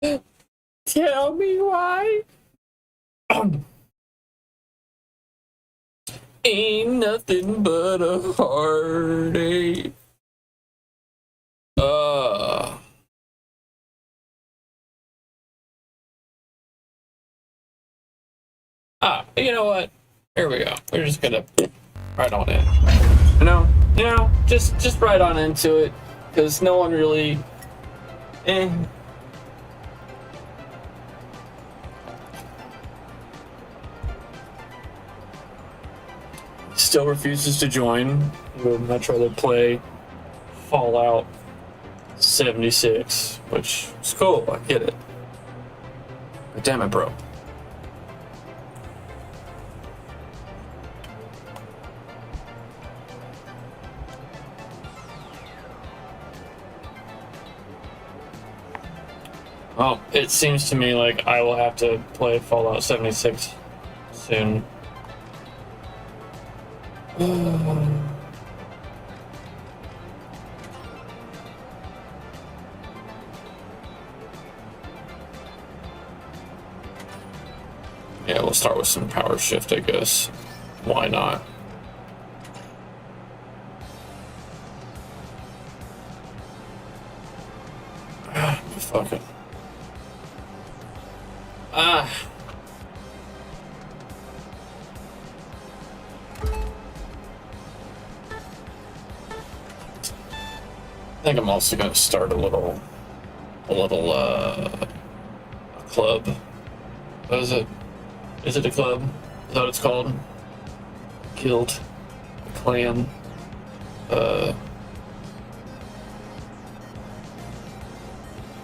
Tell me why. Ain't nothing but a heartache. You know what? Here we go. We're just gonna right on in. Just right on into it, because no one really. Still refuses to join. Would much rather play Fallout 76, which is cool. I get it. But damn it, bro. Well, it seems to me like I will have to play Fallout 76 soon. Yeah, we'll start with some power shift, I guess. Why not? Fuck it. I think I'm also gonna start a little club. What is it? Is it a club? Is that what it's called? Guild? A clan?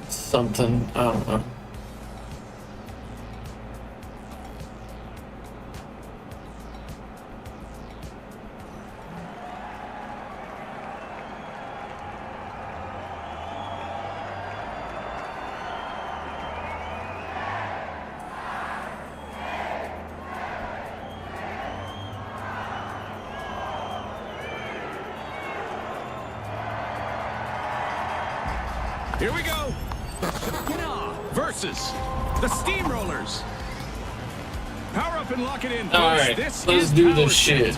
Something, I don't know. Here we go! Versus the Steamrollers. Power up and lock it in. Alright, let's do this shit.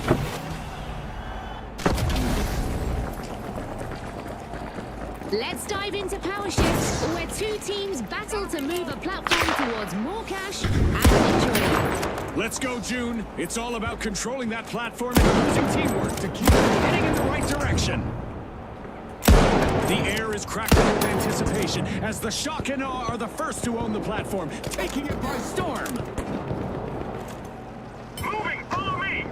Let's dive into Power Shift, where two teams battle to move a platform towards more cash and victory. Let's go, June. It's all about controlling that platform and using teamwork to keep it heading in the right direction. The air is crackling with anticipation as the Shock and Awe are the first to own the platform, taking it by storm. Moving, follow me!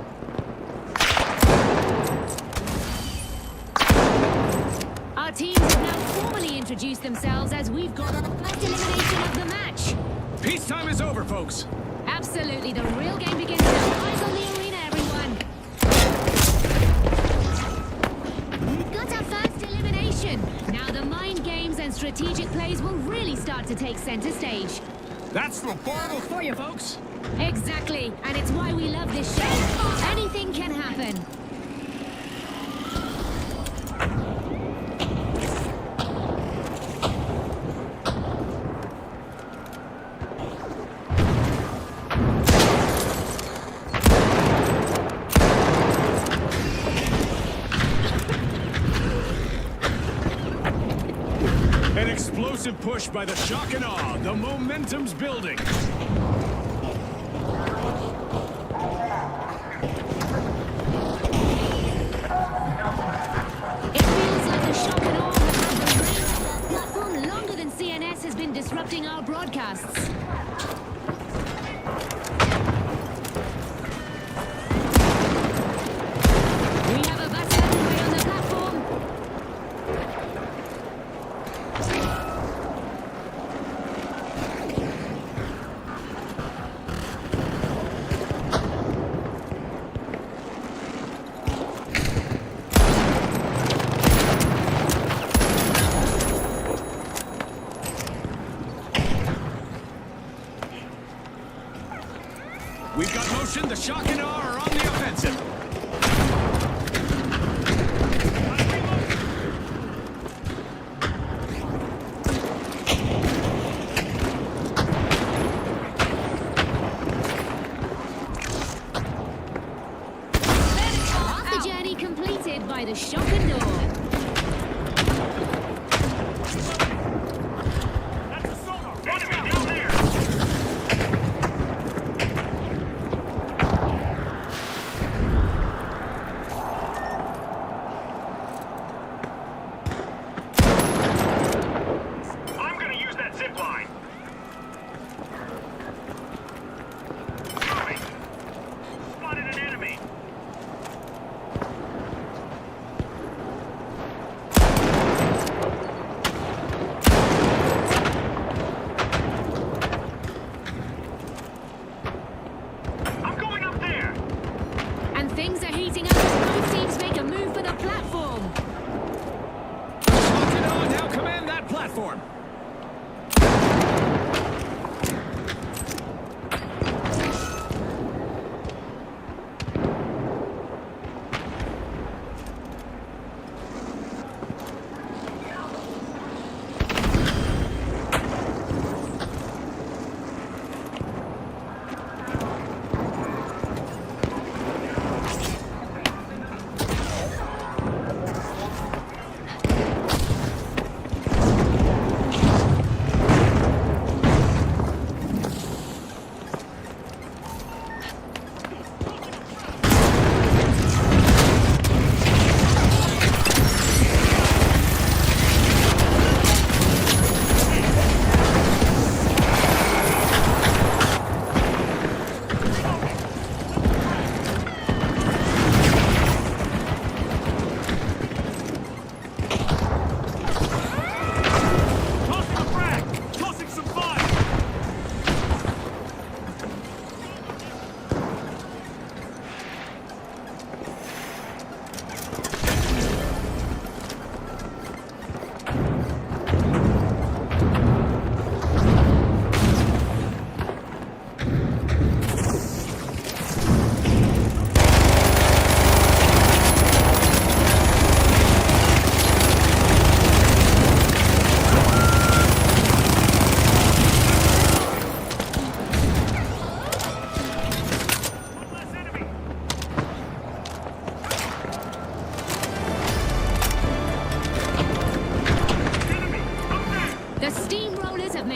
Our teams have now formally introduced themselves as we've got the first elimination of the match. Peacetime is over, folks. Absolutely, the real game begins now. Eyes on the arena, everyone. We've got our first elimination. Now the mind games and strategic plays will really start to take center stage. That's the Bartle for you, folks. Exactly, and it's why we love this show. Anything can happen. An explosive push by the Shock and Awe. The momentum's building. It feels like the Shock and Awe have had the reins of our platform longer than CNS has been disrupting our broadcasts. We have a battle underway on the platform. We've got motion. The Shock and Awe are on the offensive.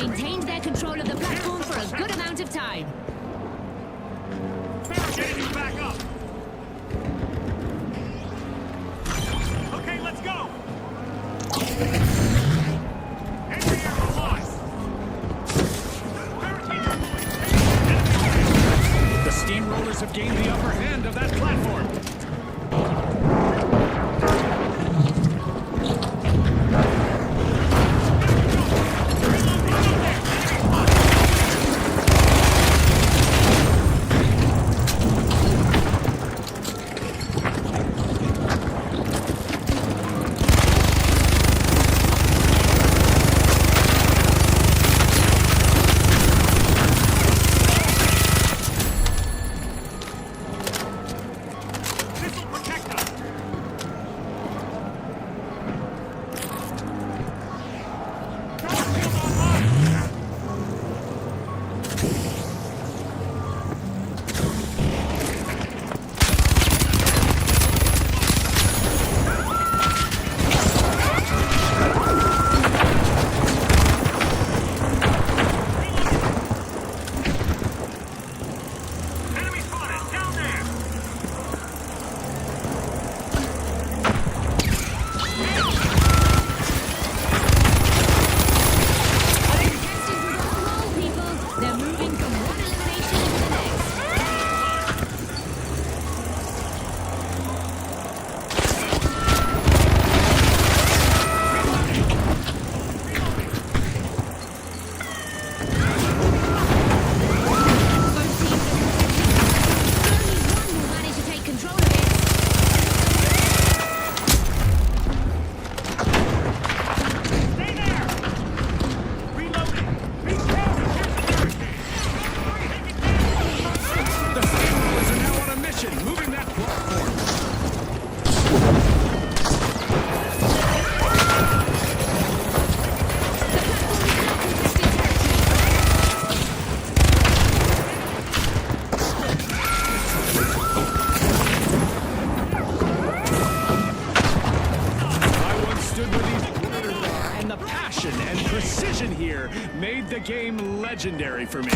maintained their control of the platform for a good amount of time. Getting you back up. Okay, let's go. Entry area lost. The steamrollers have gained the upper hand of that platform. Made the game legendary for me.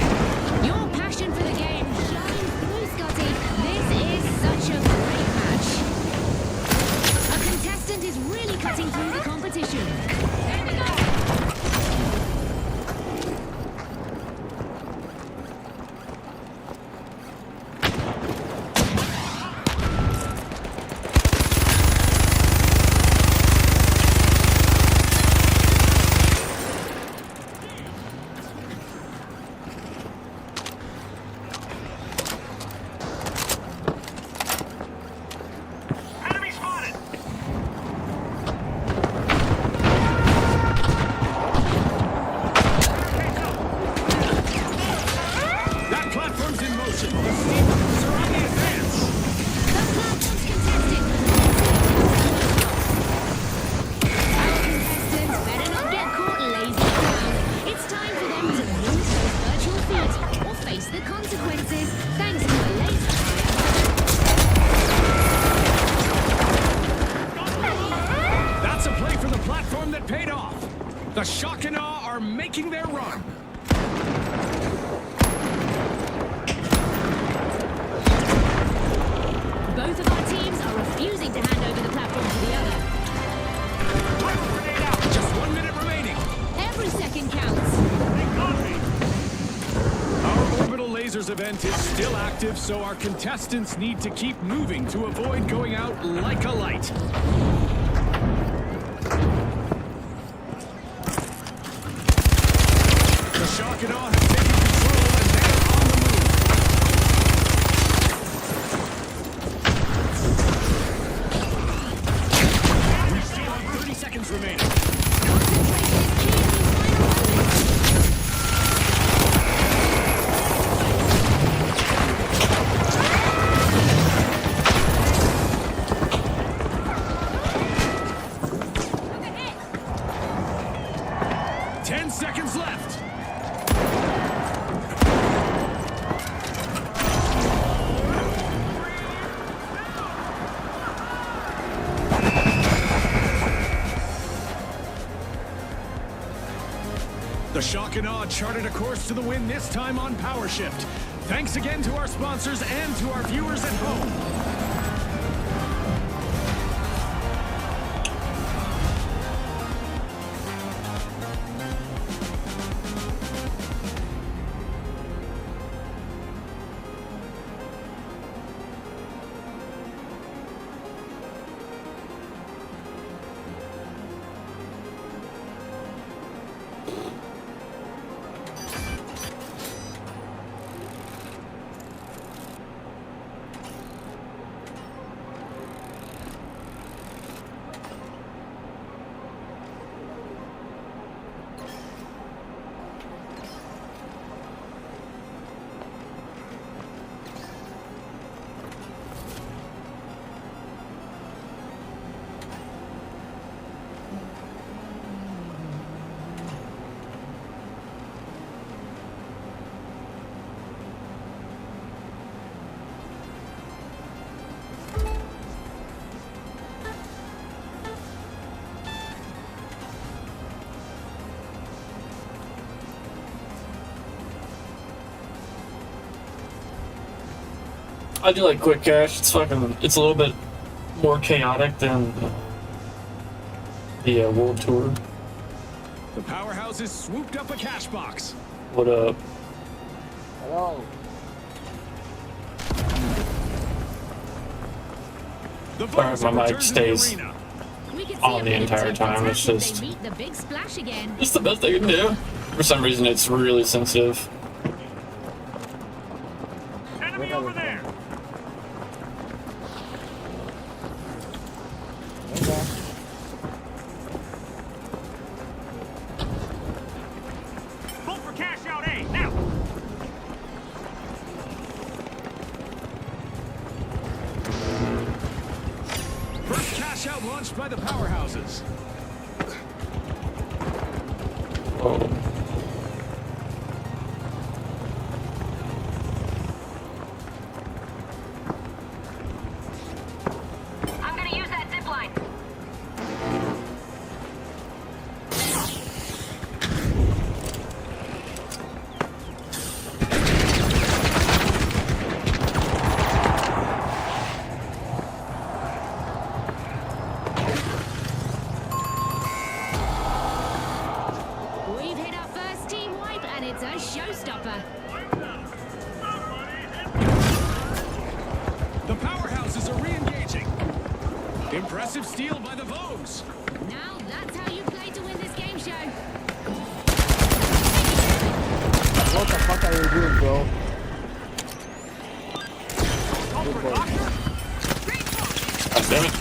Your passion for the game shines through, Scotty. This is such a great match. A contestant is really cutting through the competition. Here we go. The Shock and Awe are making their run. Both of our teams are refusing to hand over the platform to the other. Grenade out. Just 1 minute remaining. Every second counts. They got me. Our orbital lasers event is still active, so our contestants need to keep moving to avoid going out like a light. The Shock and Awe have taken control and they're on the move. We still have 30 seconds remaining. Seconds left. The shock and awe charted a course to the win, this time on Power Shift. Thanks again to our sponsors and to our viewers at home. I do like Quick Cash. It's it's a little bit more chaotic than the World Tour. The powerhouses swooped up a cash box. What up? Hello. The Alright, my mic stays on the entire time. It's just it's the best they can do. For some reason, it's really sensitive. Enemy over there. Vote for cash out A now. First cash out launched by the powerhouses. Oh. I'm gonna use that zip line. We've hit our first team wipe, and it's a showstopper. The powerhouses are re-engaging. Impressive steal by the Vogues. Now that's how you play to win this game show. What the fuck are you doing, bro? Good boy. God damn it.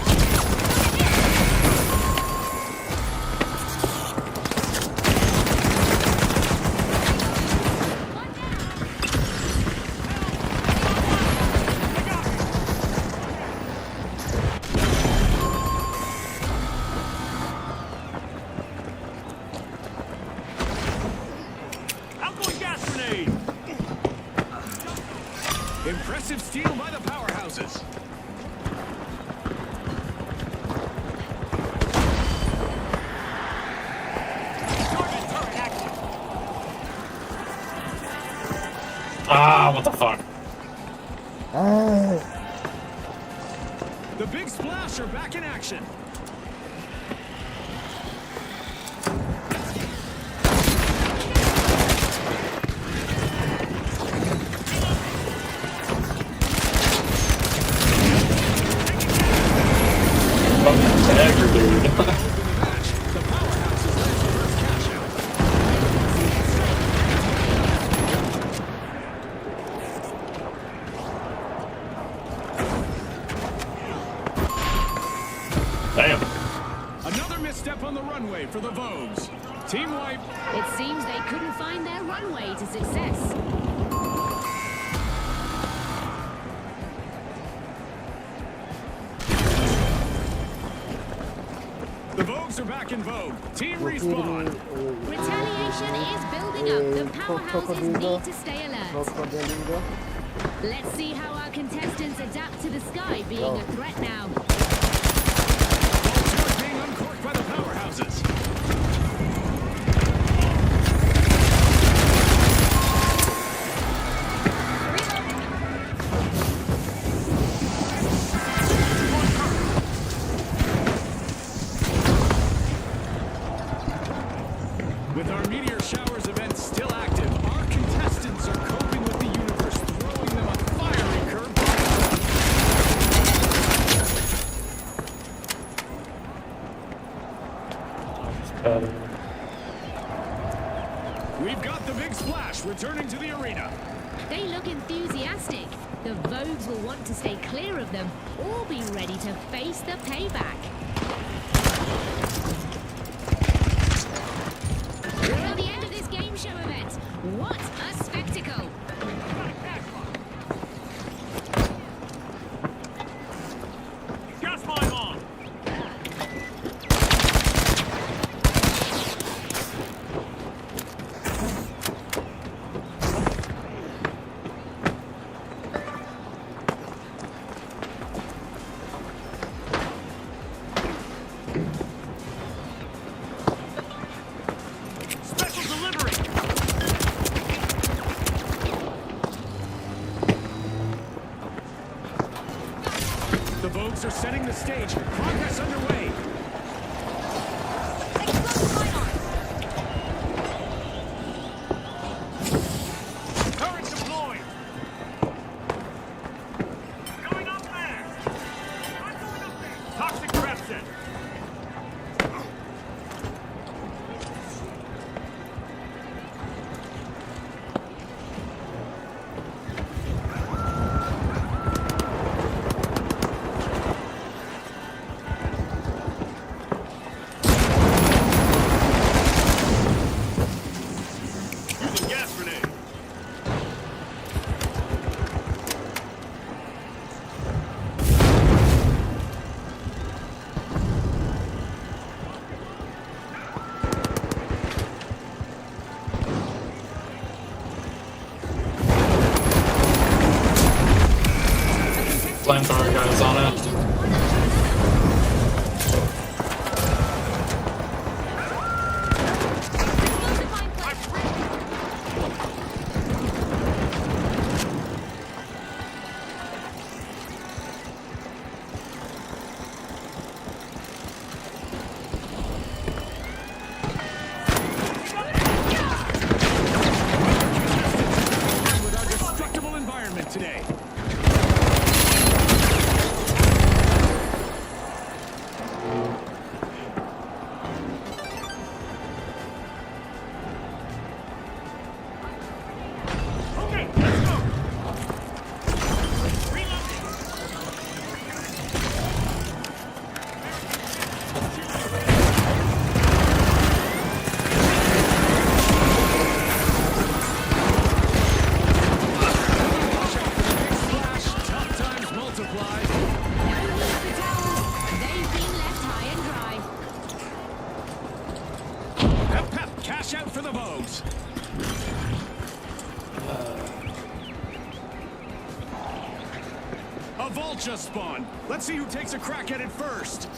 Outgoing gas grenade. Impressive steal by the powerhouses. Target turret active. Ah, what the fuck? Ah, The big splash are back in action. Fucking dagger, dude. The powerhouses led the first cash out. Damn. Another misstep on the runway for the Vogues. Team wipe. It seems they couldn't find their runway to success. The Vogues are back in vogue. Team respawn. Retaliation is building up. The powerhouses need to stay alert. Code.x.Indigo. Let's see how our contestants adapt to the sky being a threat now. Vault 2 is being uncorked by the powerhouses. With our meteor showers event still active, our contestants are coping with the universe, throwing them a fiery curveball. We've got the big splash returning to the arena. They look enthusiastic. The Vogues will want to stay clear of them or be ready to face the payback. We're at the end of this game show event. What a spectacle! Gas line on! Special delivery! The Vogues are setting the stage. Progress underway. Current deployed. Going up there. I'm going up there. Toxic trap set. Using gas grenade. Flamethrower guys on it. With our destructible environment today. Okay, let's go. Reloading. Splash, tough times multiplied. No need for towels. They've been left high and dry. Pep, pep, cash out for the Vogues. A vault just spawned. Let's see who takes a crack at it first.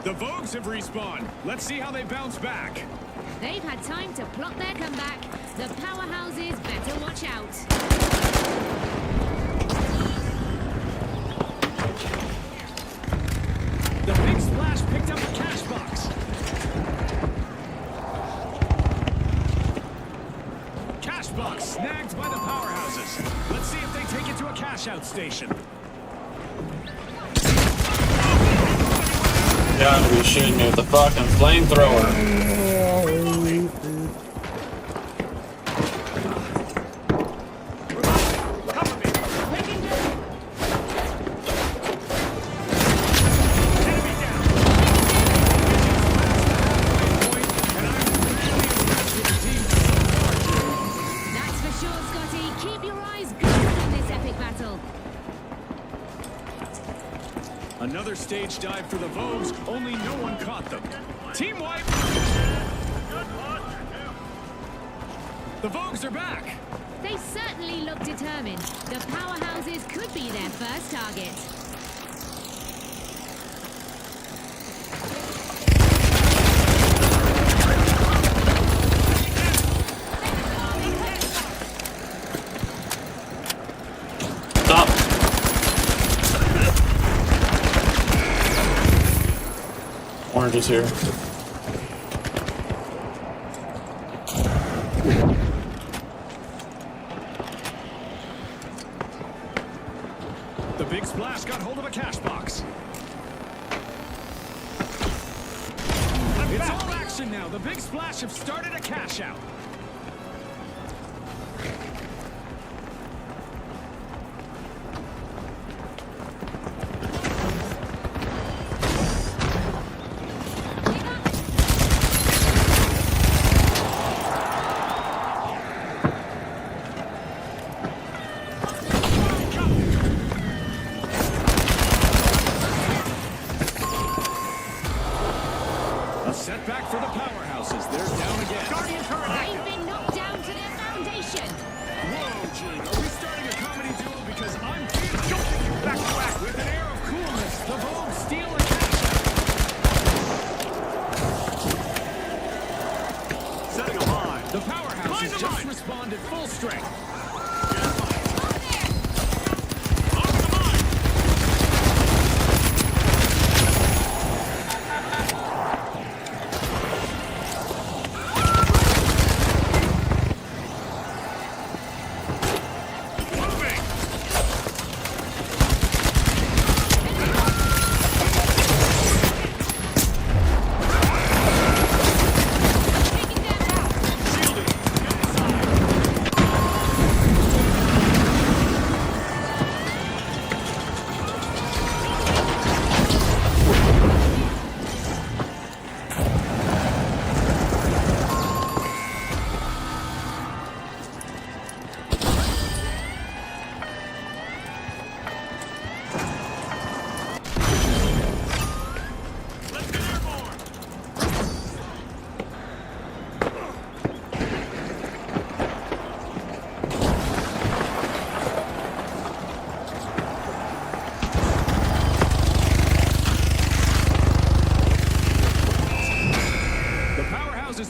The Vogues have respawned. Let's see how they bounce back. They've had time to plot their comeback. The powerhouses better watch out. The big splash picked up a cash box. Cash box snagged by the powerhouses. Let's see if they take it to a cash out station. Gotta be shooting me with the fucking flamethrower. Cover me. Enemy down. And I'm really impressed with the team so far, Drew. That's for sure, Scotty. Keep your eyes glued on this epic battle. Another stage dive for the Vogues, only no one caught them. Team wipe! The Vogues are back! They certainly look determined. The powerhouses could be their first target. Stop. bridges here. The big splash got hold of a cash box. It's all action now. The big splash have started a cash out. Setback for the powerhouses. They're down again. Guardian turret active. They've been knocked down to their foundation. Whoa, Gene. Are we starting a comedy duo? Because I'm feeling jumping you back to back with an air of coolness. The Vogue steal and cash out. Setting a mine. The powerhouses just responded full strength.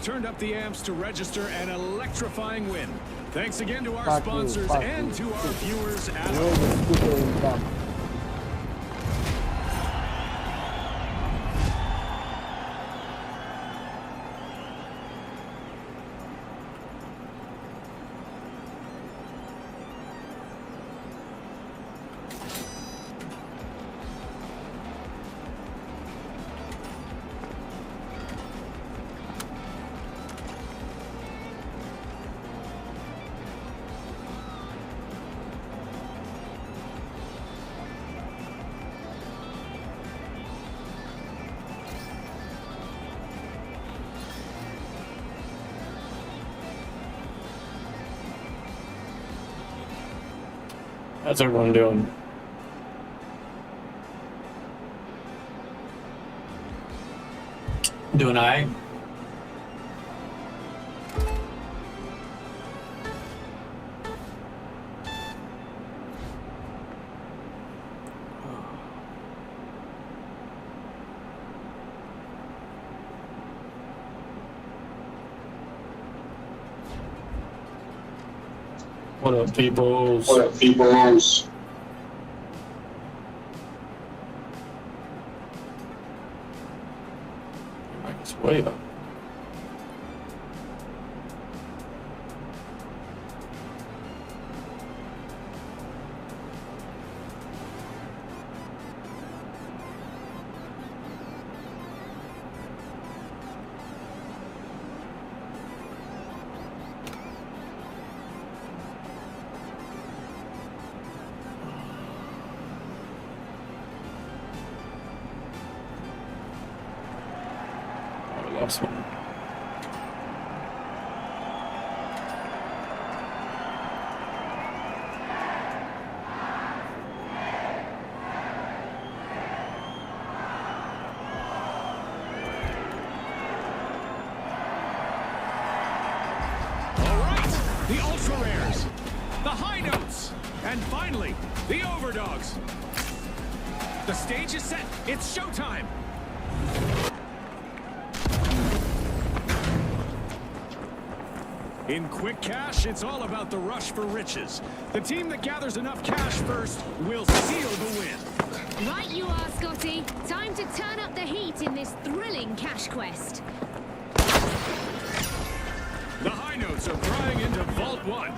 Turned up the amps to register an electrifying win. Thanks again to our sponsors and to our viewers at home. How's everyone doing? Doing I? What up, peoples? What up, peoples? It's way up. Lost one. All right, the ultra rares, the high notes, and finally, the overdogs. The stage is set. It's showtime. In quick cash, it's all about the rush for riches. The team that gathers enough cash first will seal the win. Right you are, Scotty. Time to turn up the heat in this thrilling cash quest. The high notes are prying into Vault 1.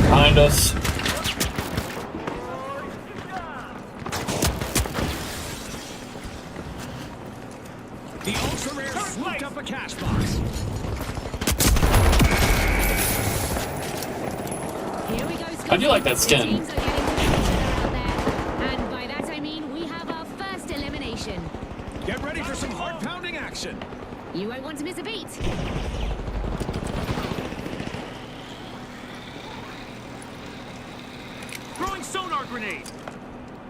Behind us. The ultra rare swooped up a cash box. Here we go, Scotty. I do like that The skin. teams are getting to know each other out there. And by that I mean we have our first elimination. Get ready for some heart-pounding action. You won't want to miss a beat. Throwing sonar grenade.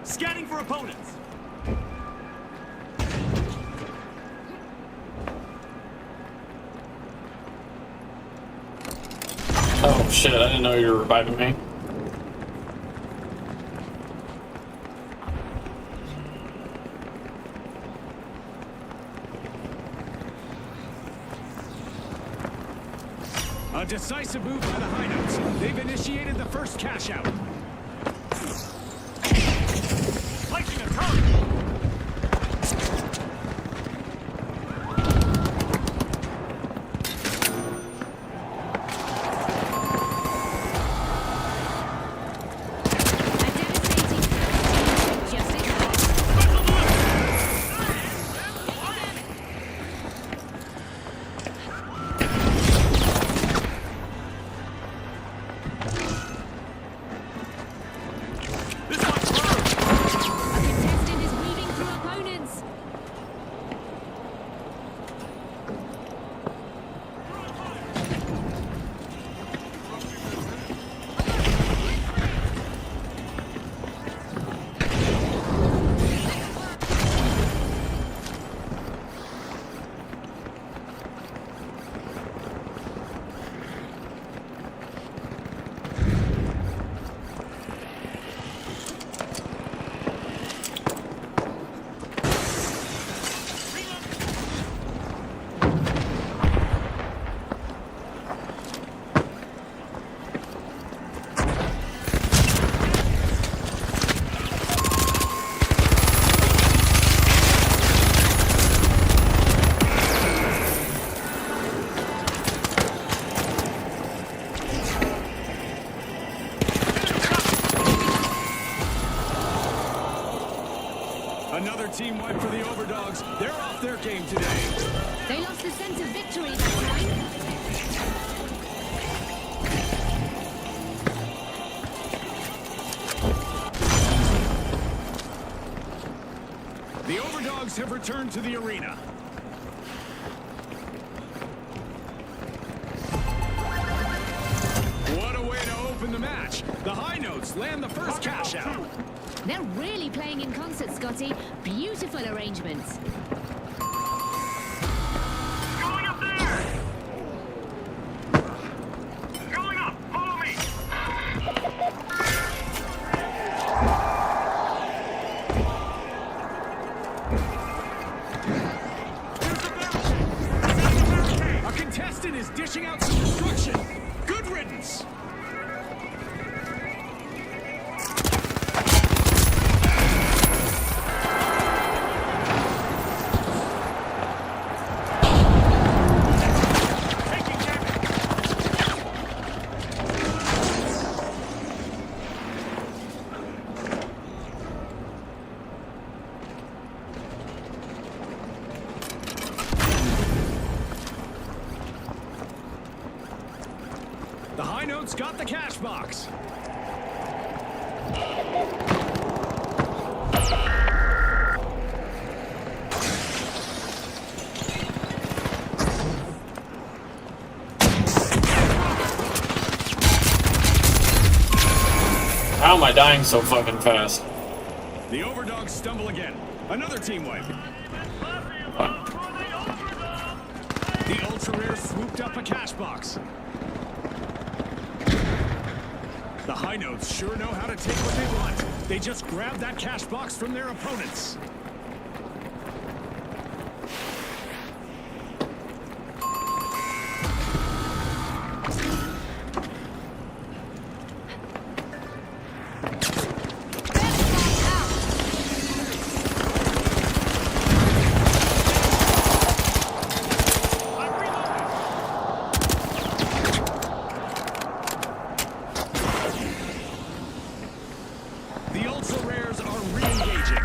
Scanning for opponents. Oh shit, I didn't know you were reviving me. A decisive move by the high notes. They've initiated the first cash out. Placing a turret. A devastating first just ahead. This one's burned. A contestant is weaving through opponents. Another team wipe for the Overdogs. They're off their game today. They lost the sense of victory that time. The Overdogs have returned to the arena. What a way to open the match. The high notes land the first cash out. They're really playing in concert, Scotty. Beautiful arrangements. Going up there. Going up. Follow me. A contestant is dishing out some destruction. Good riddance. Taking damage. The high notes got the cash box. How am I dying so fucking fast? The Overdogs stumble again. Another team wipe. The ultra rare swooped up a cash box. The high notes sure know how to take what they want. They just grab that cash box from their opponents. The ultra rares are re-engaging.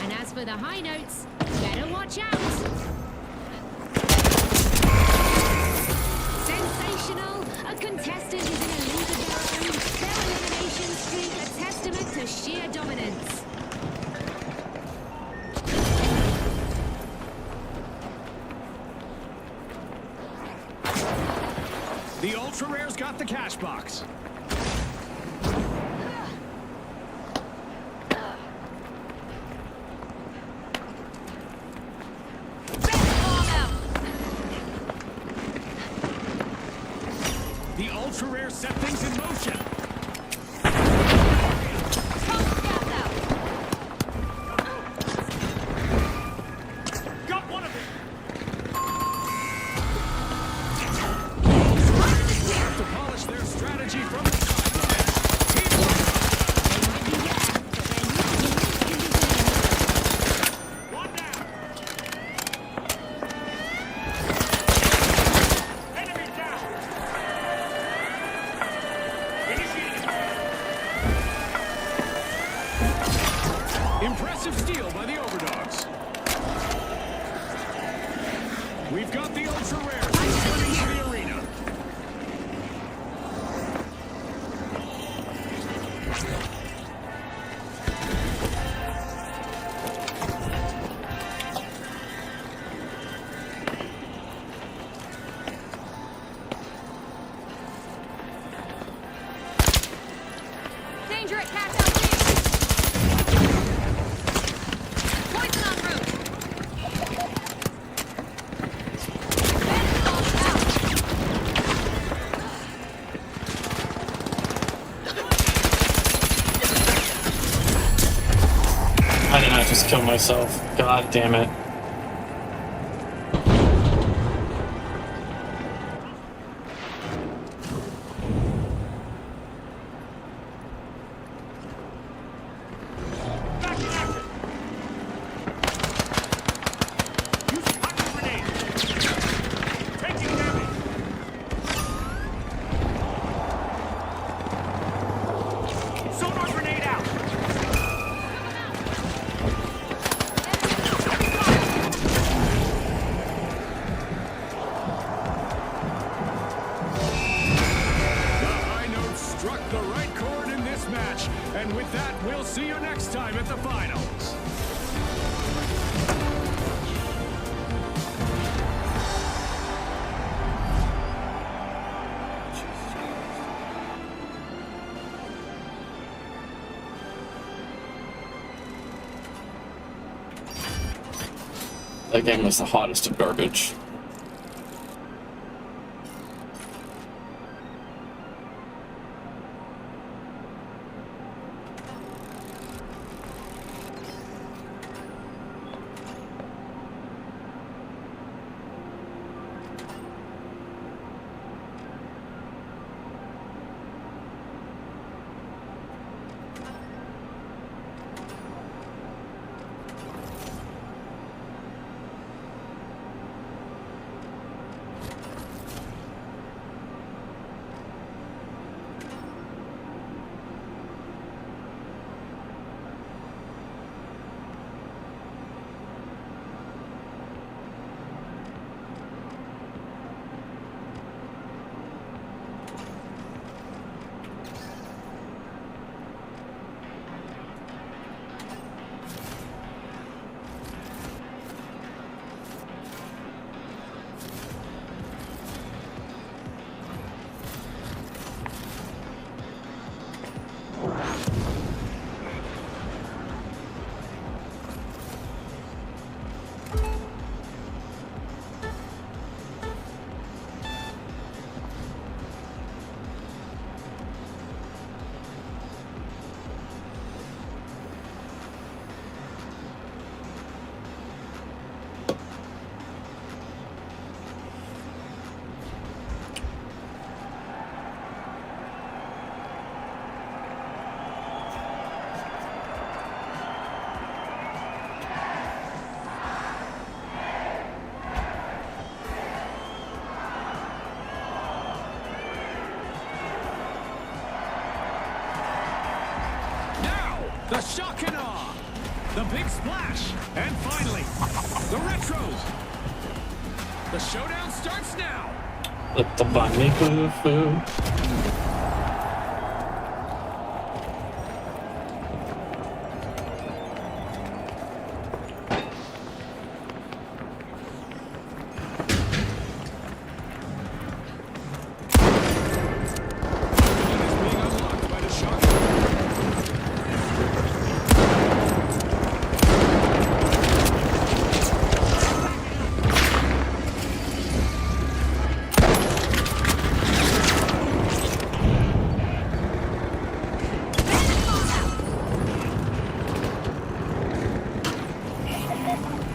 And as for the high notes, better watch out. Sensational! A contestant is in a league of their own. Their elimination streak a testament to sheer dominance. The ultra rares got the cash box. The ultra rare set things in motion. Got one of them. Have to polish their strategy from the sidelines. Teamwork. One down. Enemy down. Initiating. Impressive steal by the overdogs. We've got the ultra rares returning to the arena. Danger at Cat House. Poison en route. I did not just kill myself. God damn it. Back in action. Using hunting grenade. Taking damage. Sonar grenade out. The high notes struck the right chord in this match. And with that, we'll see you next time at the finals. That game was the hottest of garbage. The shock and awe. The big splash. And finally, the retros. The showdown starts now. Let the bunny foo-foo.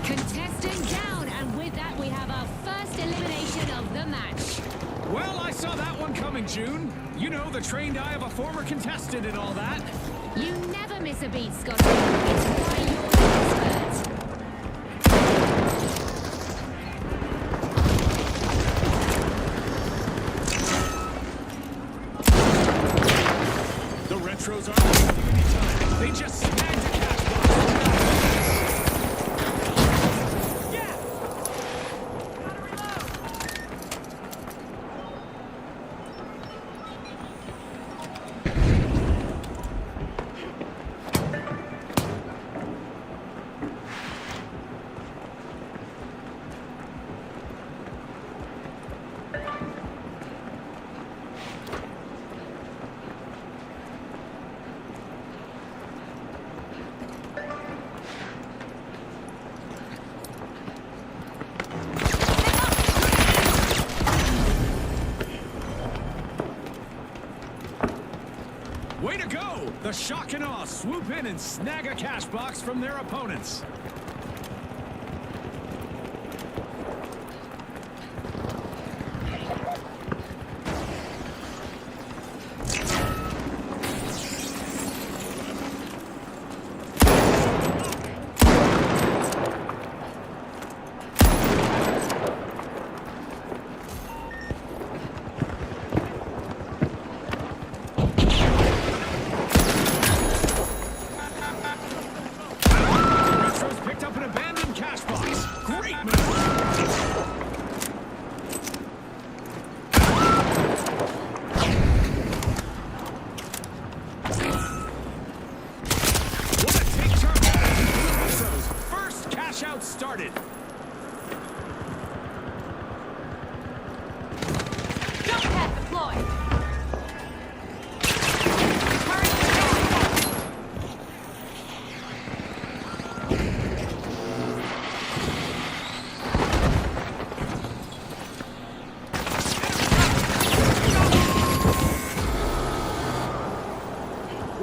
Contestant down, and with that we have our first elimination of the match. Well, I saw that one coming, June. You know, the trained eye of a former contestant and all that. You never miss a beat, Scotty. It's why you're the expert. The retros aren't wasting any time. They just snagged a catch box. Yeah! Gotta reload! Way to go! The shock and awe swoop in and snag a cash box from their opponents. Retros picked up an abandoned cash box. Great move! What a take-turn attitude from the Retros. First cash out started. Jump pad deployed.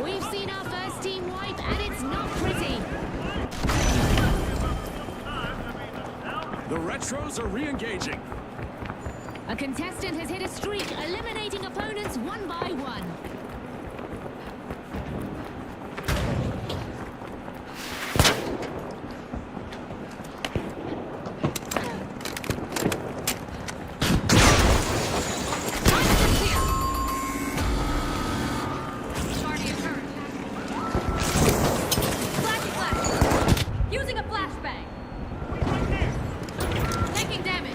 We've seen our first team wipe, and it's not pretty. The Retros are re-engaging. A contestant has hit a streak, eliminating opponents one by one. Using a flashbang. Taking damage.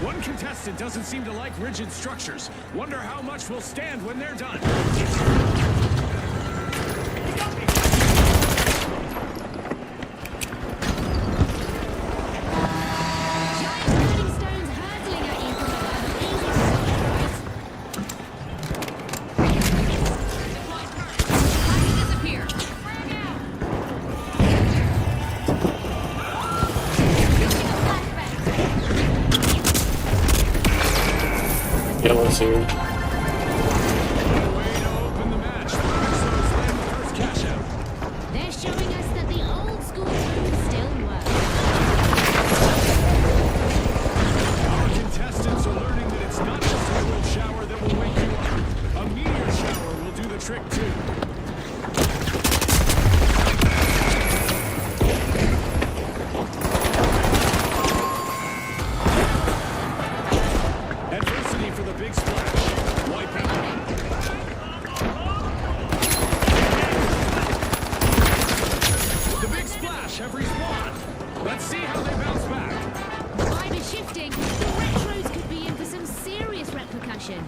One contestant doesn't seem to like rigid structures. Wonder how much will stand when they're done. Giant burning stones hurtling at you from above. Easy to right? Time to disappear. Frag out. Using a flashbang. Yellow's here. Way to open the match. The Retros land the first cash out. They're showing us that the old school moves still work. Our contestants are learning that it's not just a cold shower competition.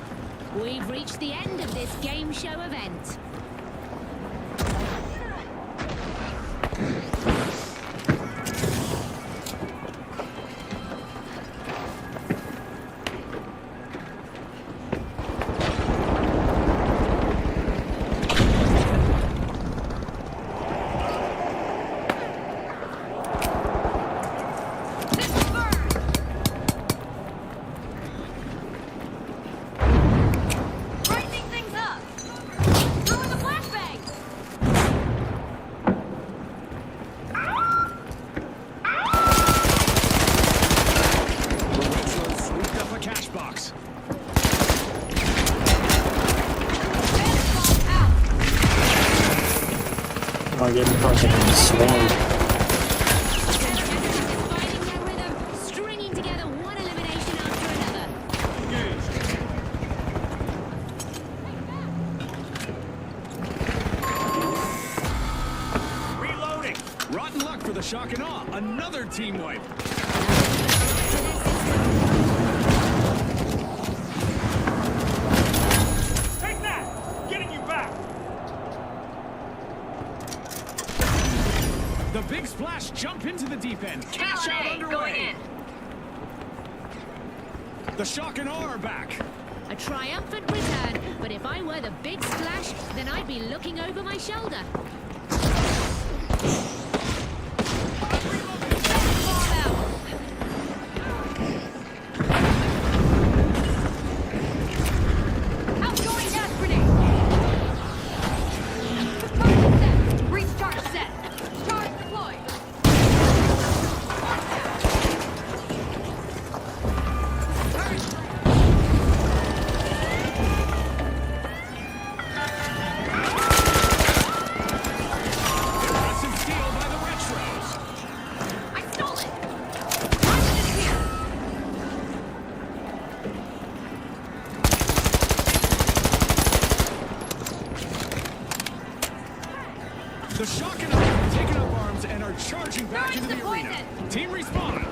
We've reached the end of this game show event. I get fucking swarmed. Finding their rhythm, stringing together one elimination after another. Reloading. Rotten luck for the shock and awe. Another team wipe. Take that! Getting you back! The big splash jump into the deep end. Cash out underway. The shock and awe are back. A triumphant return, but if I were the big splash, then I'd be looking over my shoulder. Outgoing gas grenade. Recharge set. Charge deployed. Aggressive steal by the retros. I stole it. Hostage here. The shock and awe have taken up arms and are charging back into the arena. Team respawn.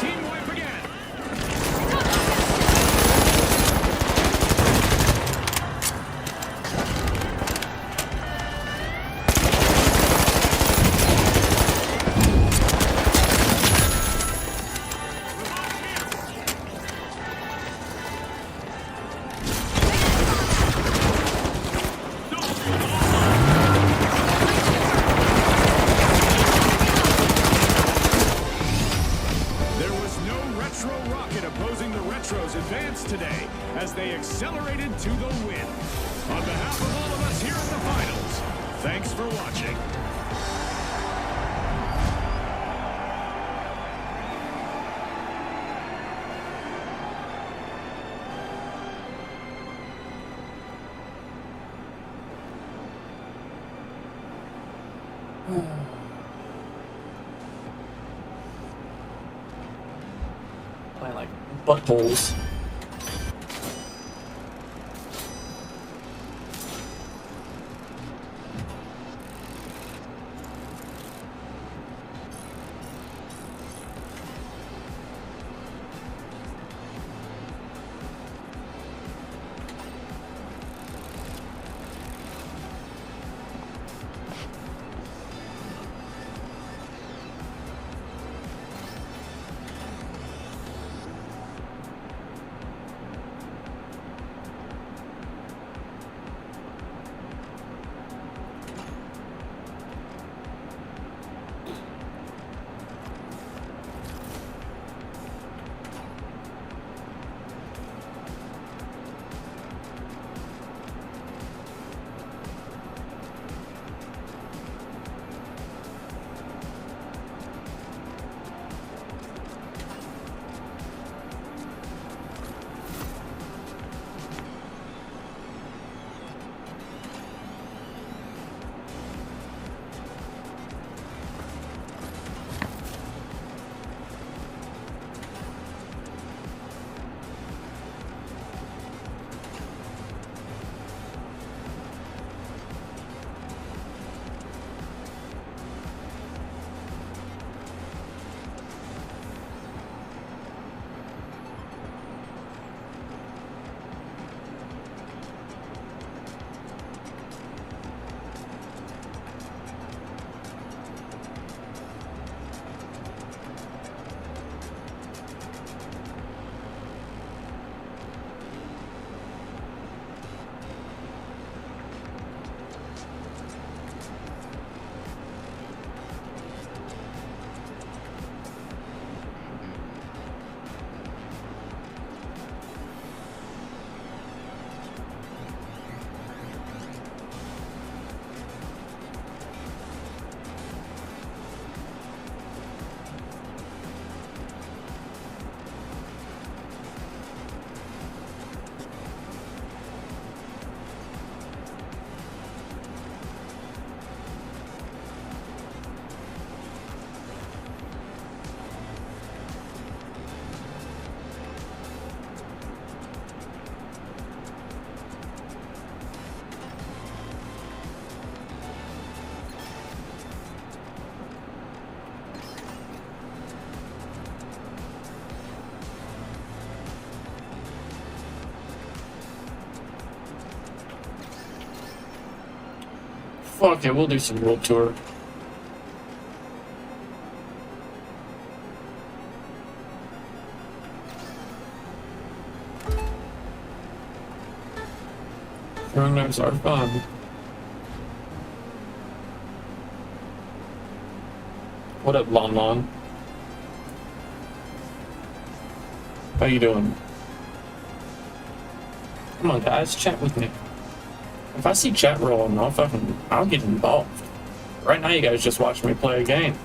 Team wipe again. There was no retro rocket opposing the retros' advance today as they accelerated to the win. On behalf of all of us here at the finals, thanks for watching. Playing like buttholes. Fuck it, we'll do some world tour. Tournaments are fun. What up, Lon Lon? How you doing? Come on, guys, chat with me. If I see chat rolling, I'll get involved. Right now, you guys just watch me play a game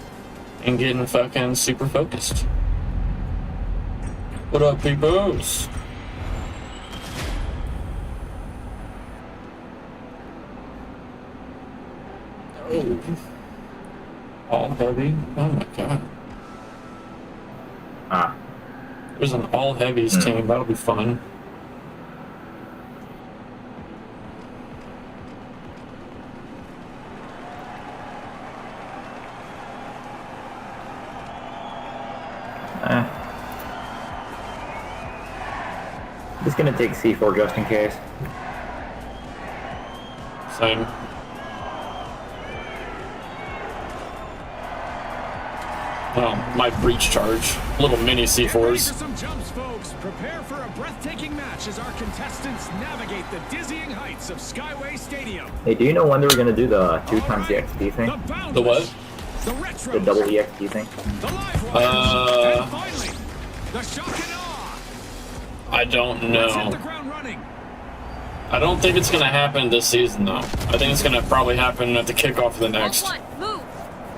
and getting fucking super focused. What up, peoples? Oh, all heavy. Oh my god. Ah. There's an all heavies team. That'll be fun. Just gonna take C4 just in case. Same. Oh, my breach charge. Little mini Ready C4s. for some jumps, folks. Prepare for a breathtaking match as our contestants navigate the dizzying heights of Skyway Stadium. Hey, do you know when they were gonna do the 2 times EXP thing? Boundless, The what? The retro. The double EXP thing? The live wires. And finally, the shock and awe. I don't Let's hit the know. ground running. I don't think it's gonna happen this season, though. I think it's gonna probably happen at the kickoff of the next.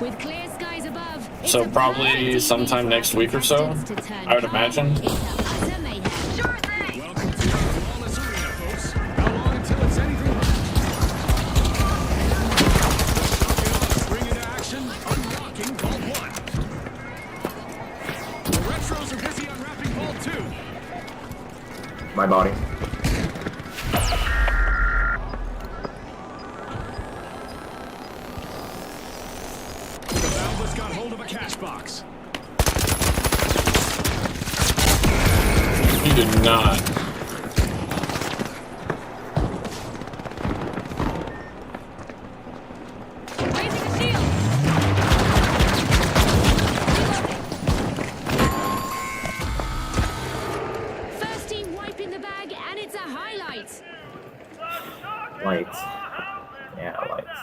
With clear skies above, it's So a probably perfect sometime evening next for week or so, contestants to turn I would calm imagine. into utter mayhem. Sure thing. Welcome to the flawless arena, folks. How long until it's anything but? Spring into action, unlocking Vault 1. The retros are busy unwrapping Vault 2. My body. The Boundless got hold of a cash box. You did not. Raising the shield. First team wiping the bag, and it's a highlight. Lights. Yeah, lights.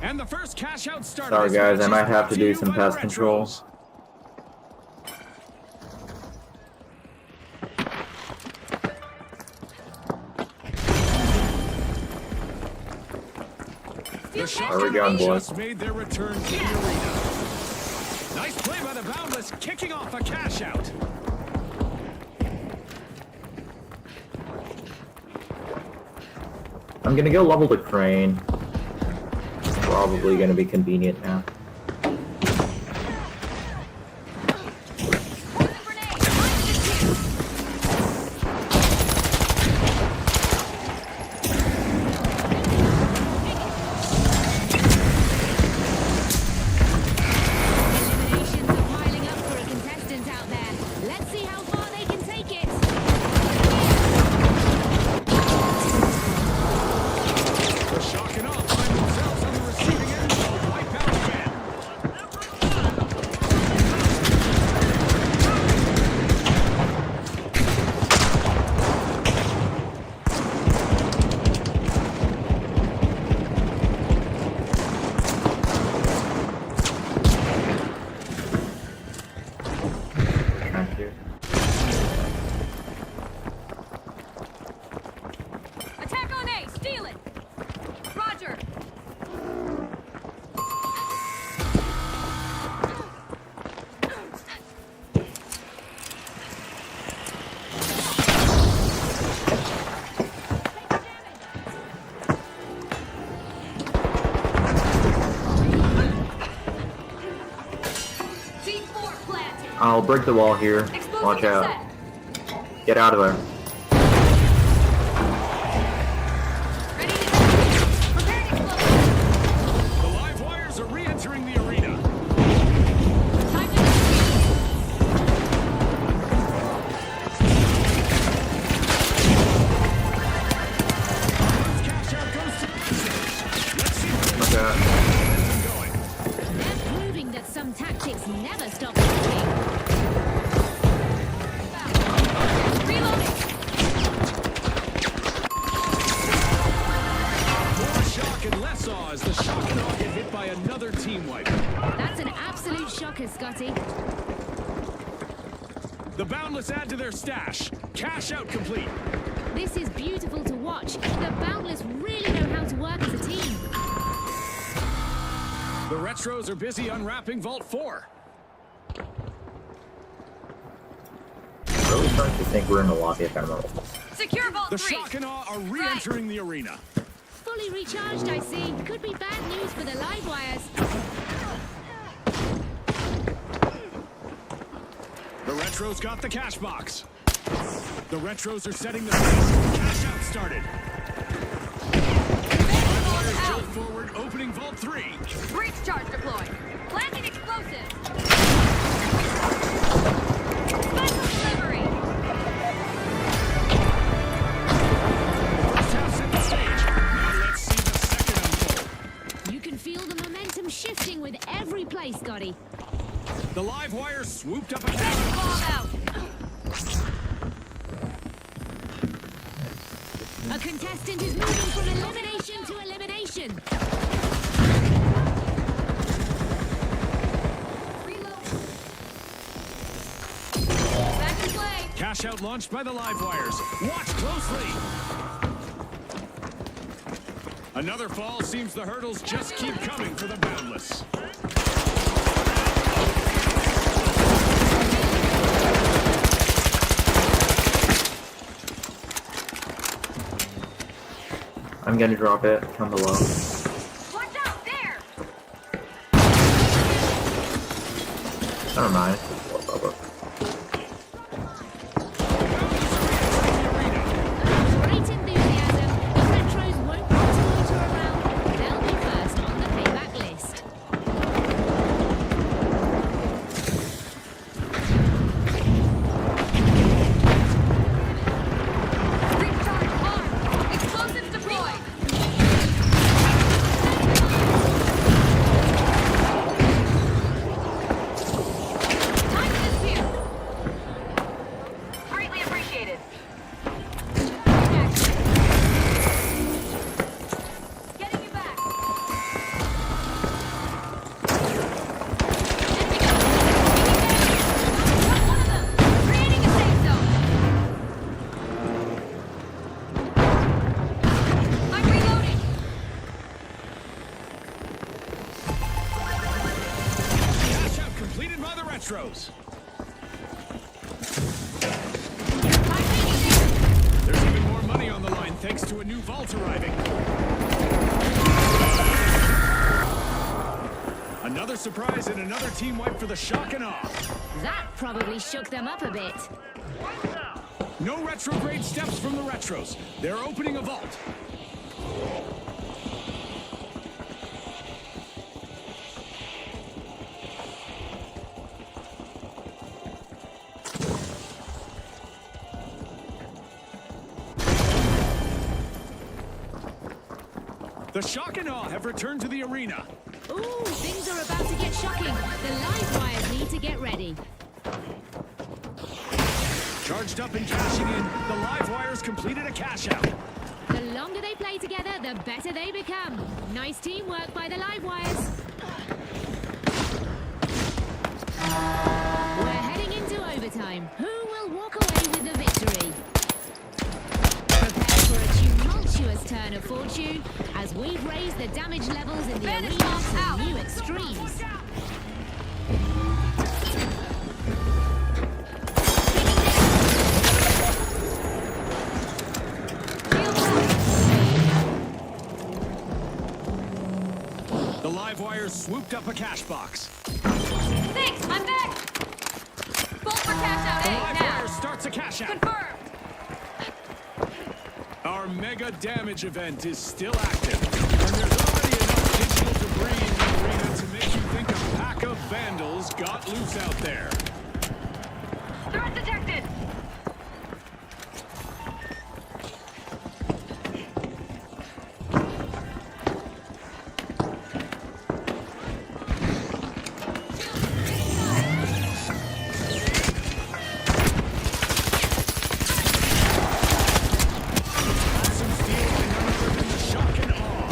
And the first cash out started. Sorry, this guys, match I might is have brought to to do you some by pest the control. Retros. The Are we going, boys? just made their return to the arena. Nice play by the Boundless, kicking off a cash out. I'm gonna go level the crane. Probably gonna be convenient now. Eliminations are piling up for a contestant out there. Let's see how far they can take it. The shock and awe find themselves on the receiving end of a wipeout again. Thank you. Attack on A, steal it. Roger. C4 planted. I'll break the wall here. Watch out. Get out of there. Ready to go. Preparing explosive. The live wires are re-entering the arena. Time to defuse. The Boundless add to their stash. Cash out complete. This is beautiful to watch. The Boundless really know how to work as a team. The Retros are busy unwrapping Vault 4. Really starting to think we're in the lobby of Emerald. Secure Vault The 3. Shock and Awe are re-entering the arena. Fully recharged, I see. Could be bad news for the live wires. The Retros got the cash box. The Retros are setting the pace. Cash out started. Livewires jolt forward, opening Vault 3. Breach charge deployed. Planting explosives. Special delivery. First half set the stage. Now let's see the second unfold. You can feel the momentum shifting with every play, Scotty. The Livewire swooped up a cash Bomb box. out. A contestant is moving from elimination to elimination. Reload. Back in play. Cash out launched by the Livewires. Watch closely. Another fall. Seems the hurdles just keep coming for the Boundless. I'm gonna drop it. Come below. Watch out there. Never mind. Great enthusiasm. The Retros won't want to loiter around. They'll be first on the payback list. Recharge arm. Explosives deployed. Time to dispute. Greatly appreciated. Getting you back. Got one of them. Creating a safe zone. I'm reloading. Cash out completed by the Retros. I'm reloading. There's even more money on the line thanks to a new vault arriving. Another surprise and another team wipe for the Shock and Awe. That probably shook them up a bit. No retrograde steps from the Retros. They're opening a vault. The Shock and Awe have returned to the arena. Ooh, things are about to get shocking. The live wires need to get ready. Charged up and cashing in, the Livewires completed a cash out. The longer they play together, the better they become. Nice teamwork by the live wires. We're heading into overtime. Who will walk away with the victory? Prepare for a tumultuous turn of fortune as we've raised the damage levels in the arena to new extremes. The Livewires swooped up a cash box. Thanks, I'm back! Bolt for cash out The A Livewire starts a cash out. Confirmed! Our mega damage event is still active, and there's already enough digital debris in the arena to make you think a pack of vandals got loose out there. Threat detected! Some steel by none other than the Shock and Awe.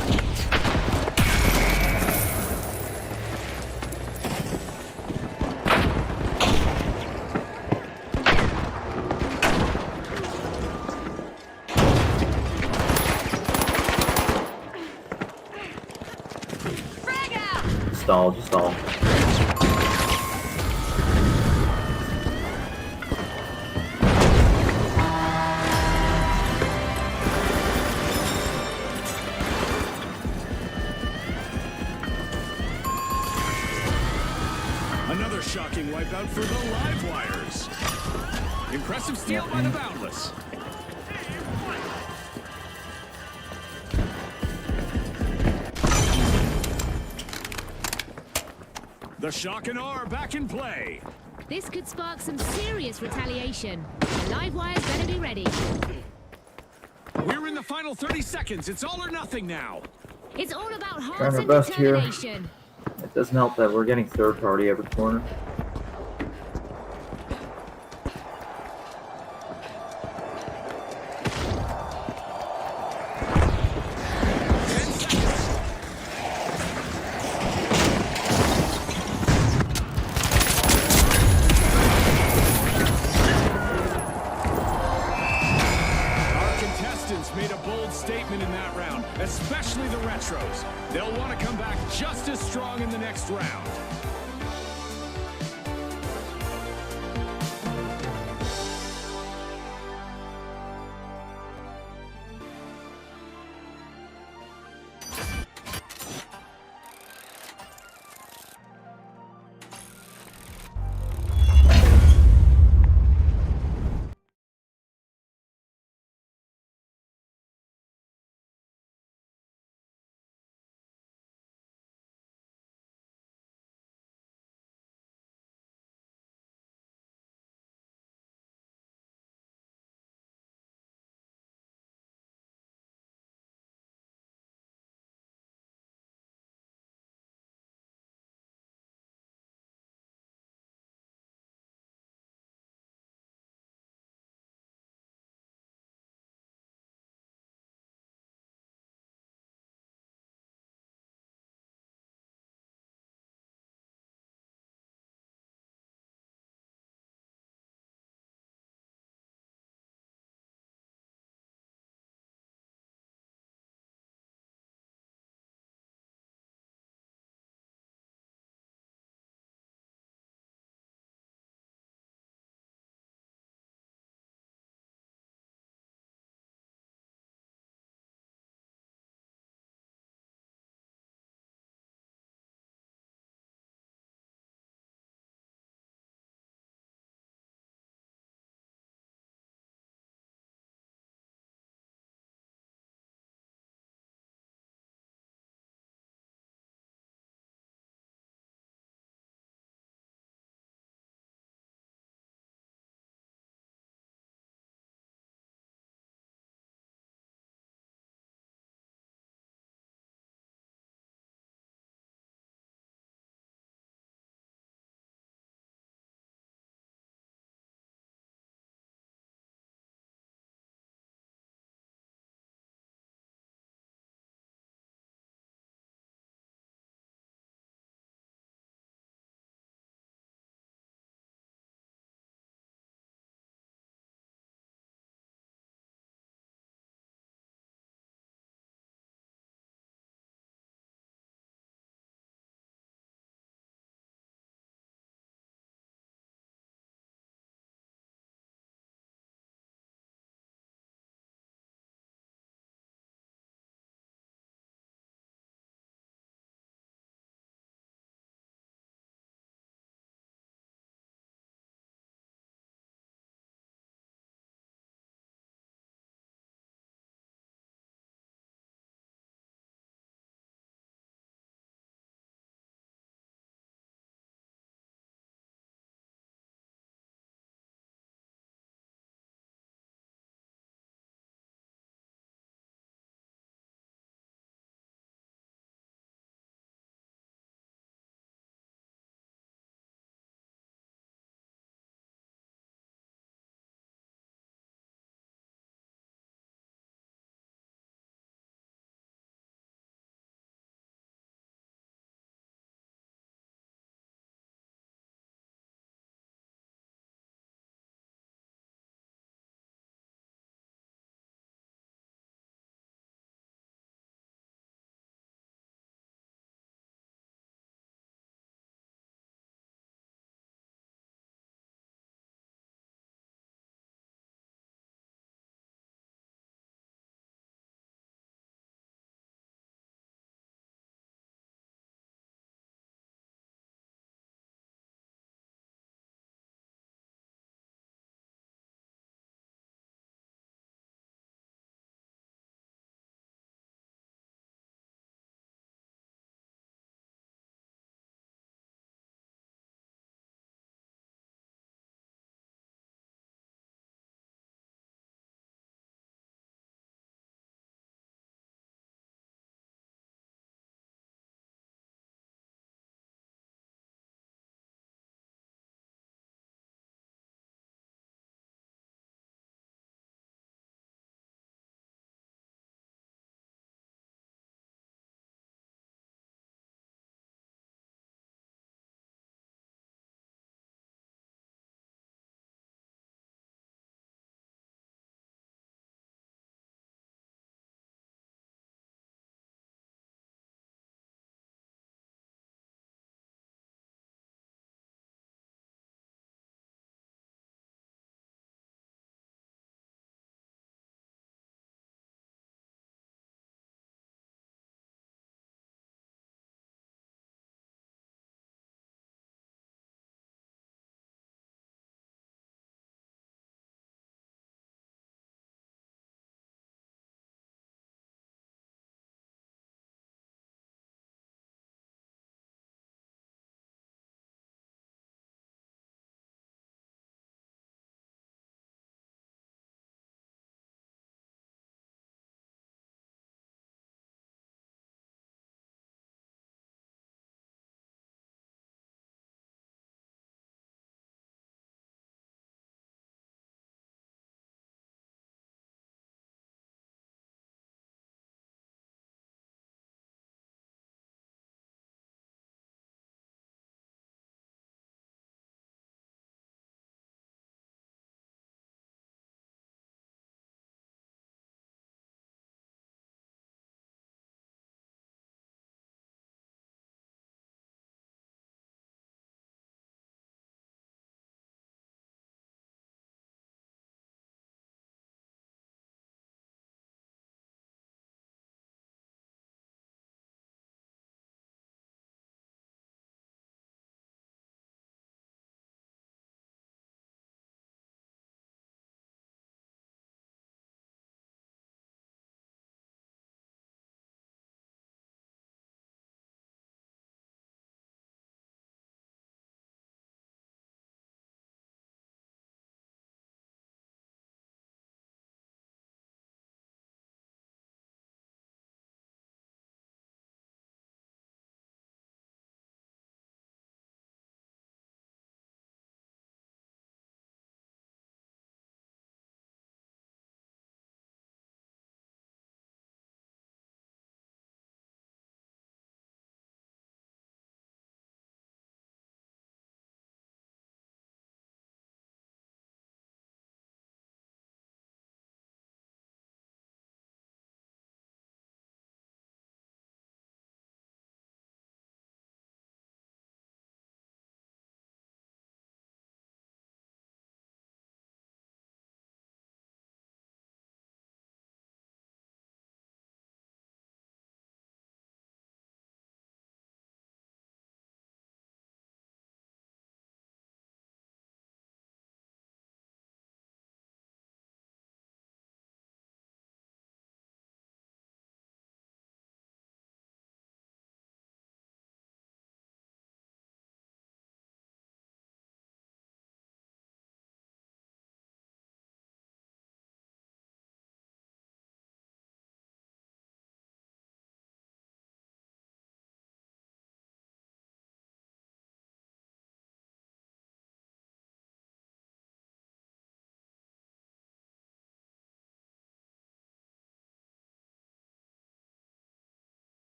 Just all, just all. Another shocking wipeout for the Live Wires. Impressive steal by the Boundless. The Shock and R back in play. This could spark some serious retaliation. The live wires better be ready. We're in the final 30 seconds. It's all or nothing now. It's all about Trying hearts our and best here. determination. It doesn't help that we're getting third party every corner. Our contestants made a bold statement in that round, especially the Retros. They'll want to come back just as strong in the next round.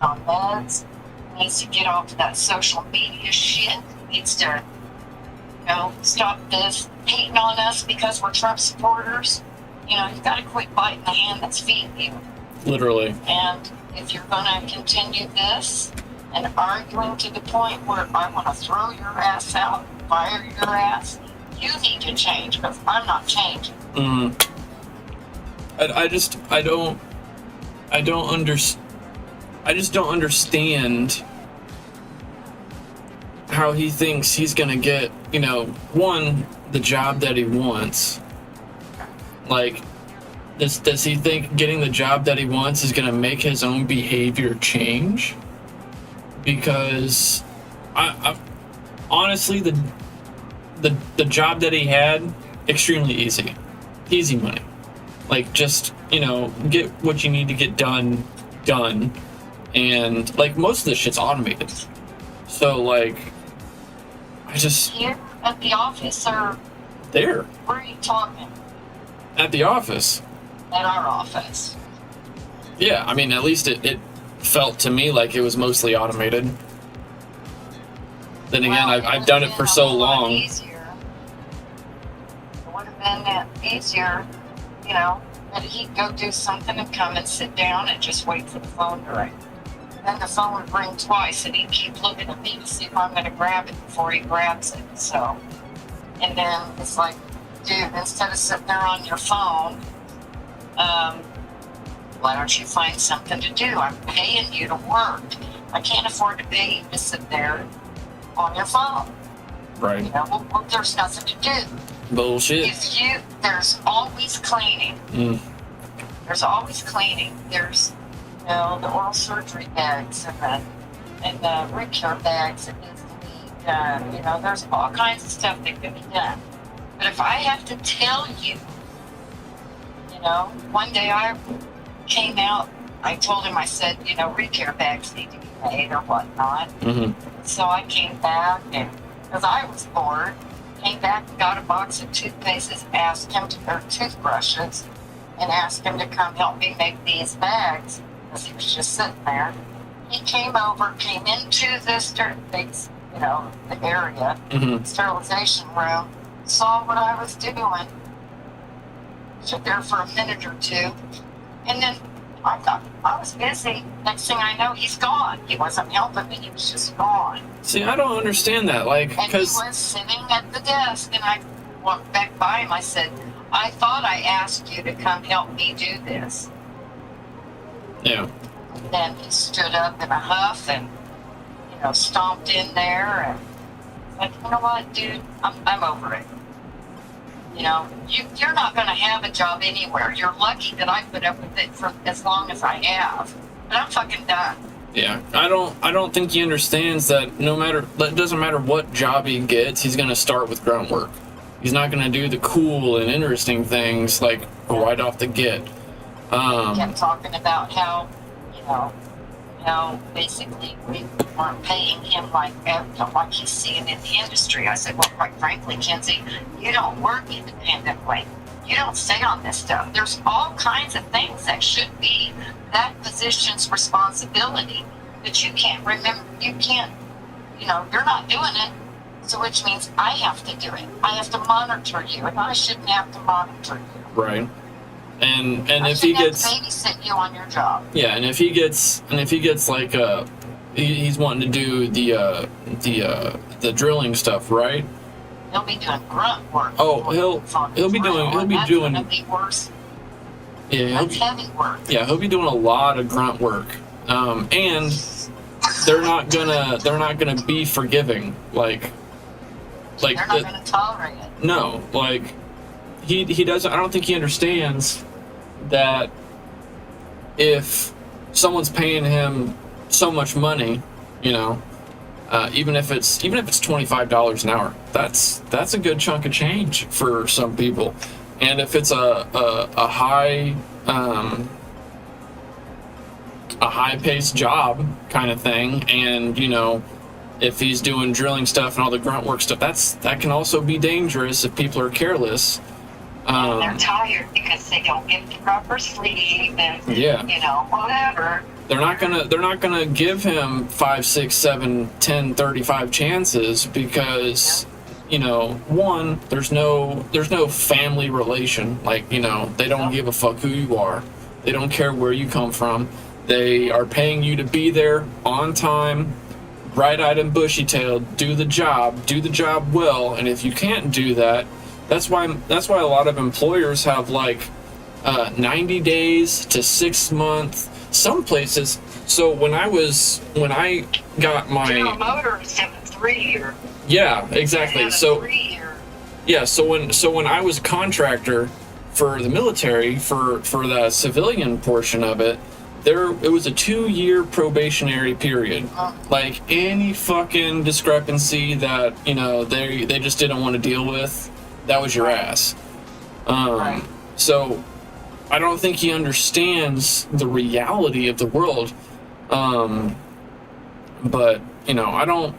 on meds. He needs to get off that social media shit. He needs to, stop this hating on us because we're Trump supporters. You've got to quit biting the hand that's feeding you. Literally. And if you're going to continue this and arguing to the point where I want to throw your ass out, fire your ass, you need to change because I'm not changing. I just don't understand how he thinks he's gonna get, one, the job that he wants. Like, does he think getting the job that he wants is gonna make his own behavior change? Because I honestly, the job that he had, extremely easy money. Like, just, get what you need to get done, and like most of this shit's automated. So like, Here at the office, or there where are you talking? at the office. At our office. Yeah, I mean, at least it felt to me like it was mostly automated. Then again, Well, I've done it for so long. Easier. It would have been easier, that he'd go do something and come and sit down and just wait for the phone to ring. Then the phone would ring twice and he'd keep looking at me to see if I'm going to grab it before he grabs it. So, and then it's like, dude, instead of sitting there on your phone, why don't you find something to do? I'm paying you to work. I can't afford to pay you to sit there on your phone. Right. Well, there's nothing to do. Bullshit. There's always cleaning. There's always cleaning. There's, the oral surgery bags and the rib care bags that needs to be done. There's all kinds of stuff that can be done. But if I have to tell you, one day I came out, I told him, I said, rib care bags need to be made or whatnot. So I came back, and because I was bored, came back and got a box of toothpastes, or toothbrushes, and asked him to come help me make these bags, because he was just sitting there. He came into this the area, sterilization room, saw what I was doing, stood there for a minute or two, and then I thought I was busy. Next thing I know, he's gone. He wasn't helping me, he was just gone. See, I don't understand that, like, And he because was sitting at the desk, and I walked back by him. I said, I thought I asked you to come help me do this. yeah, And then he stood up in a huff and, stomped in there, and like, you know what, dude, I'm over it. You're not going to have a job anywhere. You're lucky that I put up with it for as long as I have. But I'm fucking done. yeah. I don't think he understands that it doesn't matter what job he gets, he's gonna start with grunt work. He's not gonna do the cool and interesting things like right off the get. He kept talking about how, basically we weren't paying him like he's seeing in the industry. I said, well, quite frankly, Kenzie, you don't work independently. You don't stay on this stuff. There's all kinds of things that should be that position's responsibility, but you can't remember. You can't, you're not doing it. So which means I have to do it. I have to monitor you, and I shouldn't have to monitor you. Right. And I if he shouldn't gets have to babysit you on your job. yeah, and if he gets like he's wanting to do the drilling stuff, right? He'll be doing grunt work. Oh, he'll be doing That's be worse. yeah, That's heavy work. yeah, he'll be doing a lot of grunt work. And they're not gonna be forgiving, like They're not going to tolerate it. no, like he doesn't. I don't think he understands that if someone's paying him so much money, even if it's $25 an hour, that's a good chunk of change for some people. And if it's a high paced job kind of thing, and if he's doing drilling stuff and all the grunt work stuff, that can also be dangerous if people are careless. They're tired because they don't get the proper sleep and, Yeah. whatever. They're not gonna give him 5, 6, 7, 10, 35 chances because, you know, one, there's no family relation. Like, you know, they don't give a fuck who you are. They don't care where you come from. They are paying you to be there on time, bright-eyed and bushy-tailed, do the job well, and if you can't do that, that's why a lot of employers have like 90 days to 6 months. Some places. So when I got my General Motors have a 3-year. yeah, exactly. So 3-year. yeah, so when I was a contractor for the military for the civilian portion of it, it was a 2-year probationary period. Like any fucking discrepancy that, you know, they just didn't want to deal with, that was your ass. Right. So I don't think he understands the reality of the world. But, you know, I don't...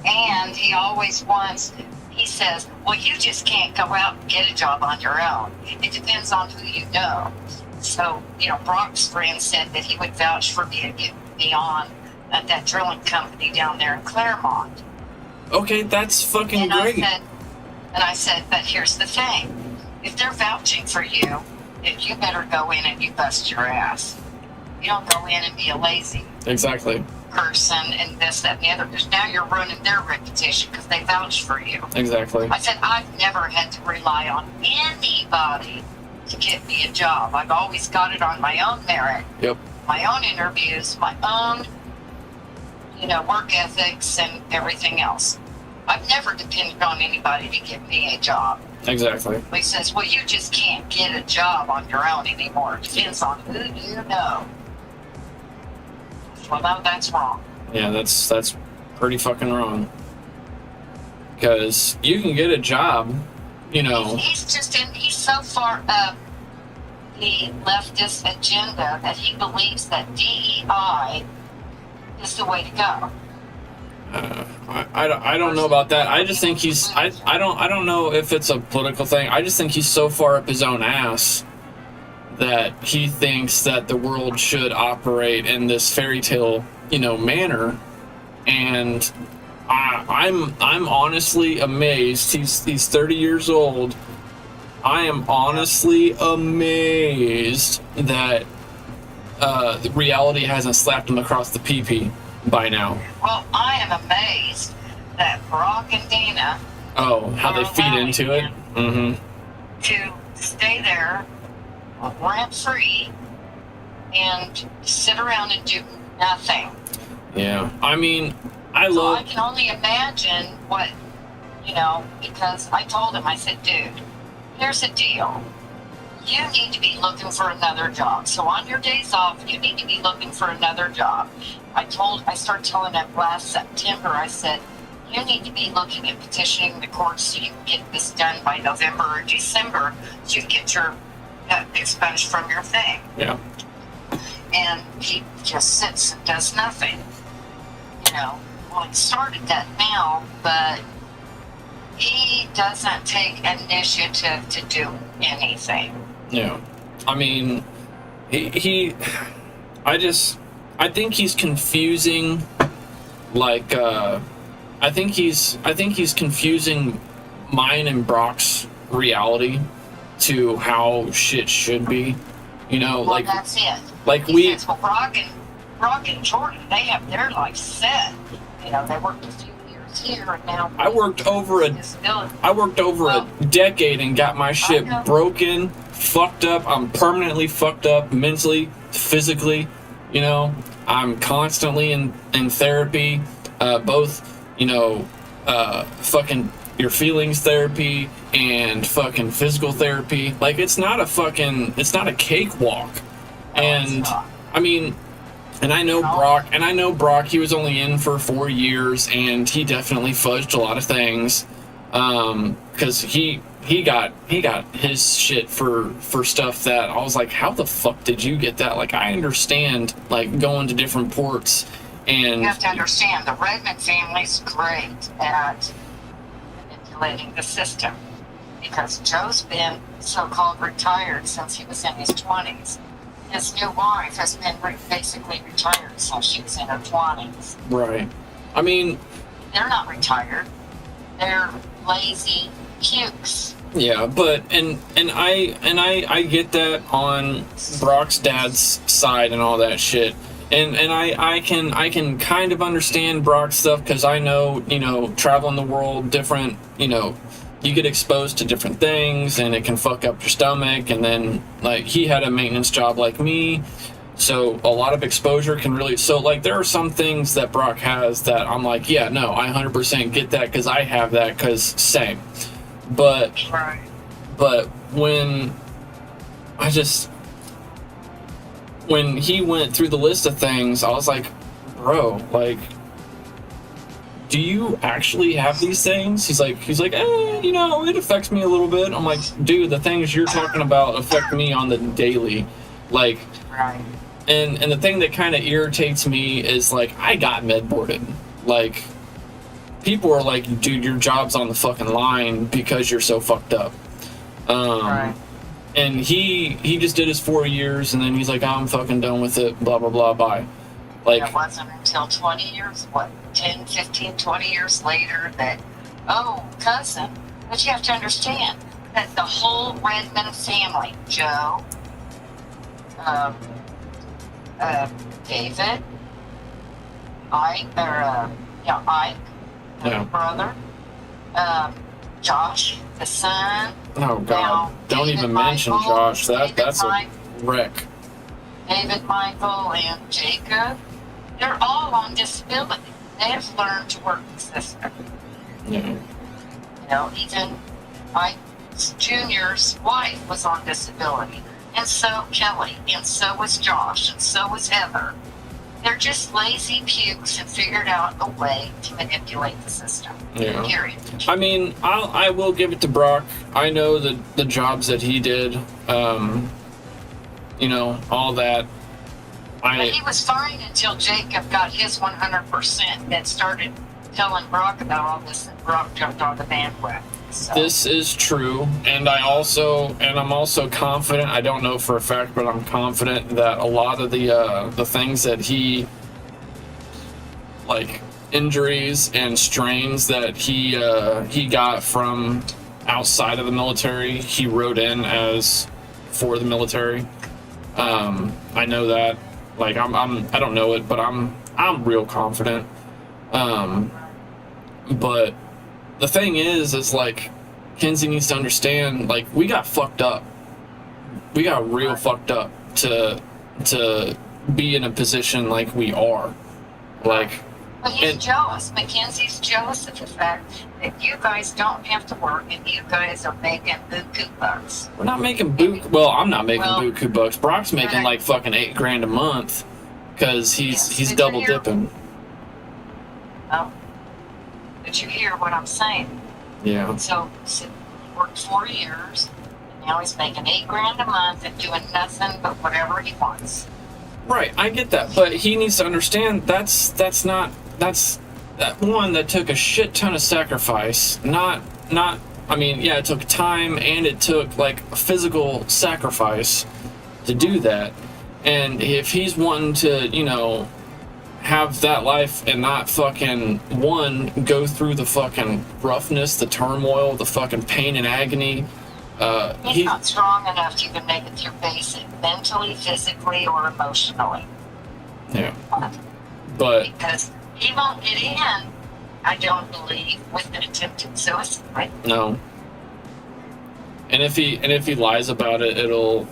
And he always wants, he says, well, you just can't go out and get a job on your own. It depends on who you know. So, you know, Brock's friend said that he would vouch for me to get me on at that drilling company down there in Claremont. Okay, that's fucking great. I said, but here's the thing. If they're vouching for you, if you better go in and you bust your ass. You don't go in and be a lazy Exactly. person and this, that, and the other. Because now you're ruining their reputation because they vouched for you. Exactly. I said, I've never had to rely on anybody to get me a job. I've always got it on my own merit. Yep. My own interviews, my own, you know, work ethics and everything else. I've never depended on anybody to give me a job. Exactly. He says, well, you just can't get a job on your own anymore. It depends on who you know. Well, no, that's wrong. Yeah, that's pretty fucking wrong. Because you can get a job, you know. He's so far up the leftist agenda that he believes that DEI is the way to go. I don't know about that. I just think he's I don't know if it's a political thing. I just think he's so far up his own ass that he thinks that the world should operate in this fairy tale, you know, manner. And I'm honestly amazed. He's 30 years old. I am honestly amazed that reality hasn't slapped him across the pee-pee by now. Well, I am amazed that Brock and Dana Oh, how they feed into it? Mm-hmm. to stay there rent-free and sit around and do nothing. Yeah. I mean, I So love... I can only imagine what, you know, because I told him, I said, dude, here's the deal. You need to be looking for another job. So on your days off, you need to be looking for another job. I started telling him last September, I said, you need to be looking at petitioning the courts so you can get this done by November or December so you can get your expunged from your thing. Yeah. And he just sits and does nothing. You know, well, he started that now, but he doesn't take initiative to do anything. Yeah. I mean, I think he's confusing, like, I think he's confusing mine and Brock's reality to how shit should be. You know, Well, like, that's it. like He we, says, well, Brock and Jordan, they have their life set. You know, they worked a few years here and now. I worked over disability. a decade and got my shit know. broken, fucked up. I'm permanently fucked up mentally, physically. You know, I'm constantly in therapy, both, you know, fucking your feelings therapy and fucking physical therapy. Like, it's not a cakewalk. And it's not. I mean, and I know Brock, he was only in for 4 years and he definitely fudged a lot of things. Cause he got his shit for stuff that I was like, how the fuck did you get that? Like, I understand, like, going to different ports and... You have to understand, the Redmond family's great at manipulating the system because Joe's been so-called retired since he was in his 20s. his new wife has been basically retired since she was in her 20s. Right. I mean, They're not retired. They're lazy pukes. yeah, but and I get that on Brock's dad's side and all that shit. And I can kind of understand Brock's stuff because I know, you know, traveling the world, different, you know, you get exposed to different things and it can fuck up your stomach. And then, like, he had a maintenance job like me, so a lot of exposure can really, so like there are some things that Brock has that I'm like, yeah, no, I 100% get that because I have that, because same. But when when he went through the list of things, I was like, bro, like, do you actually have these things? He's like, you know, it affects me a little bit. I'm like, dude, the things you're talking about affect me on the daily. Like, Right. and the thing that kind of irritates me is, like, I got med boarded. Like, people are like, dude, your job's on the fucking line because you're so fucked up. Right. And he just did his 4 years, and then he's like, I'm fucking done with it, blah, blah, blah, bye. Like, It wasn't until 20 years, 10, 15, 20 years later that, oh, cousin. But you have to understand that the whole Redmond family, Joe, David, Ike, Yeah. brother, Josh, the son. oh god, Now, don't David even mention Michael, Josh. David That's a Mike- wreck. David, Michael, and Jacob, they're all on disability. They have learned to work the system. Yeah. You know, even Mike Jr.'s wife was on disability, and so Kelly, and so was Josh, and so was Heather. They're just lazy pukes and figured out a way to manipulate the system. Yeah. Period. I mean, I will give it to Brock. I know the jobs that he did, you know, all that. But he was fine until Jacob got his 100% and started telling Brock about all this, and Brock jumped on the bandwagon. So. This is true, and I'm also confident. I don't know for a fact, but I'm confident that a lot of the things that he, like, injuries and strains that he got from outside of the military, he wrote in as for the military. I know that. Like, I don't know it, but I'm real confident. But the thing is like, Kenzie needs to understand, like, we got fucked up. We got real fucked up to be in a position like we are. Like, But he's jealous. Mackenzie's jealous of the fact that you guys don't have to work and you guys are making buku bucks. we're not making boot. Well, I'm not making Well, buku bucks. Brock's making right. like fucking $8,000 a month because Yes, he's did you double hear? dipping. No? But you hear what I'm saying. Yeah. So he worked 4 years, and now he's making $8,000 a month and doing nothing but whatever he wants. Right, I get that, but he needs to understand that's that one that took a shit ton of sacrifice. Not I mean, yeah, it took time and it took like a physical sacrifice to do that. And if he's wanting to, you know, have that life and not fucking go through the fucking roughness, the turmoil, the fucking pain and agony. He's not strong enough to even make it through basic, mentally, physically, or emotionally. Yeah. But Because he won't get in, I don't believe, with an attempted suicide. no. And if he lies about it, it all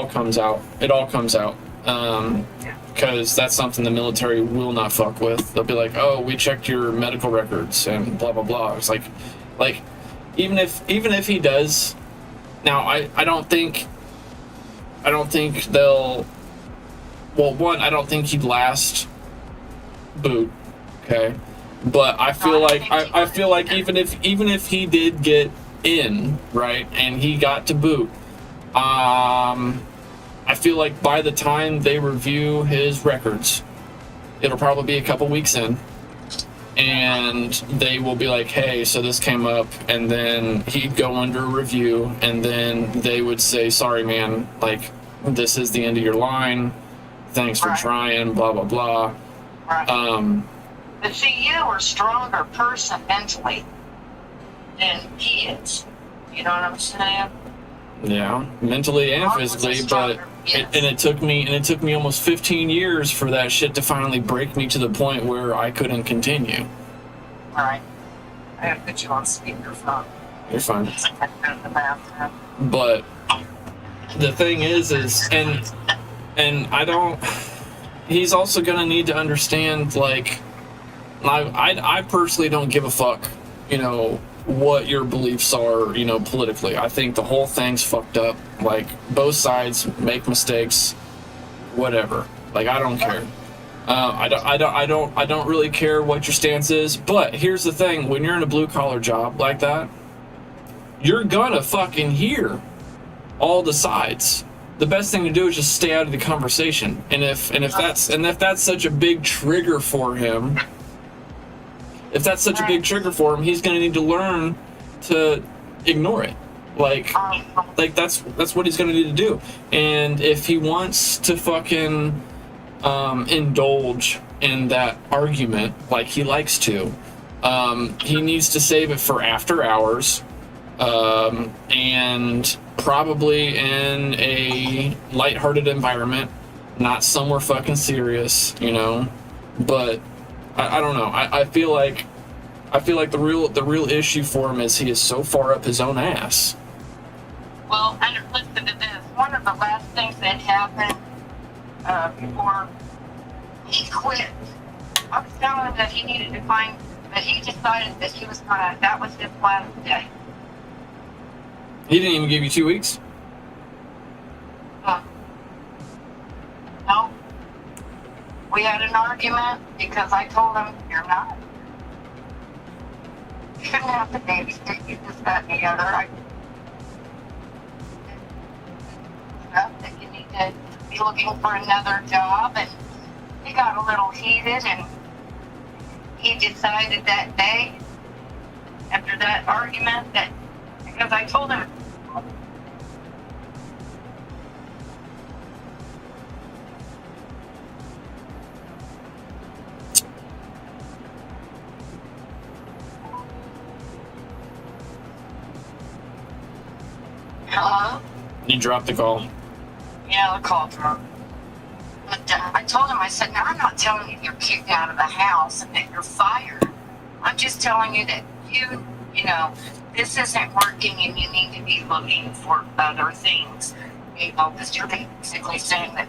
comes out. It all comes out. Because that's something the military will not fuck with. They'll be like, "Oh, we checked your medical records and blah blah blah." It's like even if he does, now I don't think they'll. Well, one, I don't think he'd last boot. Okay, but I feel like even if he did get in, right, and he got to boot, I feel like by the time they review his records, it'll probably be a couple weeks in, and they will be like, hey, so this came up, and then he'd go under review, and then they would say, sorry, man, like, this is the end of your line. Thanks for Right. trying, blah, blah, blah. Right. But see, you are a stronger person mentally than he is. You know what I'm saying? Yeah, mentally and Mark was a physically, but stronger- yes. it took me almost 15 years for that shit to finally break me to the point where I couldn't continue. Right. I gotta put you on speakerphone. You're fine. I go to the bathroom. But the thing is and I don't. He's also gonna need to understand, like, I personally don't give a fuck, you know, what your beliefs are, you know, politically. I think the whole thing's fucked up. Like, both sides make mistakes, whatever. Like, I don't care. I don't really care what your stance is. But here's the thing: when you're in a blue collar job like that, you're gonna fucking hear all the sides. The best thing to do is just stay out of the conversation. And if that's such a big trigger for him. If that's such a big trigger for him, he's going to need to learn to ignore it. Like that's what he's going to need to do. And if he wants to fucking indulge in that argument like he likes to, he needs to save it for after hours, and probably in a lighthearted environment, not somewhere fucking serious, you know. But I don't know. I feel like the real issue for him is he is so far up his own ass. Well, and listen to this. One of the last things that happened before he quit, I was telling him that he needed to find, that he decided that he was gonna, that was his last day. He didn't even give you 2 weeks? No. We had an argument because I told him, you're not. You shouldn't have to babysit you, this, that, and the other. That you need to be looking for another job, and he got a little heated, and he decided that day, after that argument, that, because I told him, hello? You dropped the call. Yeah, the call dropped. But I told him, I said, now I'm not telling you you're kicked out of the house and that you're fired. I'm just telling you that you know, this isn't working and you need to be looking for other things. You know, because you're basically saying that,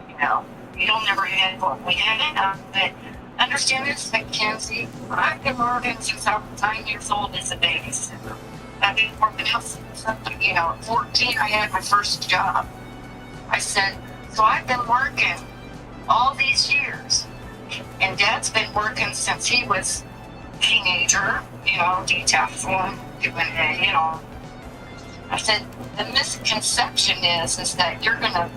you know, you'll never have what we had. But understand this, Mackenzie, I've been working since I was 9 years old as a babysitter. I've been working out since, you know, at 14, I had my first job. I said, so I've been working all these years, and Dad's been working since he was a teenager, you know, decathlon, doing it, you know. I said, the misconception is that you're gonna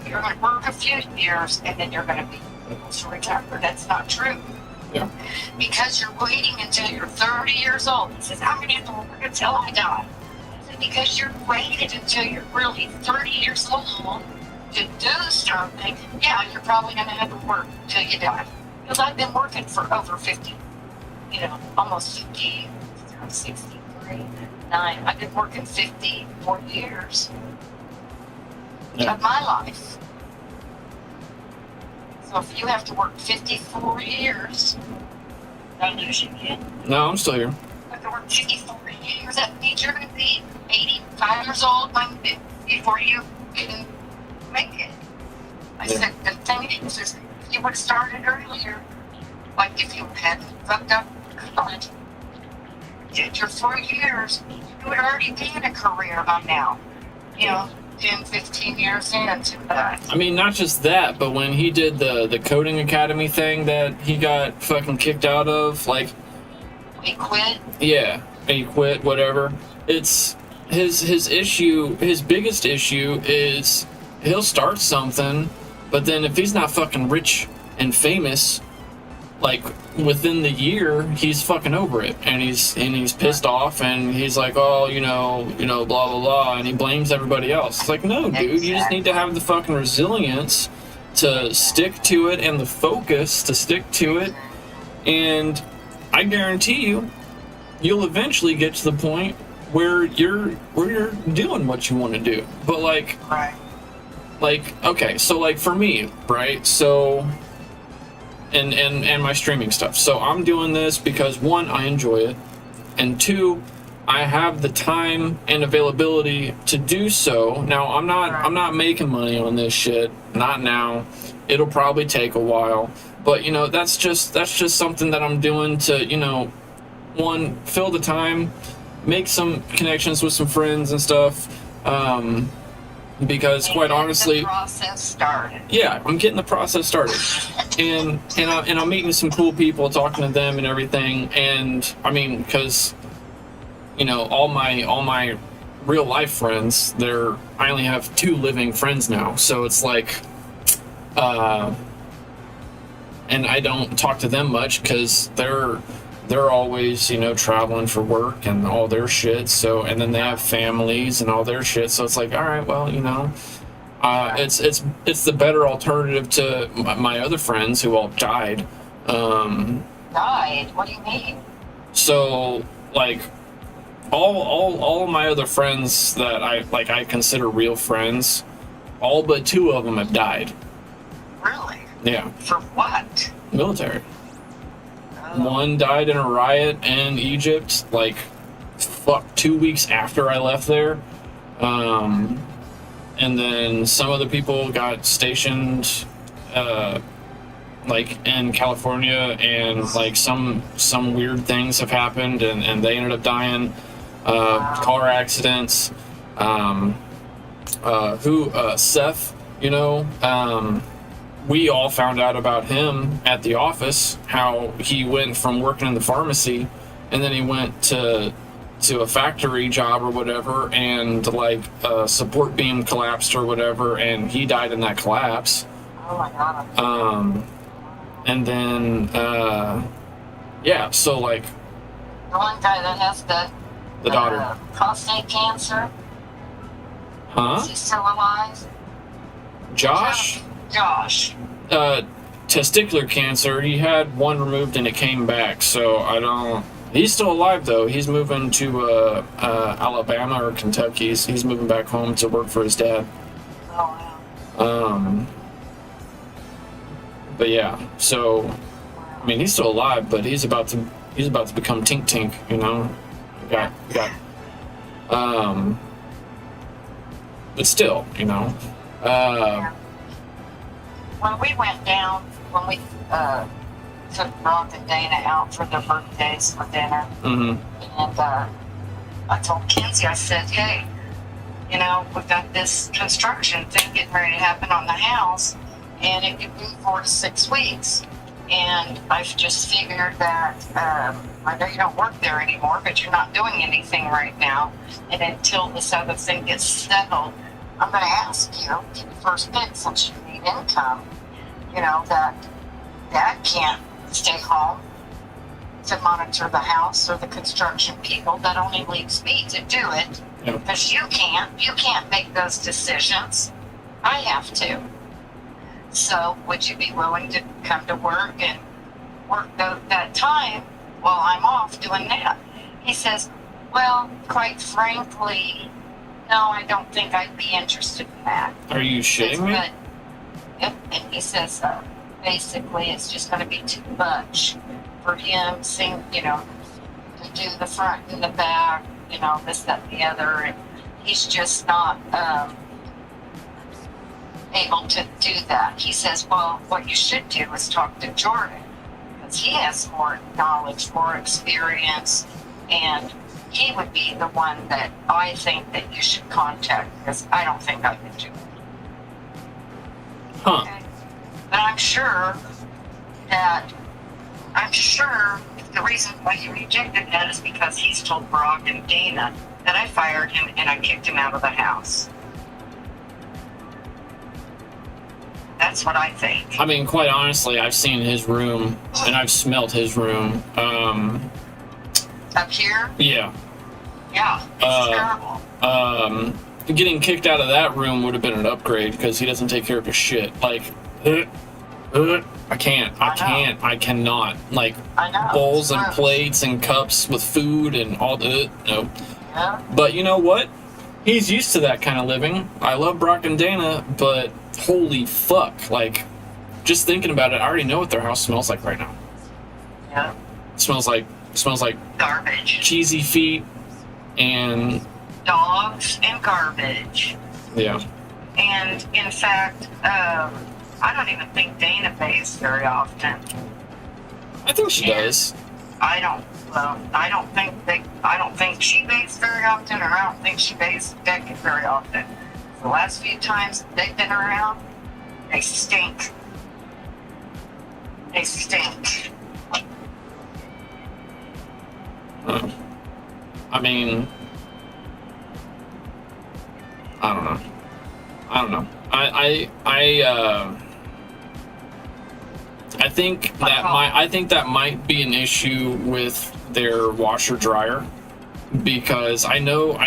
you're gonna work a few years and then you're gonna be able to retire. That's not true. Yeah. Because you're waiting until you're 30 years old. He says, I'm gonna have to work until I die. I said, because you're waited until you're really 30 years old to do something, yeah, you're probably gonna have to work till you die. Because I've been working for over 50, you know, almost 50, I'm 63, 9. I've been working 54 years of my life. So if you have to work 54 years, I lose you again. No, I'm still here. You have to work 54 years, that means you're going to be 85 years old before you can make it. I said, the thing is if you would have started earlier, like if you hadn't fucked up college, did your 4 years, you would already be in a career by now. You know, 10, 15 years into that. I mean, not just that, but when he did the coding academy thing that he got fucking kicked out of, like, He quit. yeah, he quit, whatever. It's his issue, his biggest issue is he'll start something, but then if he's not fucking rich and famous, like within the year, he's fucking over it, and he's pissed off, and he's like, oh, blah blah blah, and he blames everybody else. It's like, no, dude, you just need to have the fucking resilience to stick to it and the focus to stick to it, and I guarantee you'll eventually get to the point where you're doing what you want to do. But like okay, so like for me, right? So and my streaming stuff. So I'm doing this because one, I enjoy it, and two, I have the time and availability to do so. Now I'm not making money on this shit. Not now. It'll probably take a while. But that's just something that I'm doing to, one, fill the time, make some connections with some friends and stuff. Because quite honestly, the process started. Yeah, I'm getting the process started, and I'm meeting some cool people, talking to them and everything. And I mean, because all my real life friends, I only have 2 living friends now, so it's like, and I don't talk to them much because they're always traveling for work and all their shit. So, and then they have families and all their shit. So it's like, all right, well, it's the better alternative to my other friends who all died. Died? What do you mean? So like all of my other friends that I consider real friends, all but 2 of them have died. Really? Yeah. For what? Military. One died in a riot in Egypt, 2 weeks after I left there. And then some other people got stationed, in California, and some weird things have happened, and they ended up dying. Car accidents. Seth, we all found out about him at the office, how he went from working in the pharmacy, and then he went to a factory job or whatever, and support beam collapsed or whatever, and he died in that collapse. Oh my God. And then so the one guy that has the daughter, prostate cancer. Is he still alive? Josh. Testicular cancer. He had one removed and it came back, so I don't. He's still alive though. He's moving to Alabama or Kentucky. He's moving back home to work for his dad. Oh wow. But yeah, so I mean, he's still alive, but he's about to become Tink Tink. Got. But still, When we went down, when we took Rob and Dana out for their birthdays for dinner, and I told Kenzie, I said, hey, we've got this construction thing getting ready to happen on the house, and it could be 4 to 6 weeks. And I've just figured that, I know you don't work there anymore, but you're not doing anything right now. And until this other thing gets settled, I'm going to ask you to be first pick since you need income. That Dad can't stay home to monitor the house or the construction people. That only leaves me to do it. Because you can't make those decisions. I have to. So would you be willing to come to work and work that time while I'm off doing that? He says, well, quite frankly, no, I don't think I'd be interested in that. Are you shitting me? And he says, basically, it's just going to be too much for him, to do the front and the back, this, that, and the other. And he's just not able to do that. He says, well, what you should do is talk to Jordan, because he has more knowledge, more experience, and he would be the one that I think that you should contact, because I don't think I could do it. Huh. Okay? But I'm sure the reason why he rejected that is because he's told Brock and Dana that I fired him and I kicked him out of the house. That's what I think. I mean, quite honestly, I've seen his room and I've smelled his room. Up here? Yeah. Yeah, it's terrible. Getting kicked out of that room would have been an upgrade because he doesn't take care of his shit. Like, I cannot. Like, I know. bowls and Gross. plates and cups with food and all the, no. Yeah. But you know what? He's used to that kind of living. I love Brock and Dana, but holy fuck. Like, just thinking about it, I already know what their house smells like right now. Yeah. It smells like Garbage. cheesy feet and Dogs and garbage. yeah. And in fact, I don't even think Dana bathes very often. I think she does. I don't think she bathes very often, or I don't think she bathes Beckett very often. The last few times they've been around, they stink. They stink. I mean, I don't know. I think that might be an issue with their washer dryer because I know.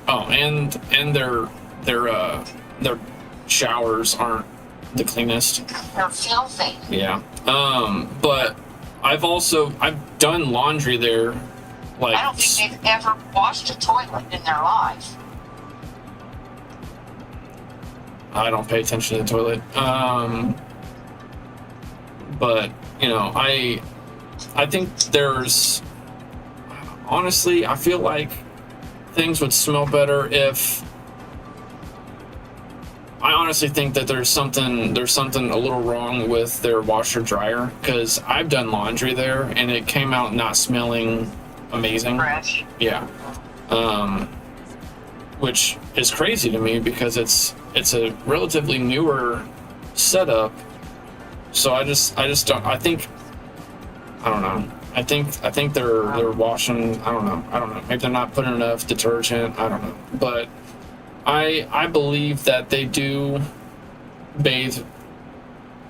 Oh, and their showers aren't the cleanest. They're filthy. Yeah. But I've done laundry there. Like, I don't think they've ever washed a toilet in their life. I don't pay attention to the toilet. But you know, I think honestly, I feel like things would smell better if. I honestly think that there's something a little wrong with their washer dryer because I've done laundry there and it came out not smelling amazing. Fresh. Yeah. Which is crazy to me because it's a relatively newer setup. So I just don't. I don't know. I think they're washing. I don't know. Maybe they're not putting enough detergent. I don't know. But I believe that they do bathe.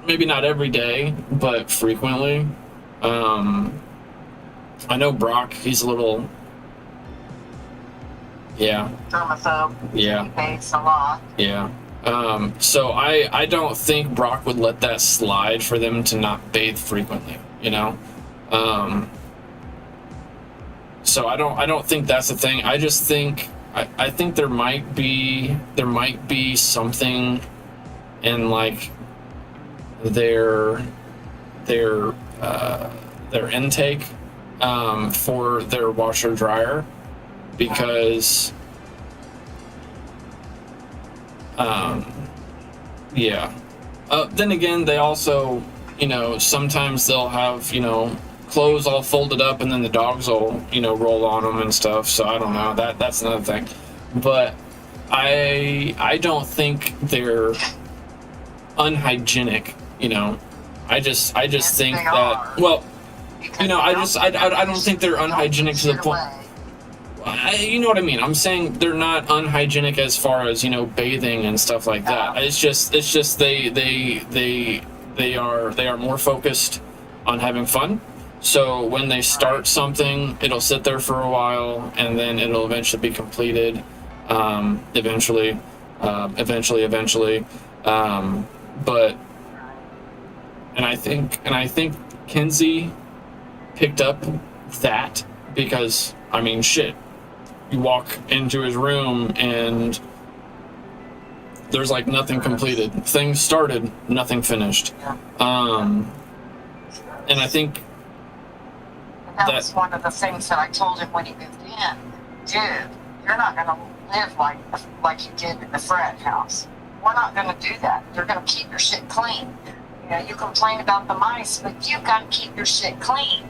Maybe not every day, but frequently. I know Brock. He's a little. Yeah. Germaphobe. Yeah. He bathes a lot. Yeah. So I don't think Brock would let that slide for them to not bathe frequently, you know? So I don't think that's the thing. I just think I think there might be something in like their intake for their washer dryer because yeah. Then again, they also, you know, sometimes they'll have, you know, clothes all folded up and then the dogs will, you know, roll on them and stuff. So I don't know. That's another thing. But I don't think they're unhygienic, you know. I just Yes, think they that are. well, Because you know, they I don't think they're unhygienic to the point. You know what I mean? I'm saying they're not unhygienic as far as, you know, bathing and stuff like that. It's just they are more focused on having fun. So when they start something, it'll sit there for a while and then it'll eventually be completed. Eventually. But and I think Kinsey picked up that because I mean shit. You walk into his room and there's like nothing completed. Things started, nothing finished. And I think that was one of the things that I told him when he moved in. Dude, you're not going to live like you did in the frat house. We're not going to do that. You're going to keep your shit clean. You know, you complain about the mice, but you've got to keep your shit clean.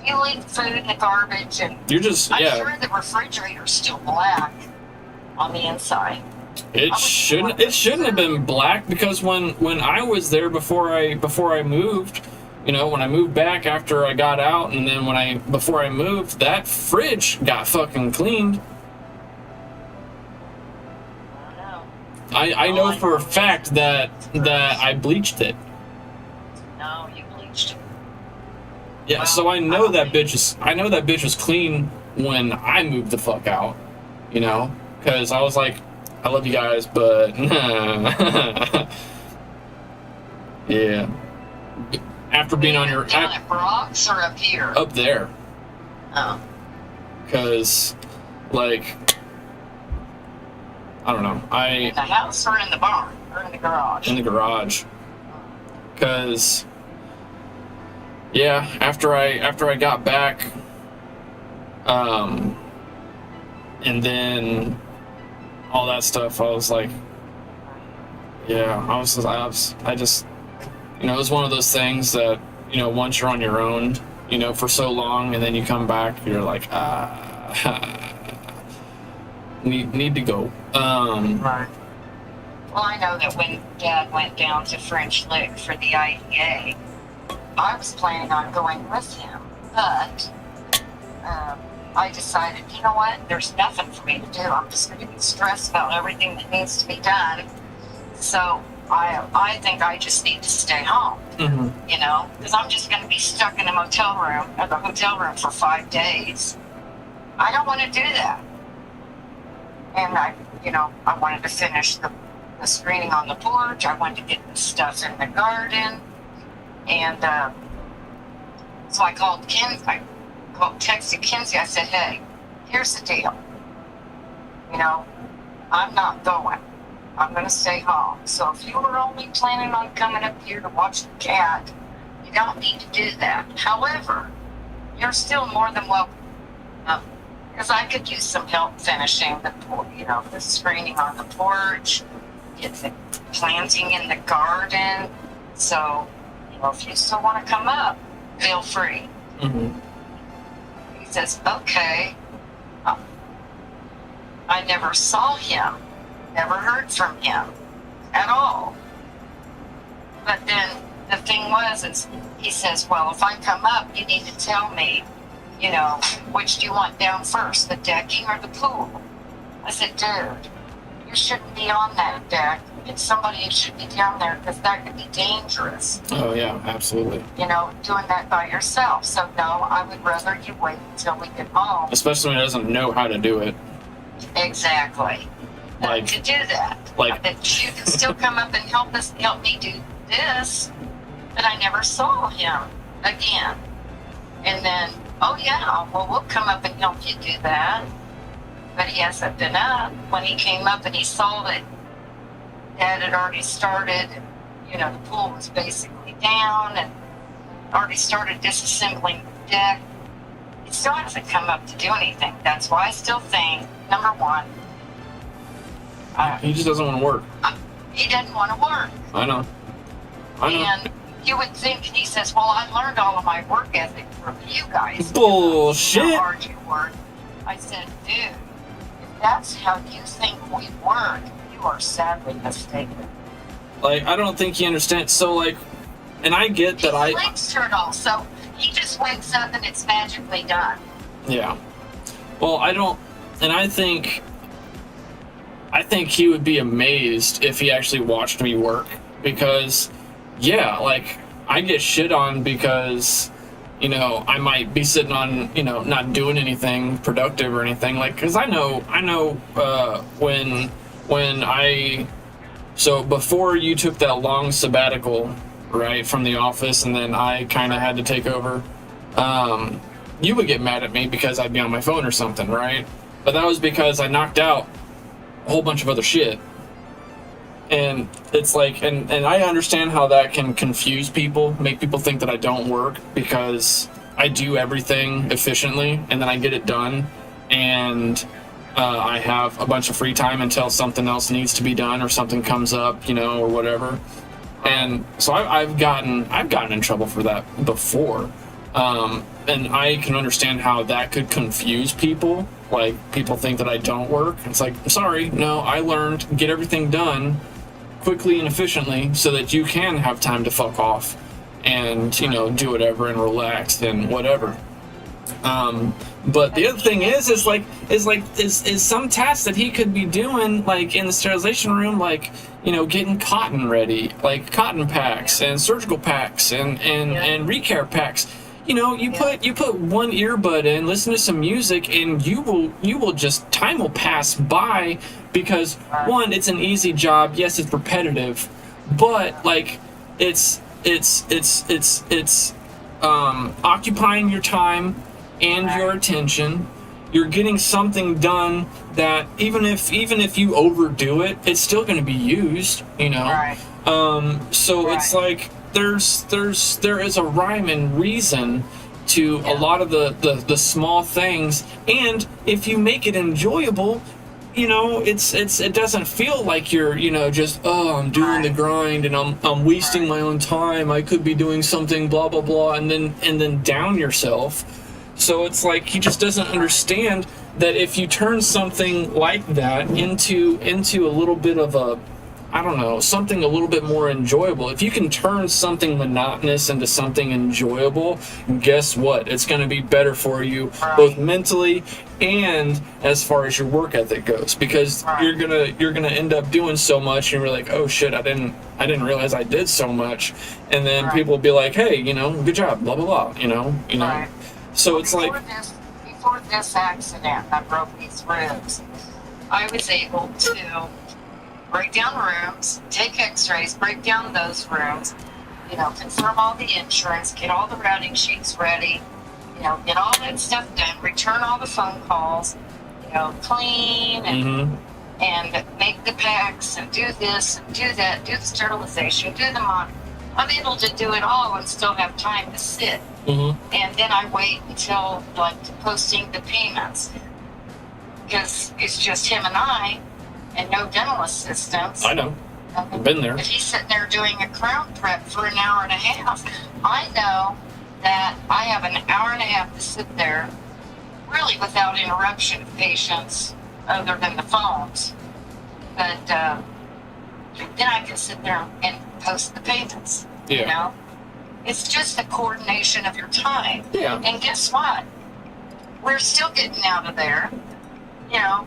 If you leave food in the garbage and you're just I'm sure the refrigerator's still black on the inside. It shouldn't have been black because when I was there before I moved, you know, when I moved back after I got out and then before I moved, that fridge got fucking cleaned. I don't know. I know for a fact that I bleached it. No, you bleached it. Yeah, Well, so I know I that don't bitch was clean when I moved the fuck out, you know, because I was like, I love you guys, but yeah. After being on your down at Brock's or up here? up there, Oh. because like I don't know, In the house or in the barn or in the garage? in the garage, because yeah, after I got back, and then all that stuff, I was like, yeah, I just, you know, it was one of those things that, you know, once you're on your own, you know, for so long, and then you come back, you're like, need to go. Right. Well, I know that when Dad went down to French Lick for the IDA, I was planning on going with him, but I decided, you know what, there's nothing for me to do. I'm just going to be stressed about everything that needs to be done. So I think I just need to stay home, you know, because I'm just going to be stuck in a motel room, or the hotel room for 5 days. I don't want to do that. And I wanted to finish the screening on the porch. I wanted to get the stuff in the garden. And so I called Kinsey. Texted Kinsey. I said, hey, here's the deal. You know, I'm not going. I'm going to stay home. So if you were only planning on coming up here to watch the cat, you don't need to do that. However, you're still more than welcome. Because I could use some help finishing the screening on the porch, get the planting in the garden. So, you know, if you still want to come up, feel free. He says, okay. I never saw him, never heard from him at all. But then the thing is he says, well, if I come up, you need to tell me, you know, which do you want down first, the decking or the pool? I said, dude, you shouldn't be on that deck. It's somebody who should be down there, because that could be dangerous. Oh yeah, absolutely. You know, doing that by yourself. So no, I would rather you wait until we get home. Especially when he doesn't know how to do it. Exactly. Like, to do that. like- That you can still come up and help me do this, but I never saw him again. And then, oh yeah, well, we'll come up and help you do that. But he hasn't been up. When he came up and he saw that Dad had already started, you know, the pool was basically down and already started disassembling the deck, he still hasn't come up to do anything. That's why I still think, number one, He just doesn't want to work. he didn't want to work. I know. And you would think, and he says, well, I learned all of my work ethic from you guys. Bullshit. How hard you work. I said, dude, if that's how you think we work, you are sadly mistaken. Like, I don't think he understands. So, like, and I get that His legs turn off, so he just wakes up and it's magically done. Yeah. Well, I don't, and I think he would be amazed if he actually watched me work, because, yeah, like, I get shit on because, you know, I might be sitting on, you know, not doing anything productive or anything, like, because I know, so before you took that long sabbatical, right, from the office, and then I kind of had to take over, you would get mad at me because I'd be on my phone or something, right? But that was because I knocked out a whole bunch of other shit. And it's like, and I understand how that can confuse people, make people think that I don't work, because I do everything efficiently and then I get it done, and I have a bunch of free time until something else needs to be done or something comes up, you know, or whatever. And so I've gotten in trouble for that before. And I can understand how that could confuse people. Like, people think that I don't work. It's like, sorry, no, I learned get everything done quickly and efficiently so that you can have time to fuck off and, you know, do whatever and relax and whatever. But the other thing is some tasks that he could be doing, like in the sterilization room, like, you know, getting cotton ready, like cotton packs and surgical packs and recare packs. You know, you put one earbud in, listen to some music, and you will just, time will pass by, because one, it's an easy job. Yes, it's repetitive, but like it's occupying your time and your attention. You're getting something done that even if you overdo it, it's still going to be used, you know. So it's like there is a rhyme and reason to a lot of the small things, and if you make it enjoyable, you know, it doesn't feel like you're, you know, just, oh, I'm doing the grind and I'm wasting my own time. I could be doing something, blah blah blah, and then down yourself. So it's like he just doesn't understand that if you turn something like that into a little bit of a, I don't know, something a little bit more enjoyable. If you can turn something monotonous into something enjoyable, guess what? It's going to be better for you, both mentally and as far as your work ethic goes, because you're gonna end up doing so much, and you're like, oh shit, I didn't realize I did so much, and then people will be like, hey, you know, good job, blah blah blah, you know. So it's before like before this accident, I broke these ribs. I was able to break down rooms, take x-rays, break down those rooms, you know, confirm all the insurance, get all the routing sheets ready, you know, get all that stuff done, return all the phone calls, you know, clean and make the packs and do this and do that, do the sterilization, do the monitoring. I'm able to do it all and still have time to sit. And then I wait until, like, posting the payments, because it's just him and I, and no dental assistants. I know. I've been there. If he's sitting there doing a crown prep for an hour and a half, I know that I have an hour and a half to sit there, really without interruption of patients, other than the phones. But then I can sit there and post the payments. You know, it's just the coordination of your time. And guess what? We're still getting out of there. You know,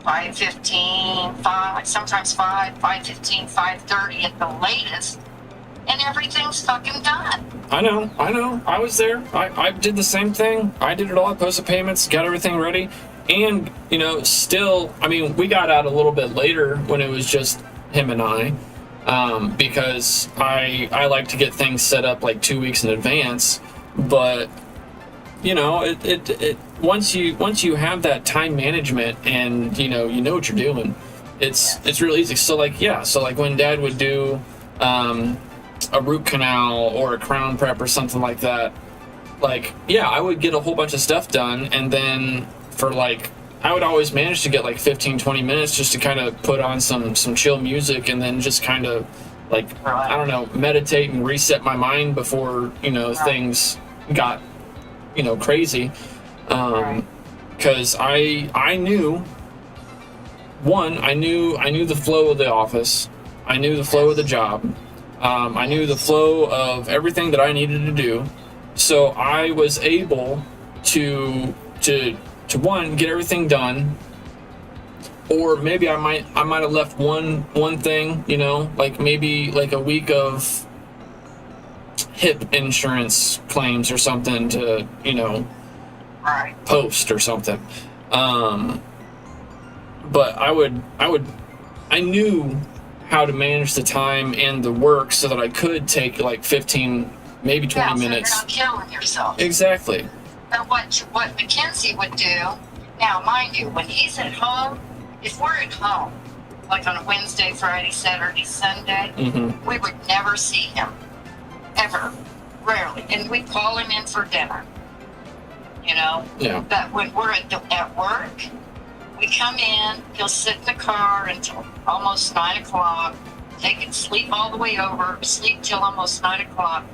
5:15, 5, sometimes 5:15, 5:30 at the latest, and everything's fucking done. I know. I was there. I did the same thing. I did it all. I posted payments, got everything ready, and, you know, still, I mean, we got out a little bit later when it was just him and I, because I like to get things set up like 2 weeks in advance, but, you know, it once you have that time management and you know what you're doing, it's real easy. So like when Dad would do a root canal or a crown prep or something like that, like, I would get a whole bunch of stuff done, and then for like, I would always manage to get like 15-20 minutes just to kind of put on some chill music, and then just kind of like, I don't know, meditate and reset my mind before, you know, things got, you know, crazy. Because I knew the flow of the office. I knew the flow of the job. I knew the flow of everything that I needed to do. So I was able to one, get everything done, or maybe I might have left one thing, you know, like maybe like a week of hip insurance claims or something to, you know, post or something. But I knew how to manage the time and the work so that I could take like 15, maybe 20 minutes. So you're not killing yourself. Exactly. But what Mackenzie would do, now mind you, when he's at home, if we're at home, like on a Wednesday, Friday, Saturday, Sunday, we would never see him. Ever. Rarely. And we'd call him in for dinner. You know? Yeah. But when we're at work, we come in, he'll sit in the car until almost 9 o'clock, take it, sleep all the way over, sleep till almost 9 o'clock.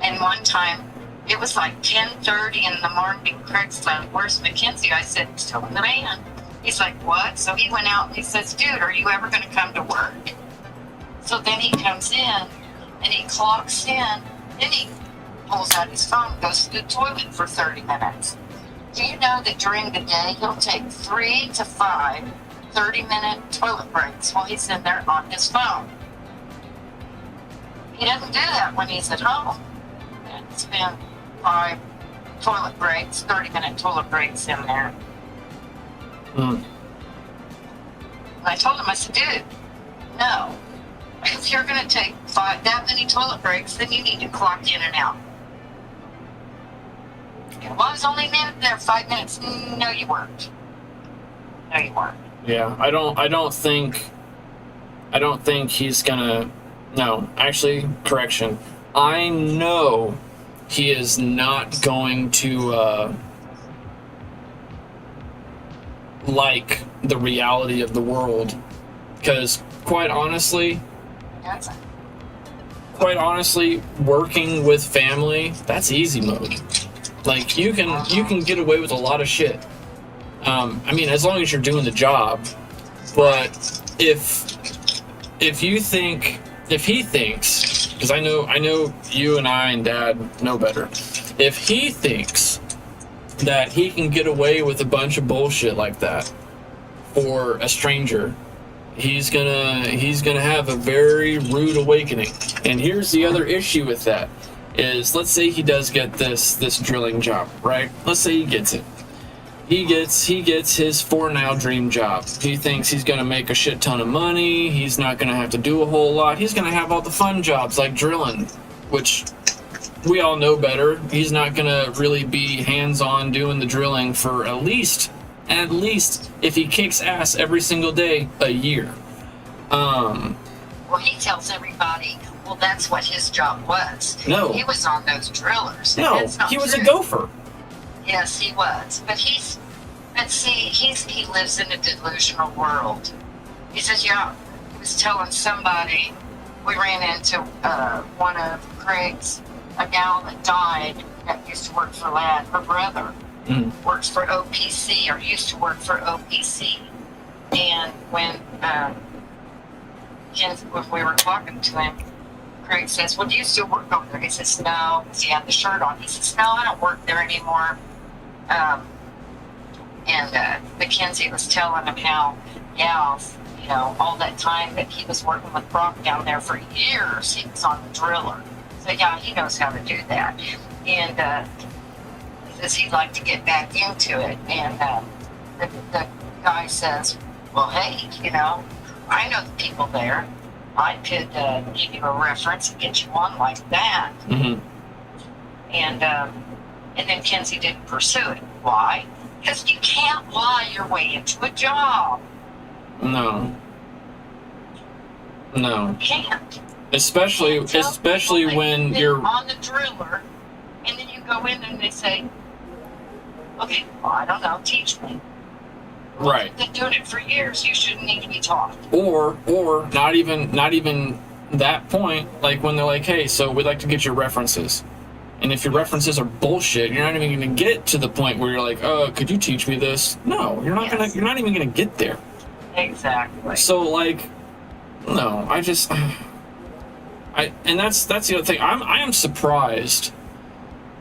And one time, it was like 10:30 in the morning. Craig's like, where's Mackenzie? I said, still in the van. He's like, what? So he went out and he says, dude, are you ever going to come to work? So then he comes in and he clocks in. Then he pulls out his phone, goes to the toilet for 30 minutes. Do you know that during the day he'll take 3 to 5 30-minute toilet breaks while he's in there on his phone? He doesn't do that when he's at home. And spend 5 toilet breaks, 30-minute toilet breaks in there. Mm. And I told him, I said, dude, no. If you're going to take that many toilet breaks, then you need to clock in and out. Well, I was only in there 5 minutes. No, you weren't. No, you weren't. Yeah, I don't think he's gonna. No, actually, correction. I know he is not going to like the reality of the world, because quite honestly, working with family, that's easy mode. Like you can get away with a lot of shit. I mean, as long as you're doing the job. But if he thinks, because I know you and I and Dad know better. If he thinks that he can get away with a bunch of bullshit like that for a stranger, he's gonna have a very rude awakening. And here's the other issue with that is, let's say he does get this drilling job, right? Let's say he gets it. He gets his for now dream job. He thinks he's gonna make a shit ton of money. He's not gonna have to do a whole lot. He's gonna have all the fun jobs like drilling, which we all know better. He's not gonna really be hands-on doing the drilling for at least if he kicks ass every single day, a year. Well, he tells everybody, well, that's what his job was. No. He was on those drillers. No, That's not he was true. a gopher. Yes, he was. But he lives in a delusional world. He says, yeah, he was telling somebody, we ran into one of Craig's, a gal that died that used to work for LAD, her brother. Works for OPC, or used to work for OPC. And when we were talking to him, Craig says, well, do you still work over there? He says, no, because he had the shirt on. He says, no, I don't work there anymore. And Mackenzie was telling him how, yeah, you know, all that time that he was working with Brock down there for years, he was on the driller. So, yeah, he knows how to do that. And he says he'd like to get back into it. And the guy says, well, hey, you know, I know the people there. I could give you a reference and get you on like that. Mm-hmm. And then Kenzie didn't pursue it. Why? Because you can't lie your way into a job. No. You can't. Especially when you're on the driller, and then you go in and they say, okay, well, I don't know, teach me. Well, right. You've been doing it for years, you shouldn't need to be taught. Or not even that point, like when they're like, hey, so we'd like to get your references. And if your references are bullshit, you're not even going to get to the point where you're like, could you teach me this? No, you're not you're not even going to get there. Exactly. So like, no, and that's the other thing. I am surprised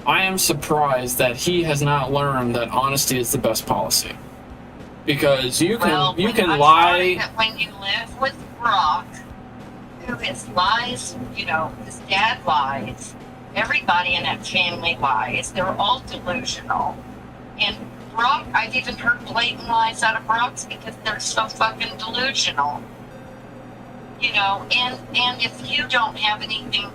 that he has not learned that honesty is the best policy. Because you can lie. That when you live with Brock, who is lies, you know, his dad lies, everybody in that family lies. They're all delusional. And Brock, I've even heard blatant lies out of Brock's because they're so fucking delusional. You know, and if you don't have anything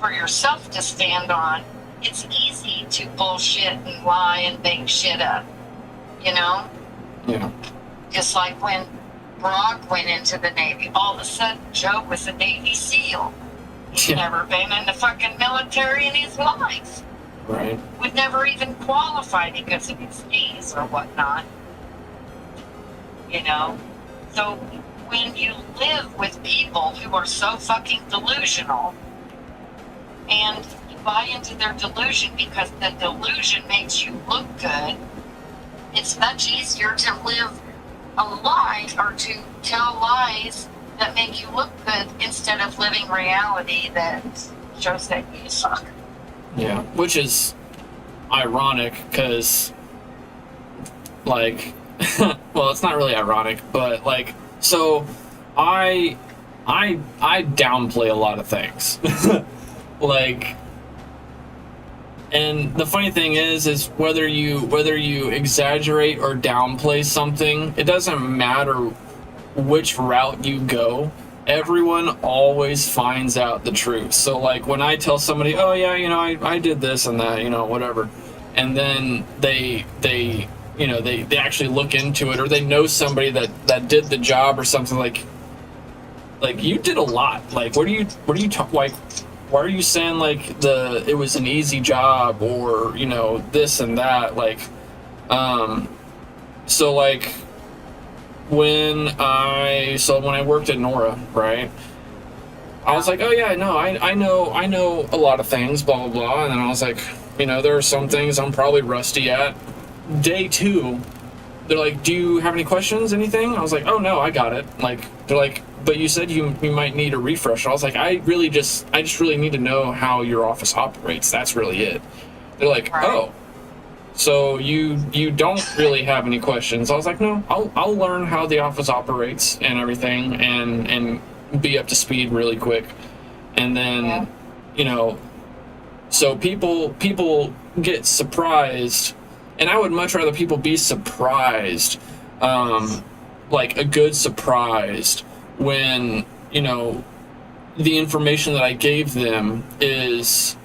for yourself to stand on, it's easy to bullshit and lie and make shit up. You know? Yeah. Just like when Brock went into the Navy, all of a sudden Joe was a Navy SEAL. He'd never been in the fucking military in his life. Right. Would never even qualify because of his knees or whatnot. You know? So when you live with people who are so fucking delusional and you buy into their delusion because the delusion makes you look good, it's much easier to live a lie or to tell lies that make you look good instead of living reality that shows that you suck. Yeah, which is ironic because, like, well, it's not really ironic, but like, so I downplay a lot of things, like, and the funny thing is whether you exaggerate or downplay something, it doesn't matter which route you go. Everyone always finds out the truth. So like when I tell somebody, oh yeah, you know, I did this and that, you know, whatever, and then they you know, they actually look into it, or they know somebody that did the job or something, like you did a lot. Like what are you like, why are you saying like it was an easy job, or you know, this and that, like so like when I worked at Nora, right, I was like, oh yeah, no, I know a lot of things, blah blah blah, and then I was like, you know, there are some things I'm probably rusty at. Day 2, they're like, do you have any questions, anything? I was like, oh no, I got it. Like, they're like, but you said you might need a refresh. I was like, I just really need to know how your office operates. That's really it. They're like, oh, so you don't really have any questions. I was like, no, I'll learn how the office operates and everything, and be up to speed really quick. And then, you know, so people get surprised, and I would much rather people be surprised, like a good surprise, when, you know, the information that I gave them it's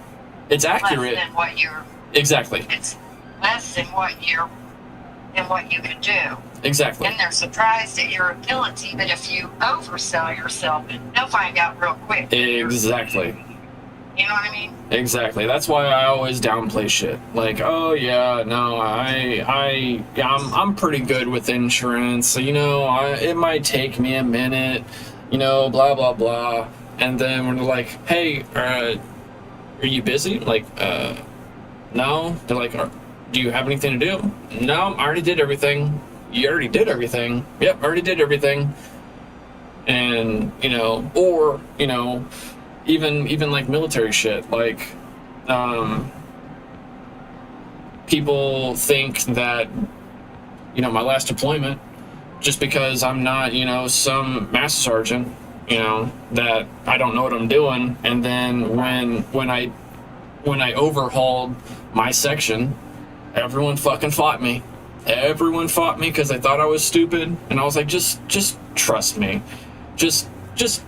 accurate. Less than what you're. Exactly. It's less than what you can do. Exactly. And they're surprised at your ability, but if you oversell yourself, they'll find out real quick. Exactly. You know what I mean? Exactly. That's why I always downplay shit. Like, oh yeah, no, I'm pretty good with insurance. So, you know, it might take me a minute, you know, blah blah blah. And then when they're like, hey, are you busy? Like, no. They're like, do you have anything to do? No, I already did everything. You already did everything. Yep, I already did everything. And, you know, or, you know, even like military shit, like people think that, you know, my last deployment, just because I'm not, you know, some master sergeant, you know, that I don't know what I'm doing. And then when I overhauled my section, everyone fucking fought me. Everyone fought me because they thought I was stupid, and I was like, just trust me. Just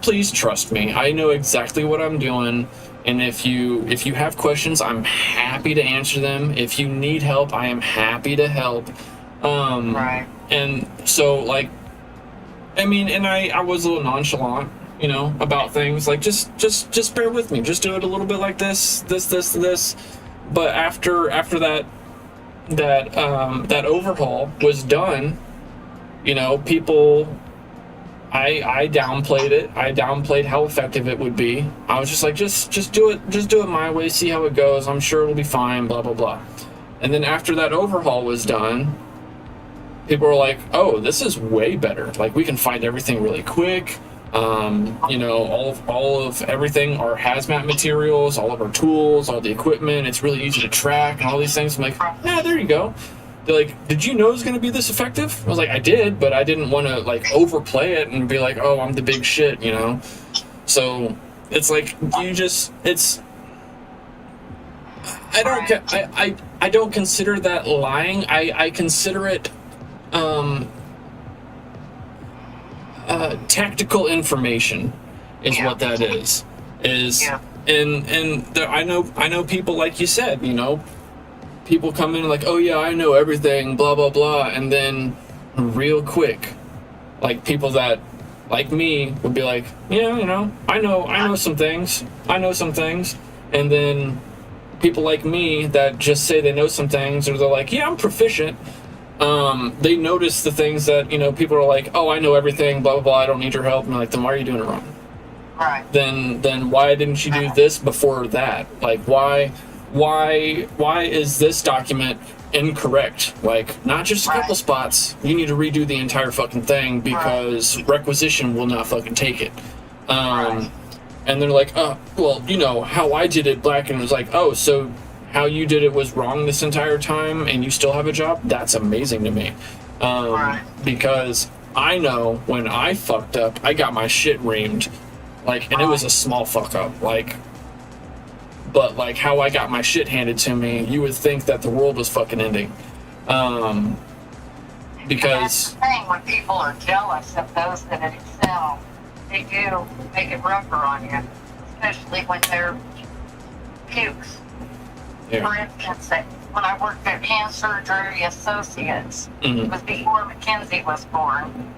please trust me. I know exactly what I'm doing, and if you have questions, I'm happy to answer them. If you need help, I am happy to help. Right. And so, like, I mean, and I was a little nonchalant, you know, about things. Like, just bear with me. Just do it a little bit like this. But after that overhaul was done, you know, people. I downplayed it. I downplayed how effective it would be. I was just like, just do it my way, see how it goes. I'm sure it'll be fine, blah, blah, blah. And then after that overhaul was done, people were like, oh, this is way better. Like, we can find everything really quick. You know, all of everything, our hazmat materials, all of our tools, all the equipment, it's really easy to track and all these things. I'm like, yeah, there you go. They're like, did you know it was going to be this effective? I was like, I did, but I didn't want to like overplay it and be like, oh, I'm the big shit, you know? So it's like, I don't consider that lying. I consider it, tactical information is what that is. And I know people, like you said, you know, people come in like, oh yeah, I know everything, blah blah blah, and then real quick, like people that like me would be like, yeah, you know, I know some things, and then people like me that just say they know some things, or they're like, yeah, I'm proficient. They notice the things that, you know, people are like, oh, I know everything, blah blah blah, I don't need your help, and I'm like, then why are you doing it wrong? Right. Then why didn't you do this before that? Like, why is this document incorrect? Like, not just a couple spots. You need to redo the entire fucking thing because requisition will not fucking take it. And they're like, oh, well, you know, how I did it, black. And it was like, oh, so how you did it was wrong this entire time and you still have a job? That's amazing to me. Because I know when I fucked up, I got my shit reamed. Like, and it was a small fuck up. Like, but like how I got my shit handed to me, you would think that the world was fucking ending. Because that's the thing, when people are jealous of those that excel, they do make it rougher on you, especially when they're pukes. yeah. For instance, when I worked at Hand Surgery Associates, it was before Mackenzie was born.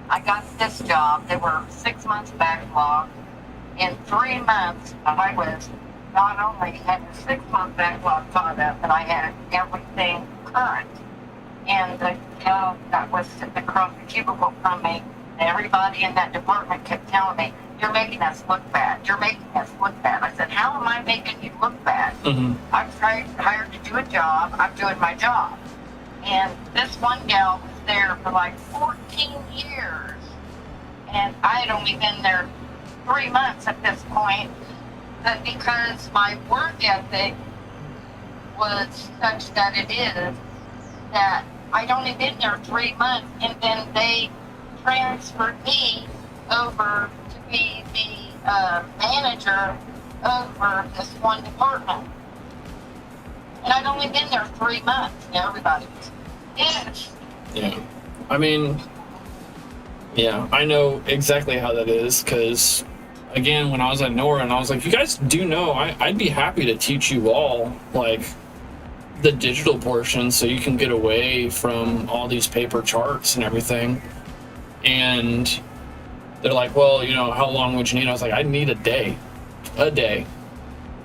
I got this job. They were 6 months backlog. In 3 months, I was not only had the 6 month backlog caught up, but I had everything current. And the gal that was sitting across the cubicle from me, everybody in that department kept telling me, "You're making us look bad. You're making us look bad." I said, "How am I making you look bad? I'm hired to do a job. I'm doing my job." And this one gal was there for like 14 years. And I had only been there 3 months at this point. But because my work ethic was such that it is, that I'd only been there 3 months, and then they transferred me over to be the manager over this one department. And I'd only been there 3 months, and everybody was pissed. Yeah. I mean, yeah, I know exactly how that is, because, again, when I was at Nora, and I was like, you guys do know, I'd be happy to teach you all, like, the digital portion so you can get away from all these paper charts and everything. And they're like, well, you know, how long would you need? I was like, I need a day.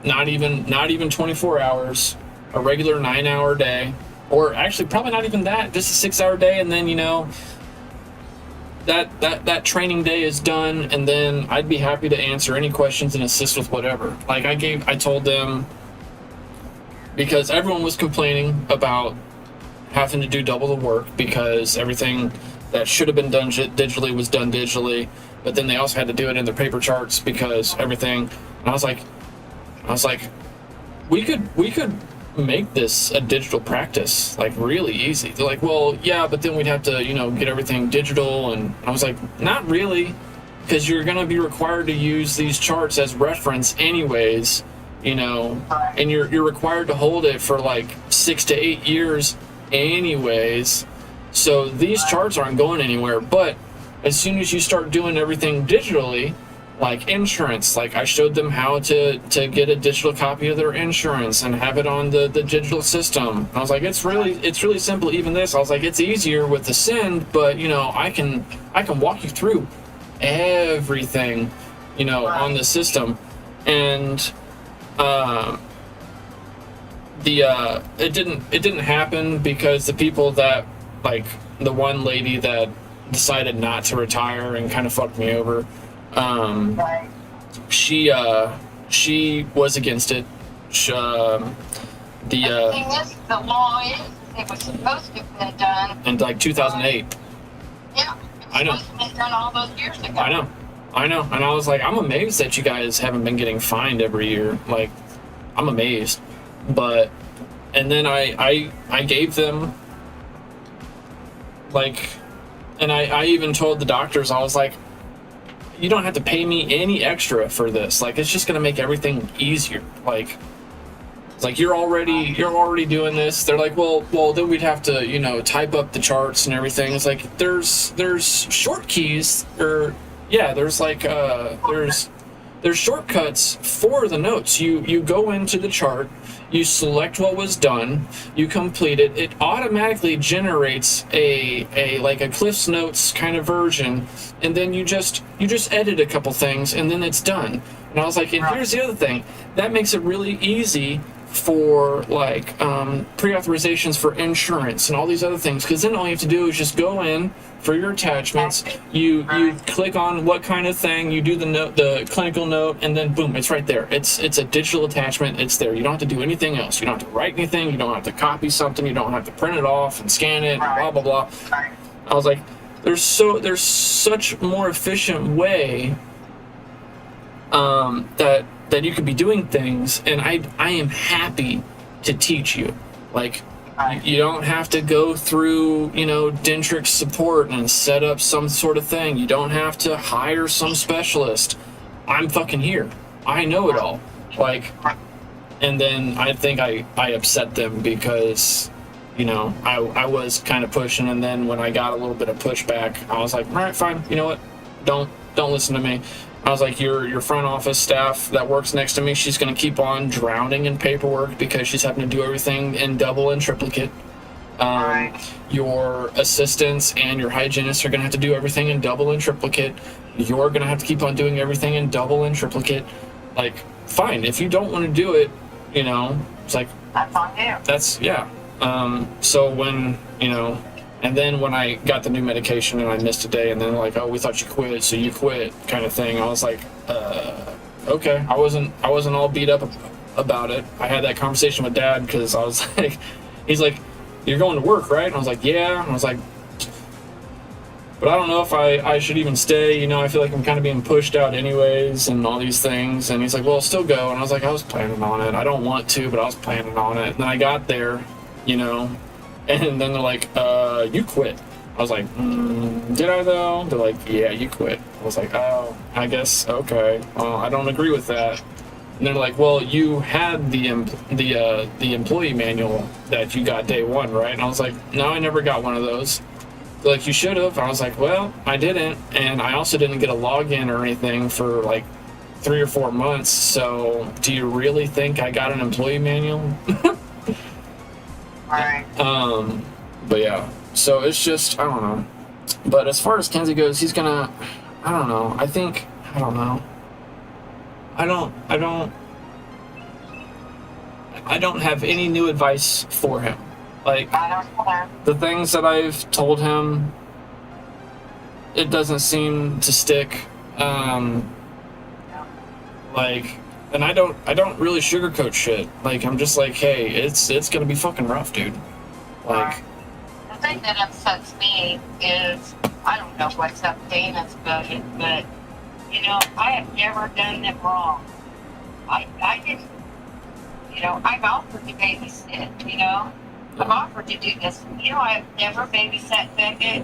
Not even 24 hours, a regular 9-hour day, or actually probably not even that, just a 6-hour day. And then, you know, that training day is done, and then I'd be happy to answer any questions and assist with whatever. Like I told them, because everyone was complaining about having to do double the work because everything that should have been done digitally was done digitally, but then they also had to do it in their paper charts because everything. And I was like, we could make this a digital practice, like, really easy. They're like, well, yeah, but then we'd have to, you know, get everything digital. And I was like, not really, because you're going to be required to use these charts as reference anyways, you know, and you're required to hold it for like 6 to 8 years anyways. So these charts aren't going anywhere. But as soon as you start doing everything digitally, like insurance, like I showed them how to get a digital copy of their insurance and have it on the digital system. I was like, it's really simple. Even this, I was like, it's easier with the send, but you know, I can walk you through everything, you know, on the system. And it didn't happen because the people that, like, the one lady that decided not to retire and kind of fucked me over, she was against it. The thing is, the law is, it was supposed to have been done in like 2008. Yeah, I know. Supposed to have been done all those years ago. I know, and I was like, I'm amazed that you guys haven't been getting fined every year. Like, I'm amazed. But, and then I gave them, like, and I even told the doctors, I was like, you don't have to pay me any extra for this. Like, it's just gonna make everything easier. Like, it's like you're already doing this. They're like, well, then we'd have to, you know, type up the charts and everything. It's like there's short keys, or yeah, there's like there's shortcuts for the notes. You go into the chart, you select what was done, you complete it. It automatically generates a like a Cliff's Notes kind of version, and then you just edit a couple things, and then it's done. And I was like, and here's the other thing that makes it really easy for like pre-authorizations for insurance and all these other things, because then all you have to do is just go in for your attachments, you click on what kind of thing, you do the note, the clinical note, and then boom, it's right there. It's a digital attachment. It's there. You don't have to do anything else. You don't have to write anything. You don't have to copy something. You don't have to print it off and scan it, blah blah blah. I was like, there's such more efficient way that you could be doing things, and I am happy to teach you. Like, you don't have to go through, Dentrix support and set up some sort of thing. You don't have to hire some specialist. I'm fucking here. I know it all. Like, and then I think I upset them because, I was kind of pushing, and then when I got a little bit of pushback, I was like, all right, fine. You know what? Don't listen to me. I was like, your front office staff that works next to me, she's going to keep on drowning in paperwork because she's having to do everything in double and triplicate. Your assistants and your hygienists are going to have to do everything in double and triplicate. You're going to have to keep on doing everything in double and triplicate. Like, fine. If you don't want to do it, it's like... That's on you. That's, yeah. So when, and then when I got the new medication and I missed a day, and then like, oh, we thought you quit, so you quit, kind of thing. I was like, okay. I wasn't all beat up about it. I had that conversation with Dad because I was like, he's like, you're going to work, right? And I was like, yeah. And I was like, but I don't know if I should even stay. I feel like I'm kind of being pushed out anyways, and all these things. And he's like, well, still go. And I was like, I was planning on it. I don't want to, but I was planning on it. And then I got there, and then they're like, you quit. I was like, did I though? They're like, yeah, you quit. I was like, oh, I guess, okay. I don't agree with that. And they're like, well, you had the employee manual that you got day one, right? And I was like, no, I never got one of those. They're like, you should have. I was like, well, I didn't. And I also didn't get a login or anything for like 3 or 4 months. So do you really think I got an employee manual? Right. But yeah, so it's just, I don't know. But as far as Kenzie goes, he's gonna, I don't know. I don't know. I don't have any new advice for him. Like, the things that I've told him, it doesn't seem to stick. Like, and I don't really sugarcoat shit. Like, I'm just like, hey, it's gonna be fucking rough, dude. Like, the thing that upsets me is, I don't know what's up Dana's budget, but I have never done them wrong. I didn't, I've offered to babysit, I've offered to do this. I have never babysat Beckett,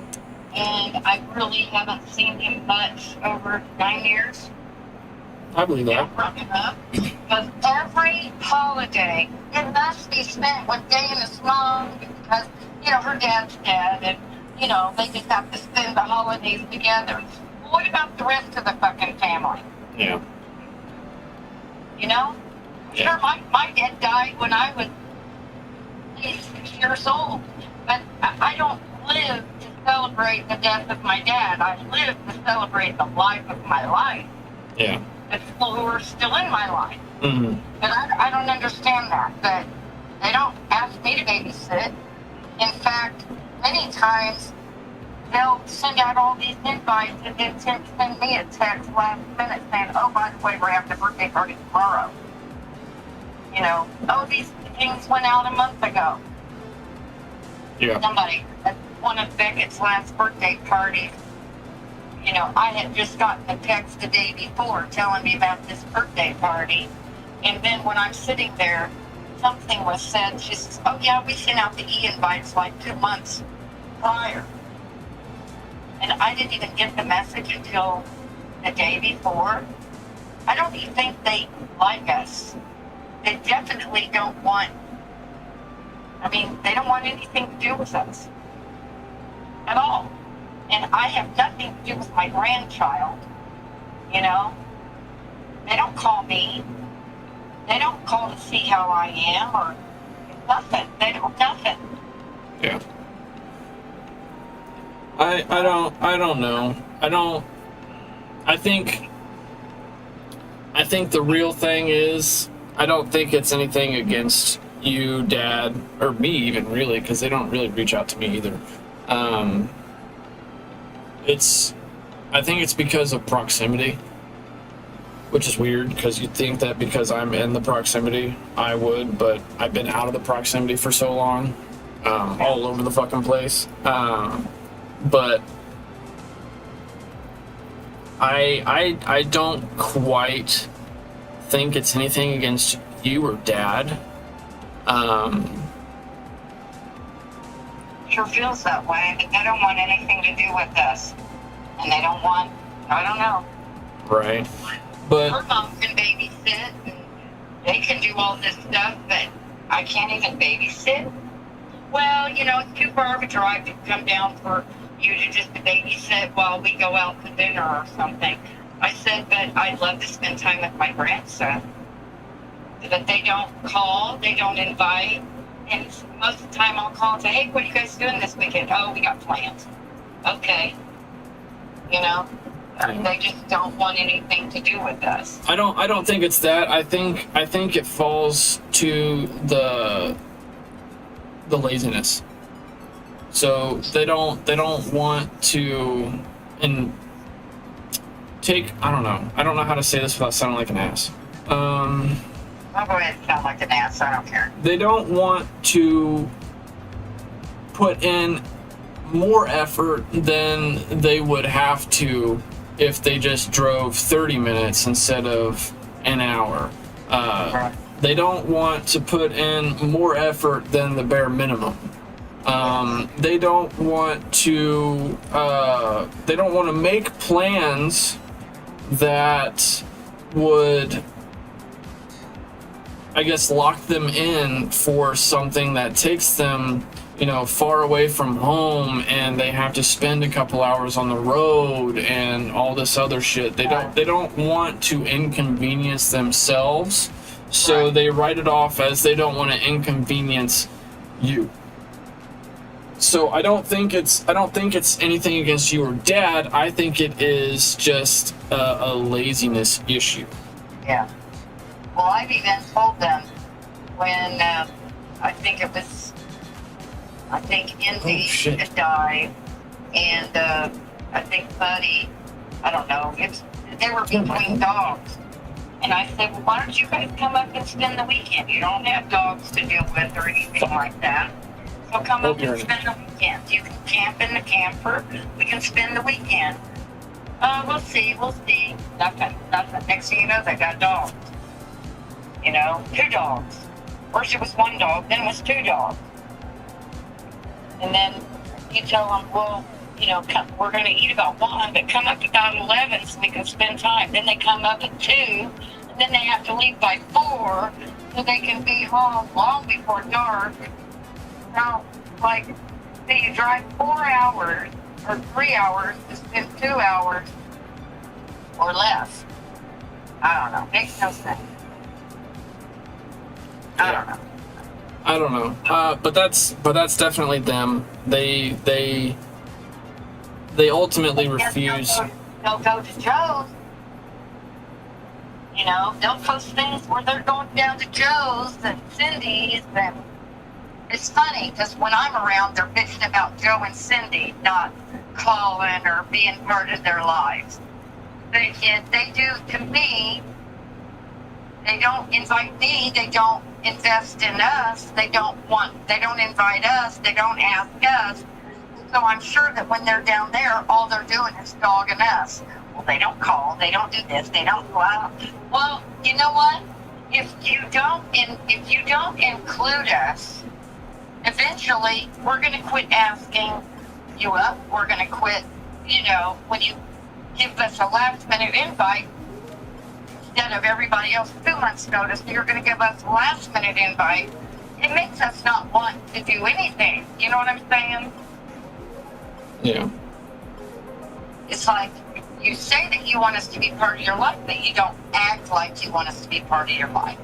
and I really haven't seen him much over 9 years. I believe that. Because every holiday, it must be spent with Dana's mom because, her dad's dead, and, they just have to spend the holidays together. What about the rest of the fucking family? Yeah. Yeah. Sure, my dad died when I was 6 years old, but I don't live to celebrate the death of my dad. I live to celebrate the life of my life. Yeah. The people who are still in my life. Mm-hmm. But I don't understand that they don't ask me to babysit. In fact, many times they'll send out all these invites and then send me a text last minute saying, oh, by the way, we're having a birthday party tomorrow. Oh, these things went out a month ago. Yeah. Somebody at one of Beckett's last birthday parties, I had just gotten a text the day before telling me about this birthday party. And then when I'm sitting there, something was said. She says, oh, yeah, we sent out the e-invites like 2 months prior. And I didn't even get the message until the day before. I don't even think they like us. They definitely don't want, they don't want anything to do with us at all. And I have nothing to do with my grandchild, They don't call me. They don't call to see how I am or nothing. They don't, nothing. Yeah. I don't know. I think the real thing is, I don't think it's anything against you, Dad, or me even, really, because they don't really reach out to me either. I think it's because of proximity, which is weird, because you'd think that because I'm in the proximity, I would, but I've been out of the proximity for so long, all over the fucking place. But I don't quite think it's anything against you or Dad. Sure feels that way. But they don't want anything to do with us, and they don't want. I don't know. Right. But Her mom can babysit, and they can do all this stuff, but I can't even babysit. Well, you know, it's too far of a drive to come down for you to just babysit while we go out to dinner or something. I said, but I'd love to spend time with my grandson. But they don't call, they don't invite, and most of the time I'll call and say, hey, what are you guys doing this weekend? Oh, we got plans. Okay. You know? They just don't want anything to do with us. I don't think it's that. I think it falls to the laziness. So they don't want to take, I don't know how to say this without sounding like an ass. I'll go ahead and sound like an ass, I don't care. They don't want to put in more effort than they would have to if they just drove 30 minutes instead of an hour. They don't want to put in more effort than the bare minimum. They don't want to make plans that would, I guess, lock them in for something that takes them, you know, far away from home, and they have to spend a couple hours on the road and all this other shit. They don't want to inconvenience themselves, so they write it off as they don't want to inconvenience you. So I don't think it's anything against you or Dad. I think it is just a laziness issue. Yeah. Well, I've even told them when I think Indy had died, and I think Buddy, I don't know, they were between dogs. And I said, well, why don't you guys come up and spend the weekend? You don't have dogs to deal with or anything like that. So come up and spend the weekend. You can camp in the camper. We can spend the weekend. We'll see. Nothing. Next thing you know, they got dogs. You know, 2 dogs. First it was 1 dog, then it was 2 dogs. And then you tell them, well, you know, we're going to eat about 1, but come up about 11 so we can spend time. Then they come up at 2, and then they have to leave by 4 so they can be home long before dark. Now, like, so you drive 4 hours or 3 hours to spend 2 hours or less. I don't know. Makes no sense. I don't know. But that's definitely them. They ultimately refuse. They'll go to Joe's. You know, they'll post things where they're going down to Joe's and Cindy's, and it's funny because when I'm around, they're bitching about Joe and Cindy not calling or being part of their lives. But they do to me. They don't invite me. They don't invest in us. They don't invite us. They don't ask us. So I'm sure that when they're down there, all they're doing is dogging us. Well, they don't call. They don't do this. They don't go out. Well, you know what? If you don't include us, eventually we're going to quit asking you up. We're going to quit. You know, when you give us a last minute invite, instead of everybody else 2 months notice, you're going to give us a last minute invite. It makes us not want to do anything. You know what I'm saying? Yeah. It's like you say that you want us to be part of your life, but you don't act like you want us to be part of your life.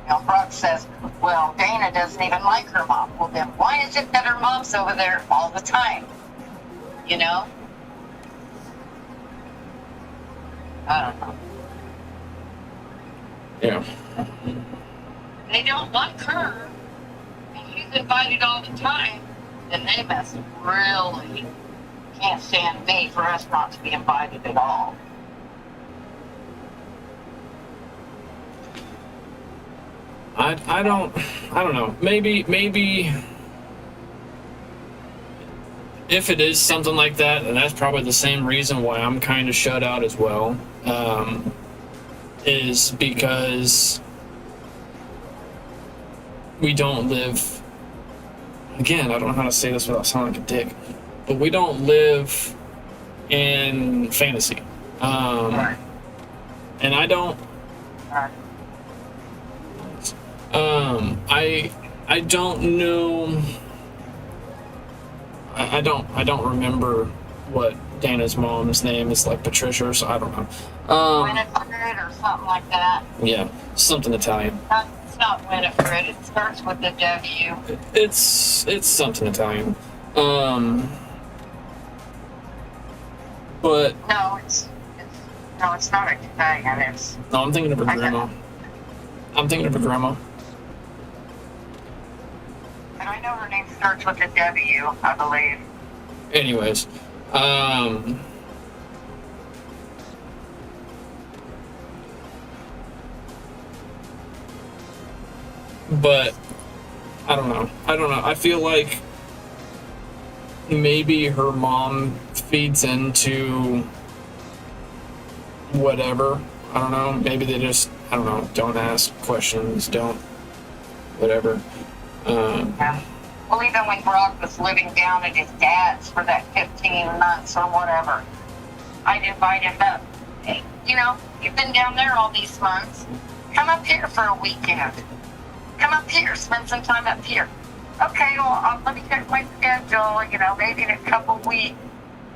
Now, Brock says, well, Dana doesn't even like her mom. Well, then why is it that her mom's over there all the time? You know? I don't know. Yeah. They don't like her, and she's invited all the time, then they must really can't stand me for us not to be invited at all. I don't know. Maybe if it is something like that, and that's probably the same reason why I'm kind of shut out as well, is because we don't live, again, I don't know how to say this without sounding like a dick, but we don't live in fantasy. Right. And I don't, Right. I don't know, I don't remember what Dana's mom's name is, like Patricia or so, I don't know. Winifred or something like that. Yeah, something Italian. It's not Winifred. It starts with a W. It's something Italian. But No, it's not Italian. It's no, I'm thinking of her grandma. I'm thinking of her grandma. and I know her name starts with a W, I believe. Anyways, but I don't know. I feel like maybe her mom feeds into whatever. I don't know. Maybe they just, I don't know, don't ask questions, don't, whatever. Yeah. Well, even when Brock was living down at his dad's for that 15 months or whatever, I'd invite him up. Hey, you know, you've been down there all these months. Come up here for a weekend. Come up here, spend some time up here. Okay, well, let me check my schedule, you know, maybe in a couple weeks.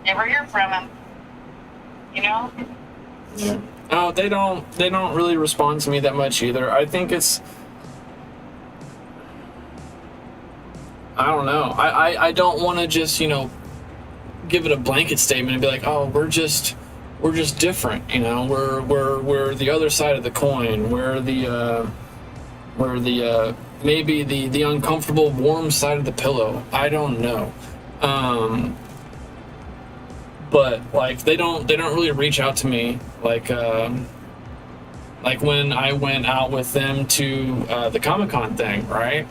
Never hear from him. You know? Oh, they don't really respond to me that much either. I think it's, I don't know. I don't want to just, you know, give it a blanket statement and be like, oh, we're just different, you know. We're the other side of the coin. We're the maybe the uncomfortable warm side of the pillow. I don't know. But like they don't really reach out to me like when I went out with them to the Comic-Con thing, right?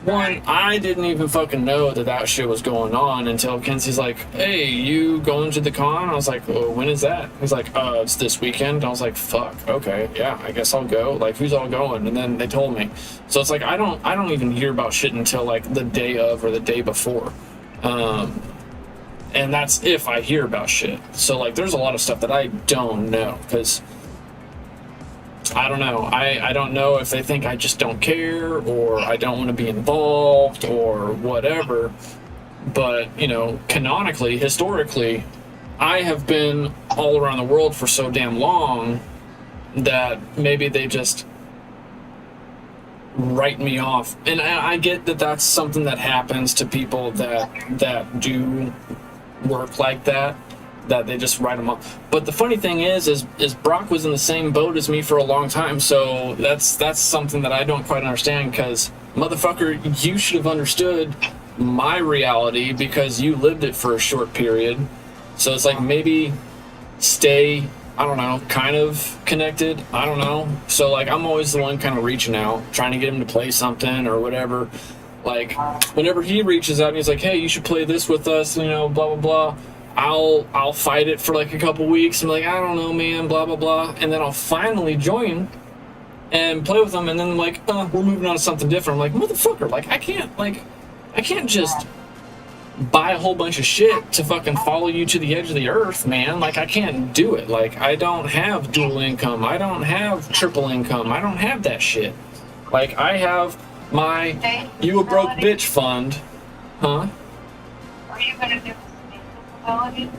One, I didn't even fucking know that shit was going on until Kenzie's like, hey, you going to the con? I was like, well, when is that? He's like, it's this weekend. I was like, fuck, okay, yeah, I guess I'll go. Like, who's all going? And then they told me. So it's like, I don't even hear about shit until like the day of or the day before. And that's if I hear about shit. So like, there's a lot of stuff that I don't know because I don't know. I don't know if they think I just don't care or I don't want to be involved or whatever. But, you know, canonically, historically, I have been all around the world for so damn long that maybe they just write me off. And I get that that's something that happens to people that do work like that they just write them off. But the funny thing is Brock was in the same boat as me for a long time, so that's something that I don't quite understand, because motherfucker, you should have understood my reality because you lived it for a short period. So it's like, maybe stay, I don't know, kind of connected, I don't know. So like, I'm always the one kind of reaching out, trying to get him to play something or whatever. Like, whenever he reaches out and he's like, hey, you should play this with us, you know, blah blah blah, I'll fight it for like a couple weeks. I'm like, I don't know, man, blah blah blah, and then I'll finally join and play with them, and then like, we're moving on to something different. I'm like, motherfucker, like I can't just buy a whole bunch of shit to fucking follow you to the edge of the earth, man. Like, I can't do it. Like, I don't have dual income. I don't have triple income. I don't have that shit. Like, I have my You a Broke Bitch fund. Huh? Are you going to do disability?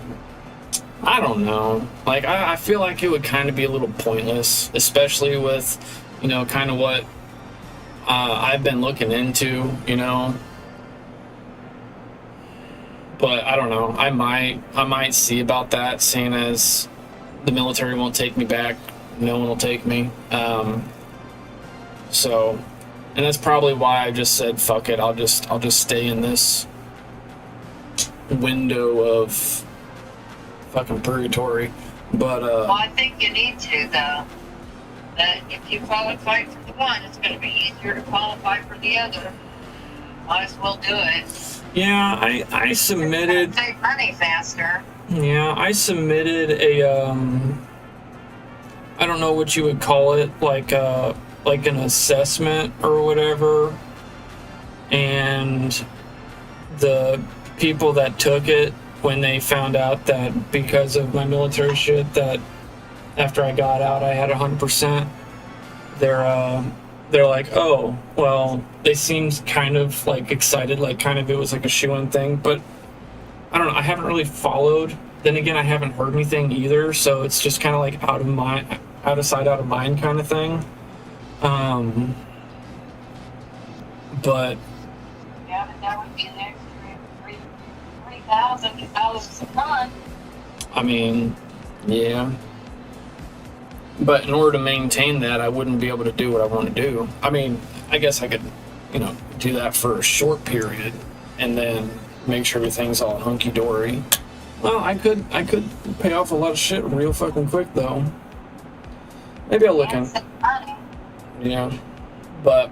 I don't know. Like, I feel like it would kind of be a little pointless, especially with, you know, kind of what I've been looking into, you know. But I don't know. I might see about that, seeing as the military won't take me back. No one will take me. So, and that's probably why I just said, fuck it. I'll just stay in this window of fucking purgatory. But Well, I think you need to, though. That if you qualify for the one, it's going to be easier to qualify for the other. Might as well do it. Yeah, I submitted. Save money faster. Yeah, I submitted a I don't know what you would call it, like an assessment or whatever, and the people that took it, when they found out that because of my military shit that after I got out I had 100%, they're like, oh, well, they seemed kind of like excited, like kind of it was like a shoo-in thing, but I don't know, I haven't really followed. Then again, I haven't heard anything either, so it's just kind of like out of sight, out of mind kind of thing. But Yeah, but that would be an extra 3,000 dollars a month. I mean, yeah. But in order to maintain that, I wouldn't be able to do what I want to do. I mean, I guess I could, do that for a short period and then make sure everything's all hunky-dory. Well, I could pay off a lot of shit real fucking quick, though. Maybe I'll look in. Yeah. But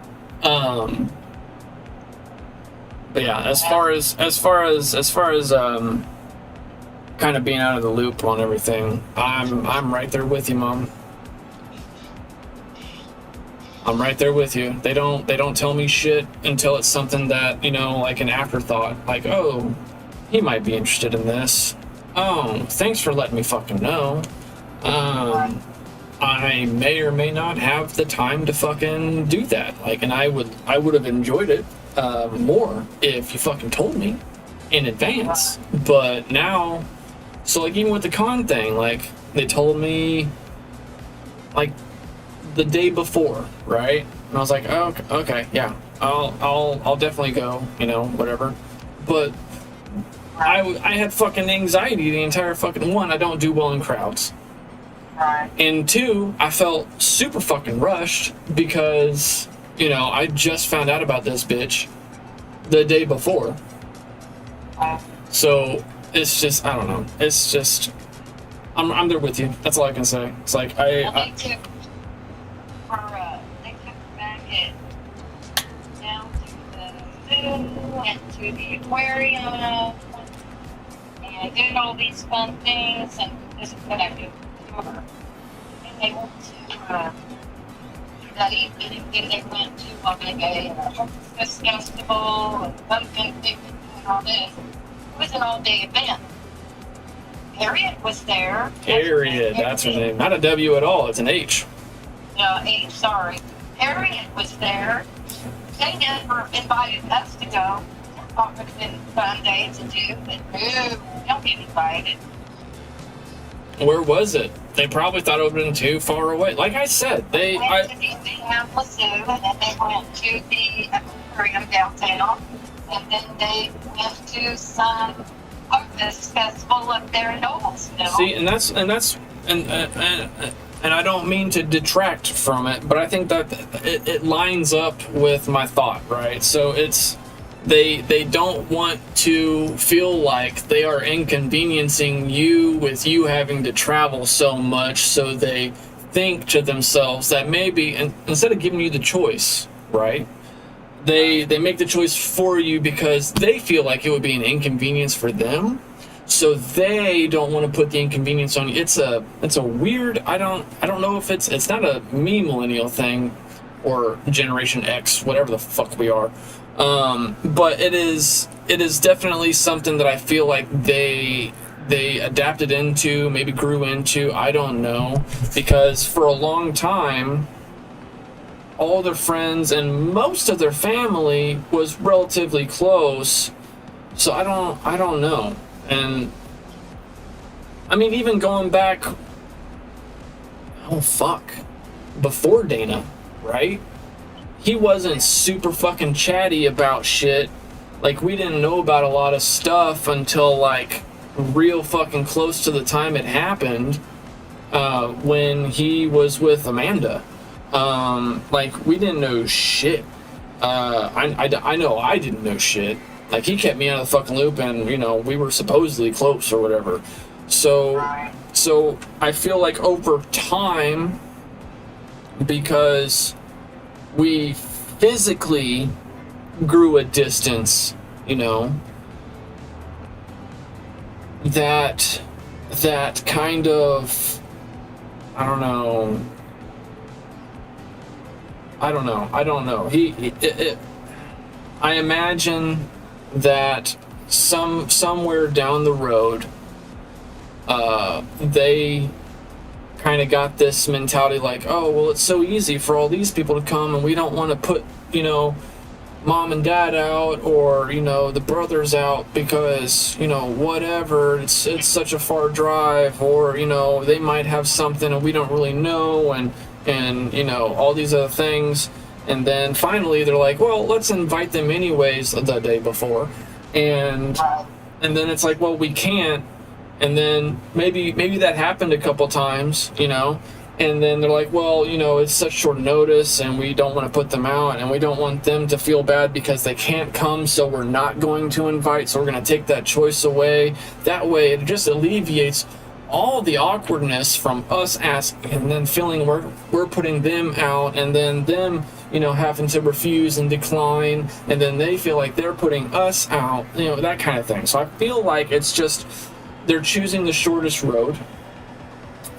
yeah, as far as kind of being out of the loop on everything, I'm right there with you, Mom. I'm right there with you. They don't tell me shit until it's something that, like an afterthought. Like, oh, he might be interested in this. Oh, thanks for letting me fucking know. I may or may not have the time to fucking do that. Like, and I would have enjoyed it more if you fucking told me in advance. But now, so like even with the con thing, like they told me like the day before, right? And I was like, oh, okay, yeah, I'll definitely go, whatever. But I had fucking anxiety the entire fucking one. I don't do well in crowds. Right. And two, I felt super fucking rushed because, I just found out about this bitch the day before. So it's just, I don't know. It's just, I'm there with you. That's all I can say. It's like They took back it down to the zoo and to the aquarium and did all these fun things, and this is what I do. And they went to that evening, and they went to like a Christmas festival and pumpkin picnic and all this. It was an all-day event. Harriet was there. Harriet, that's her name. Not a W at all. It's an H. H, sorry. Harriet was there. They never invited us to go. I thought it would have been a fun day to do, but no, don't get invited. Where was it? They probably thought it would have been too far away. Like I said, They went to the Minneapolis Zoo, and then they went to the aquarium downtown, and then they went to some harvest festival up there in Noblesville. See, and I don't mean to detract from it, but I think that it lines up with my thought, right? So it's they don't want to feel like they are inconveniencing you with you having to travel so much, so they think to themselves that maybe, and instead of giving you the choice, right? They make the choice for you because they feel like it would be an inconvenience for them. So they don't want to put the inconvenience on you. It's a weird, I don't know if it's not a me millennial thing or Generation X, whatever the fuck we are. But it is definitely something that I feel like they adapted into, maybe grew into, I don't know, because for a long time all their friends and most of their family was relatively close. So I don't know. And I mean, even going back, before Dana, right? He wasn't super fucking chatty about shit. Like, we didn't know about a lot of stuff until like real fucking close to the time it happened, when he was with Amanda. Like, we didn't know shit. I know I didn't know shit. Like, he kept me out of the fucking loop, and, we were supposedly close or whatever. So I feel like over time, because we physically grew a distance, you know, that kind of, I don't know. I imagine that somewhere down the road, they kind of got this mentality like, oh, well, it's so easy for all these people to come, and we don't want to put, you know, mom and dad out, or, you know, the brothers out, because, you know, whatever, it's such a far drive, or, you know, they might have something and we don't really know, and you know, all these other things. And then finally they're like, well, let's invite them anyways the day before, and then it's like, well, we can't. And then maybe that happened a couple times, you know, and then they're like, well, you know, it's such short notice and we don't want to put them out, and we don't want them to feel bad because they can't come, so we're not going to invite, so we're going to take that choice away. That way it just alleviates all the awkwardness from us asking and then feeling we're putting them out, and then them, you know, having to refuse and decline, and then they feel like they're putting us out, you know, that kind of thing. So I feel like it's just, they're choosing the shortest road.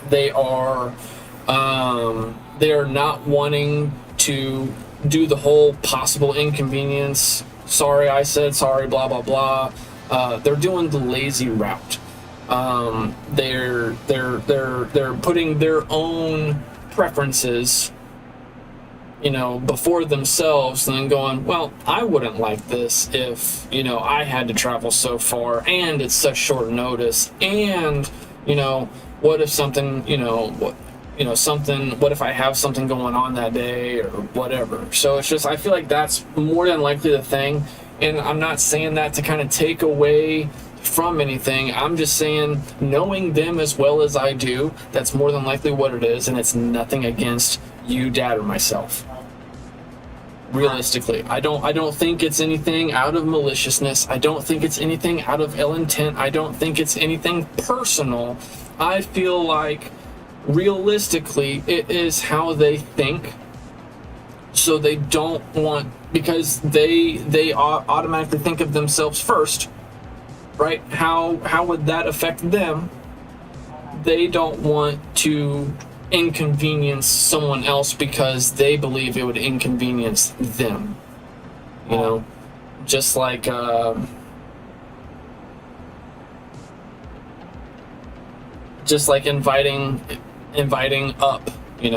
They are not wanting to do the whole possible inconvenience. Sorry, I said sorry, blah blah blah. They're doing the lazy route. They're putting their own preferences, you know, before themselves, and then going, well, I wouldn't like this if, you know, I had to travel so far, and it's such short notice, and, you know, what if something, what if I have something going on that day or whatever. So it's just, I feel like that's more than likely the thing, and I'm not saying that to kind of take away from anything. I'm just saying, knowing them as well as I do, that's more than likely what it is, and it's nothing against you, Dad, or myself. Realistically, I don't think it's anything out of maliciousness. I don't think it's anything out of ill intent. I don't think it's anything personal. I feel like realistically it is how they think. So they don't want, because they automatically think of themselves first, right? How would that affect them? They don't want to inconvenience someone else because they believe it would inconvenience them, you know, just like inviting up, you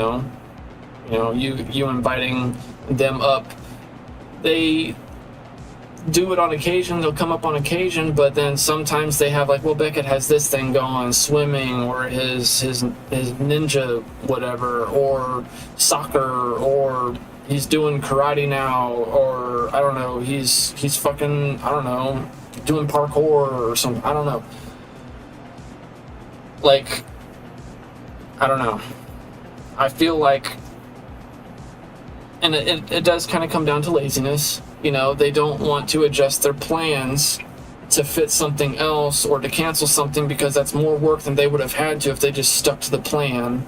inviting them up. They do it on occasion, they'll come up on occasion, but then sometimes they have like, well, Beckett has this thing going, swimming, or his ninja whatever, or soccer, or he's doing karate now, or I don't know, he's fucking, I don't know, doing parkour or something, I don't know. Like, I don't know. I feel like, and it does kind of come down to laziness. You know, they don't want to adjust their plans to fit something else, or to cancel something because that's more work than they would have had to if they just stuck to the plan,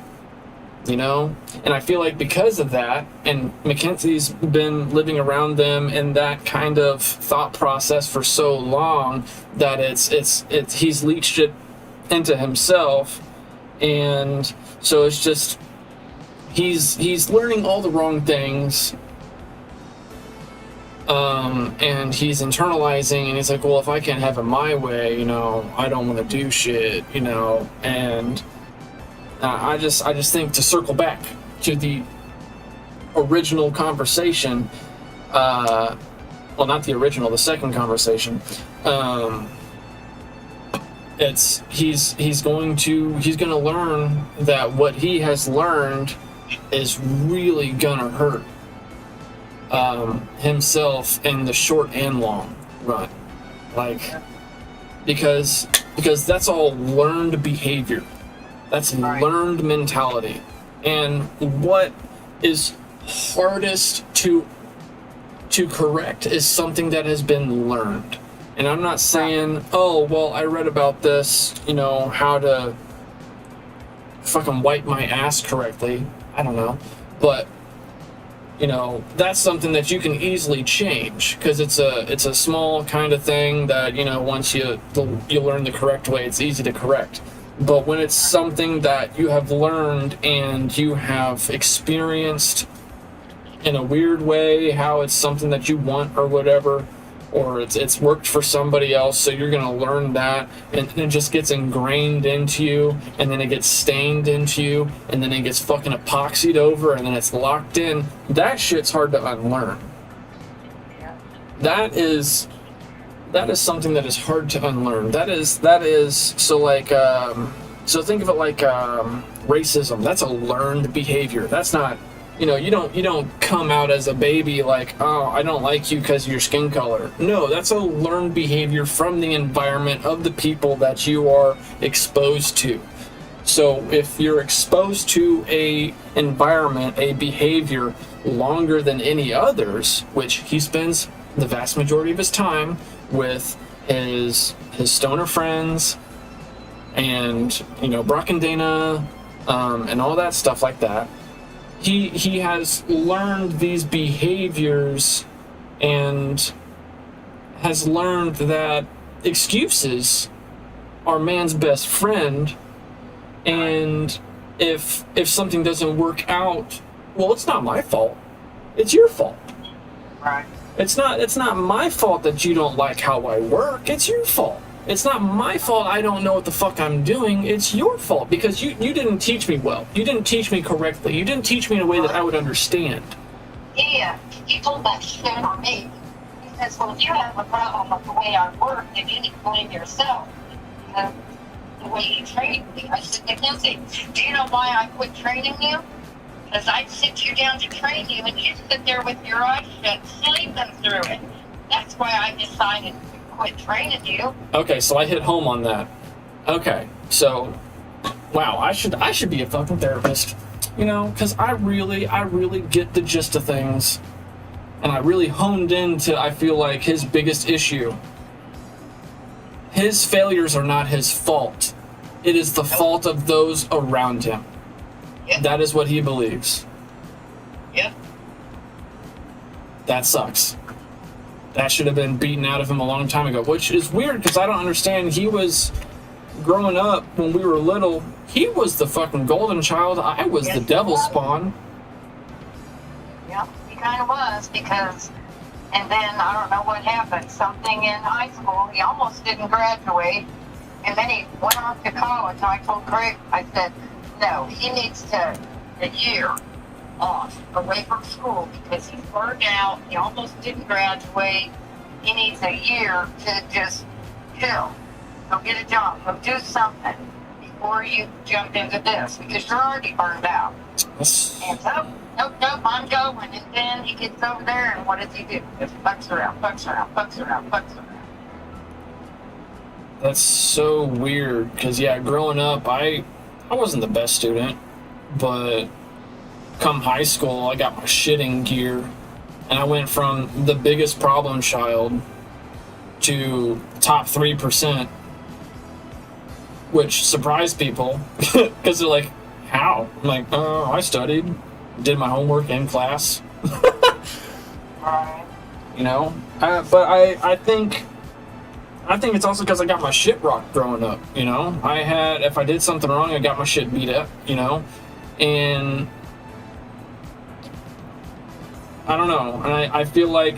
you know? And I feel like because of that, and Mackenzie's been living around them in that kind of thought process for so long, that he's leached it into himself, and so it's just, he's learning all the wrong things. And he's internalizing, and he's like, well, if I can't have it my way, you know, I don't want to do shit, you know. And I just think, to circle back to the original conversation, well, not the original, the second conversation, he's going to learn that what he has learned is really gonna hurt himself in the short and long run, like, because that's all learned behavior, that's learned mentality, and what is hardest to correct is something that has been learned. And I'm not saying, oh, well, I read about this, you know, how to fucking wipe my ass correctly, I don't know, but you know, that's something that you can easily change because it's a small kind of thing that, you know, once you learn the correct way, it's easy to correct. But when it's something that you have learned and you have experienced in a weird way, how it's something that you want or whatever, or it's worked for somebody else, so you're going to learn that, and it just gets ingrained into you, and then it gets stained into you, and then it gets fucking epoxied over, and then it's locked in. That shit's hard to unlearn. That is something that is hard to unlearn. That is so like so think of it like racism. That's a learned behavior. That's not, you know, you don't come out as a baby like, oh, I don't like you because of your skin color. No, that's a learned behavior from the environment of the people that you are exposed to. So if you're exposed to a environment, a behavior longer than any others, which he spends the vast majority of his time with his stoner friends and, you know, Brock and Dana, and all that stuff like that. He has learned these behaviors and has learned that excuses are man's best friend, and if something doesn't work out, well, it's not my fault. It's your fault. Right. It's not my fault that you don't like how I work. It's your fault. It's not my fault I don't know what the fuck I'm doing. It's your fault because you didn't teach me well. You didn't teach me correctly. You didn't teach me in a way that I would understand. He told that shit on me. He says, well, if you have a problem with the way I work, then you need to blame yourself. Because the way you trained me. I said, Mackenzie, do you know why I quit training you? Because I'd sit you down to train you, and you'd sit there with your eyes shut, sleeping through it. That's why I decided to quit training you. Okay, so I hit home on that. Okay, so, wow, I should be a fucking therapist, you know, because I really get the gist of things, and I really honed into, I feel like, his biggest issue. His failures are not his fault. It is the fault of those around him. Yep. That is what he believes. Yep. That sucks. That should have been beaten out of him a long time ago, which is weird because I don't understand. He was growing up when we were little. He was the fucking golden child. I was the devil spawn. Yep, he kind of was because, and then I don't know what happened. Something in high school. He almost didn't graduate, and then he went off to college. And I told Craig, I said, no, he needs a year off, away from school, because he's burned out. He almost didn't graduate. He needs a year to just chill. Go get a job. Go do something before you jump into this, because you're already burned out. And so, nope, I'm going. And then he gets over there, and what does he do? Just fucks around. That's so weird, because, yeah, growing up, I wasn't the best student, but come high school, I got my shit in gear, and I went from the biggest problem child to top 3%, which surprised people, because they're like, how? I'm like, oh, I studied, did my homework in class. You know? But I think it's also because I got my shit rocked growing up, you know? If I did something wrong, I got my shit beat up, you know? And I don't know. And I feel like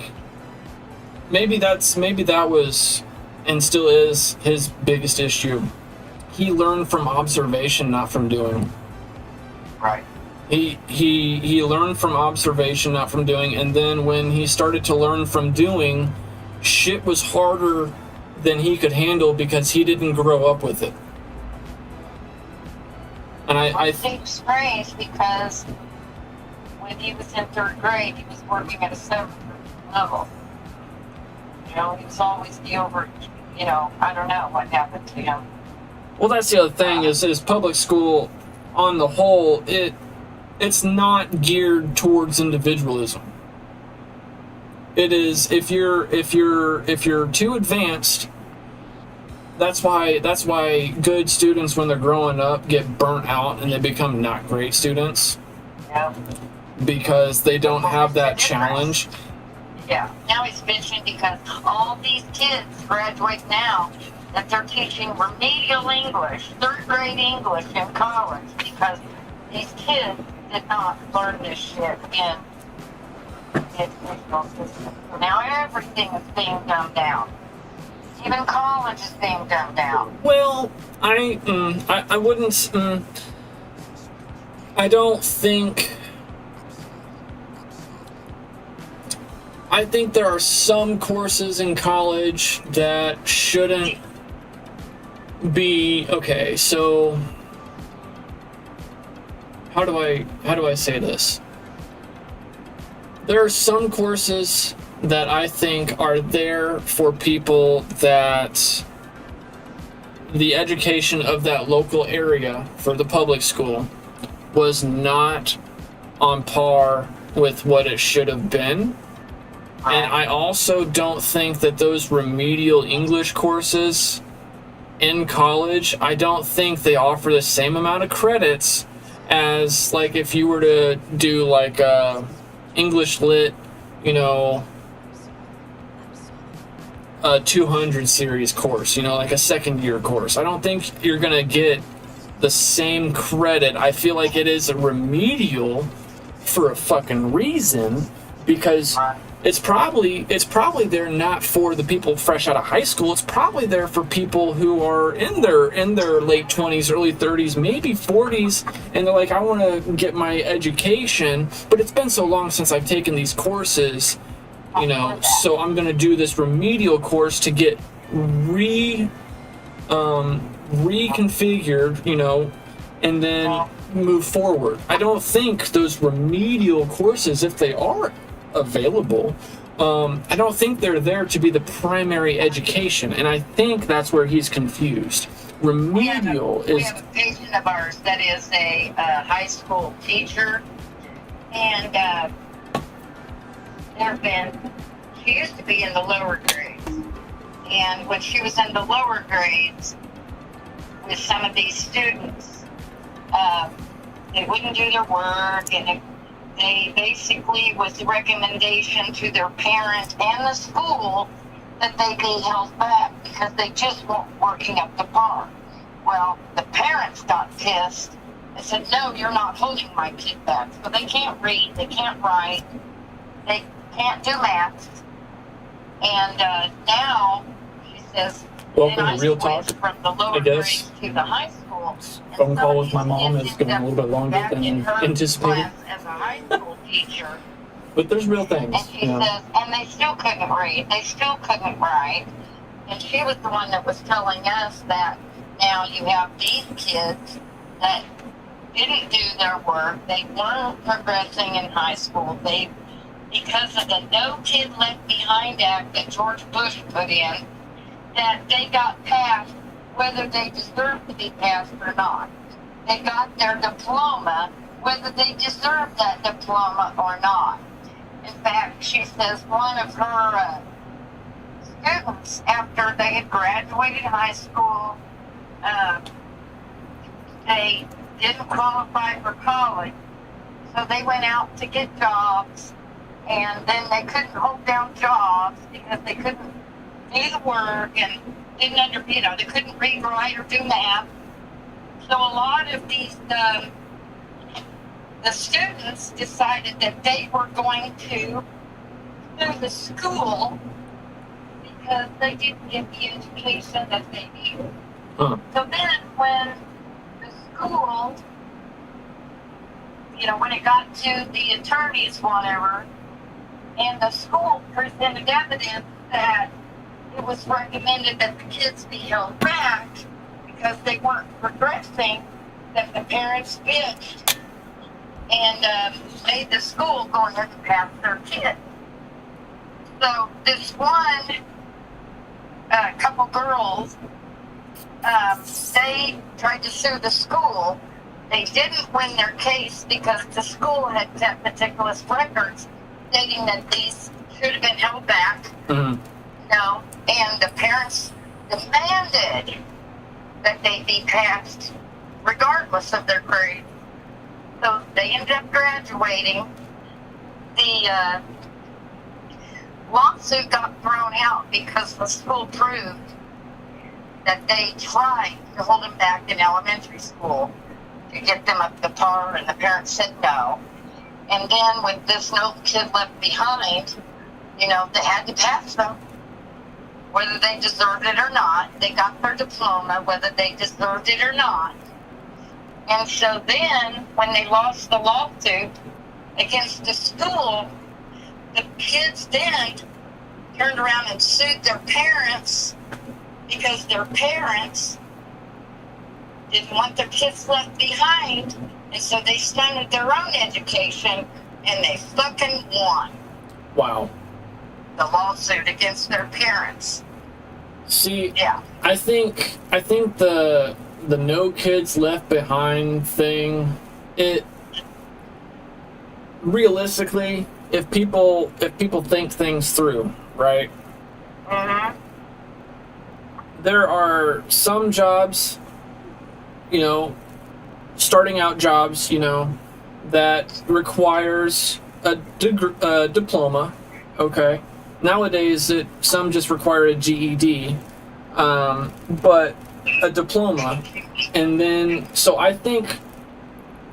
maybe that was and still is his biggest issue. He learned from observation, not from doing. Right. He learned from observation, not from doing, and then when he started to learn from doing, shit was harder than he could handle because he didn't grow up with it. And I think it's strange because when he was in third grade, he was working at a 7th level. You know, he was always the over, you know, I don't know what happened to him. Well, that's the other thing is public school, on the whole, it's not geared towards individualism. It is if you're too advanced. That's why good students, when they're growing up, get burnt out and they become not great students. Yeah. because they don't have that challenge. Yeah, now he's bitching because all these kids graduate now that they're teaching remedial English, third grade English in college because these kids did not learn this shit in the educational system. So now everything is being dumbed down. Even college is being dumbed down. Well, I wouldn't. I don't think. I think there are some courses in college that shouldn't be okay. So how do I say this? There are some courses that I think are there for people that the education of that local area for the public school was not on par with what it should have been. And I also don't think that those remedial English courses in college, I don't think they offer the same amount of credits as like if you were to do like a English Lit, you know, a 200 series course, you know, like a second year course. I don't think you're going to get the same credit. I feel like it is a remedial for a fucking reason because it's probably there not for the people fresh out of high school. It's probably there for people who are in their late 20s, early 30s, maybe 40s, and they're like, I want to get my education, but it's been so long since I've taken these courses, you know, so I'm going to do this remedial course to get reconfigured, you know, and then move forward. I don't think those remedial courses, if they are available, I don't think they're there to be the primary education, and I think that's where he's confused. Remedial we have a patient of ours that is a high school teacher, and she used to be in the lower grades, and when she was in the lower grades with some of these students, they wouldn't do their work, and they basically was the recommendation to their parents and the school that they be held back because they just weren't working up to par. Well, the parents got pissed and said, no, you're not holding my kid back. So they can't read, they can't write, they can't do math. And now, she says, welcome to Real Talk, from the lower I guess. grades to the high school. Phone call with my mom is going a little bit longer than anticipated. As a high school teacher. But there's real things. And she says, and they still couldn't read, they still couldn't write. And she was the one that was telling us that now you have these kids that didn't do their work, they weren't progressing in high school, because of the No Kid Left Behind Act that George Bush put in, that they got passed whether they deserved to be passed or not. They got their diploma whether they deserved that diploma or not. In fact, she says one of her students, after they had graduated high school, they didn't qualify for college, so they went out to get jobs, and then they couldn't hold down jobs because they couldn't do the work and didn't they couldn't read, write, or do math. So a lot of these the students decided that they were going to sue the school because they didn't get the education that they needed. So then when the school, when it got to the attorneys, whatever, and the school presented evidence that it was recommended that the kids be held back because they weren't progressing, that the parents bitched and made the school go ahead and pass their kid. So this one couple girls, they tried to sue the school. They didn't win their case because the school had set meticulous records stating that these should have been held back. Mm-hmm. And the parents demanded that they be passed regardless of their grade. So they ended up graduating, the lawsuit got thrown out because the school proved that they tried to hold them back in elementary school to get them up to par, and the parents said no. And then with this No Kid Left Behind, they had to pass them, whether they deserved it or not. They got their diploma, whether they deserved it or not. And so then, when they lost the lawsuit against the school, the kids then turned around and sued their parents because their parents didn't want their kids left behind, and so they stunted their own education, and they fucking won. Wow. The lawsuit against their parents. See, yeah. I think the No Kids Left Behind thing, it realistically, if people think things through, right? Mm-hmm. There are some jobs, starting out jobs, that requires a diploma. Okay. Nowadays, some just require a GED, but a diploma. And then, so I think,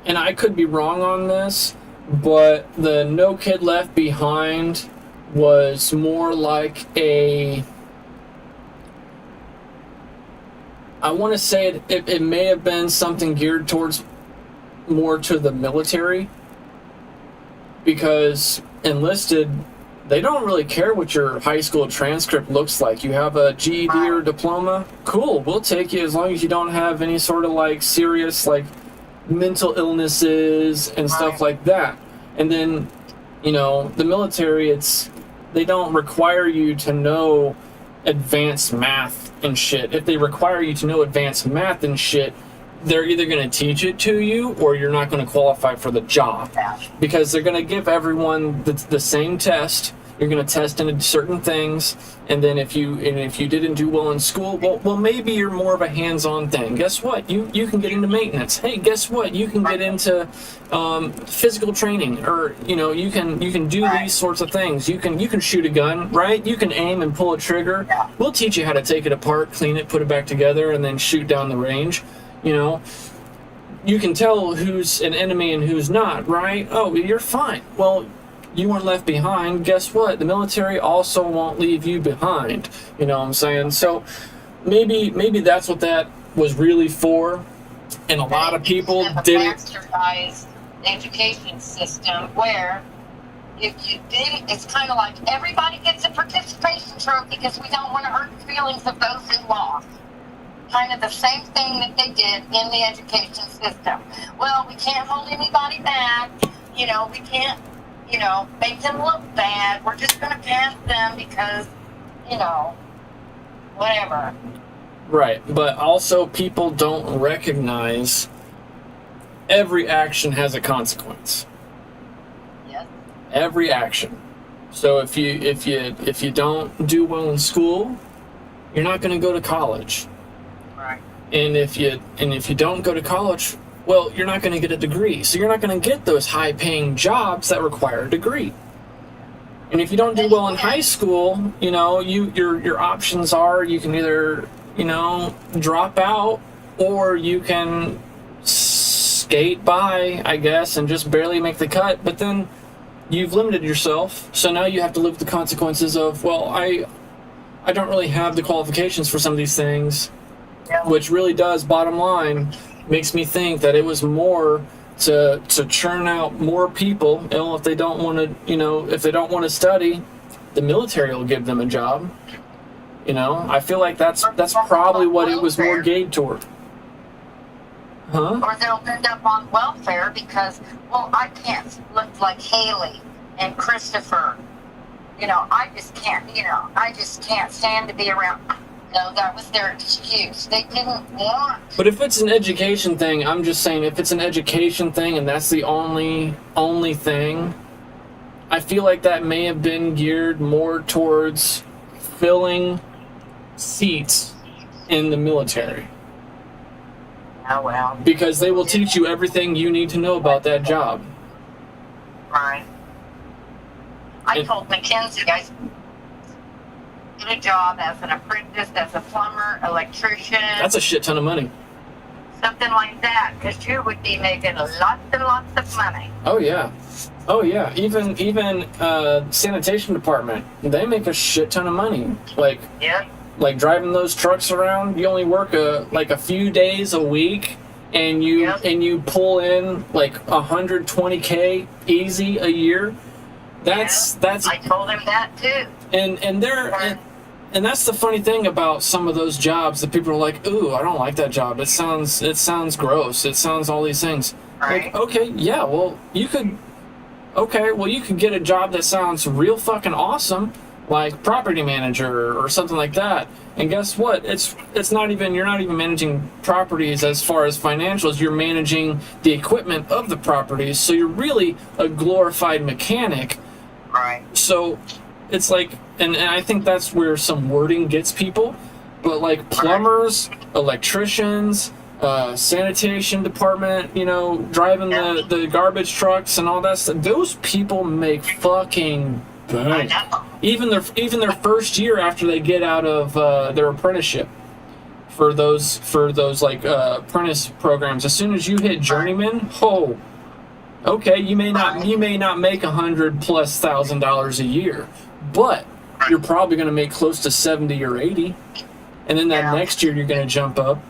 and I could be wrong on this, but the No Kid Left Behind was more like I want to say it may have been something geared towards more to the military, because enlisted, they don't really care what your high school transcript looks like. You have a GED or diploma, cool, we'll take you as long as you don't have any sort of serious mental illnesses and stuff like that. And then, the military, they don't require you to know advanced math and shit. If they require you to know advanced math and shit, they're either going to teach it to you or you're not going to qualify for the job, because they're going to give everyone the same test. You're going to test into certain things, and then if you didn't do well in school, well maybe you're more of a hands-on thing. Guess what? You can get into maintenance. Hey, guess what? You can get into physical training, or you can do these sorts of things. You can shoot a gun, right? You can aim and pull a trigger. We'll teach you how to take it apart, clean it, put it back together, and then shoot down the range. You can tell who's an enemy and who's not, right? Oh, you're fine. Well, you weren't left behind. Guess what? The military also won't leave you behind. You know what I'm saying? So maybe that's what that was really for. And a lot of people didn't. Bastardized education system where if you didn't, it's kind of like everybody gets a participation trophy because we don't want to hurt the feelings of those who lost. Kind of the same thing that they did in the education system. Well, we can't hold anybody back. We can't, make them look bad. We're just going to pass them because, whatever. Right, but also people don't recognize every action has a consequence. Yes. Every action. So if you don't do well in school, you're not going to go to college. Right. And if you don't go to college, well, you're not going to get a degree. So you're not going to get those high-paying jobs that require a degree. And if you don't do well in high school, your options are you can either, drop out, or you can skate by, I guess, and just barely make the cut. But then you've limited yourself. So now you have to live with the consequences of, well, I don't really have the qualifications for some of these things. Yeah. Which really does, bottom line, makes me think that it was more to churn out more people. If they don't want to, if they don't want to study, the military will give them a job. I feel like that's probably what it was more geared toward. Huh? Or they'll end up on welfare because, well, I can't look like Haley and Christopher. I just can't stand to be around. No, that was their excuse. They didn't want. But if it's an education thing, I'm just saying, if it's an education thing and that's the only thing, I feel like that may have been geared more towards filling seats in the military. Oh, well. Because they will teach you everything you need to know about that job. Right. I told Mackenzie, guys, get a job as an apprentice, as a plumber, electrician, That's a shit ton of money. something like that, because you would be making lots and lots of money. Oh yeah. Oh yeah. Even sanitation department, they make a shit ton of money. Yeah. Like driving those trucks around, you only work a few days a week, and you pull in like 120K easy a year. That's I told him that too. and that's the funny thing about some of those jobs that people are like, ooh, I don't like that job. It sounds gross. It sounds all these things. Right. Like, okay, yeah, well you could get a job that sounds real fucking awesome, like property manager or something like that. And guess what? It's not even, you're not even managing properties as far as financials. You're managing the equipment of the properties. So you're really a glorified mechanic. Right. So it's like, and I think that's where some wording gets people. But like plumbers, electricians, sanitation department, driving the garbage trucks and all that stuff, those people make fucking bank. Even their first year after they get out of their apprenticeship for those like apprentice programs. As soon as you hit journeyman, okay, you may not make $100,000+ a year, but you're probably going to make close to 70 or 80, and then that next year you're going to jump up,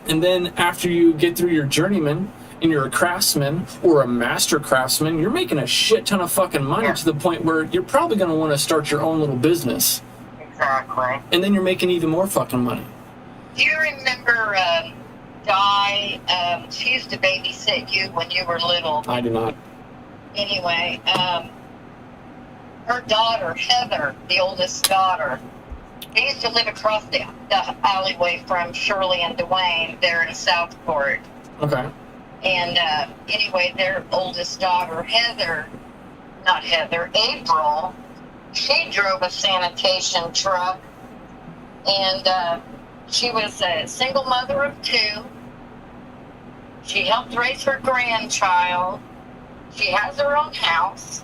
and then after you get through your journeyman and you're a craftsman or a master craftsman, you're making a shit ton of fucking money to the point where you're probably going to want to start your own little business. Exactly. And then you're making even more fucking money. Do you remember Di? She used to babysit you when you were little. I do not. Anyway, her daughter, Heather, the oldest daughter, they used to live across the alleyway from Shirley and Dwayne there in Southport. Okay. And anyway, their oldest daughter, April, she drove a sanitation truck, and she was a single mother of 2. She helped raise her grandchild. She has her own house,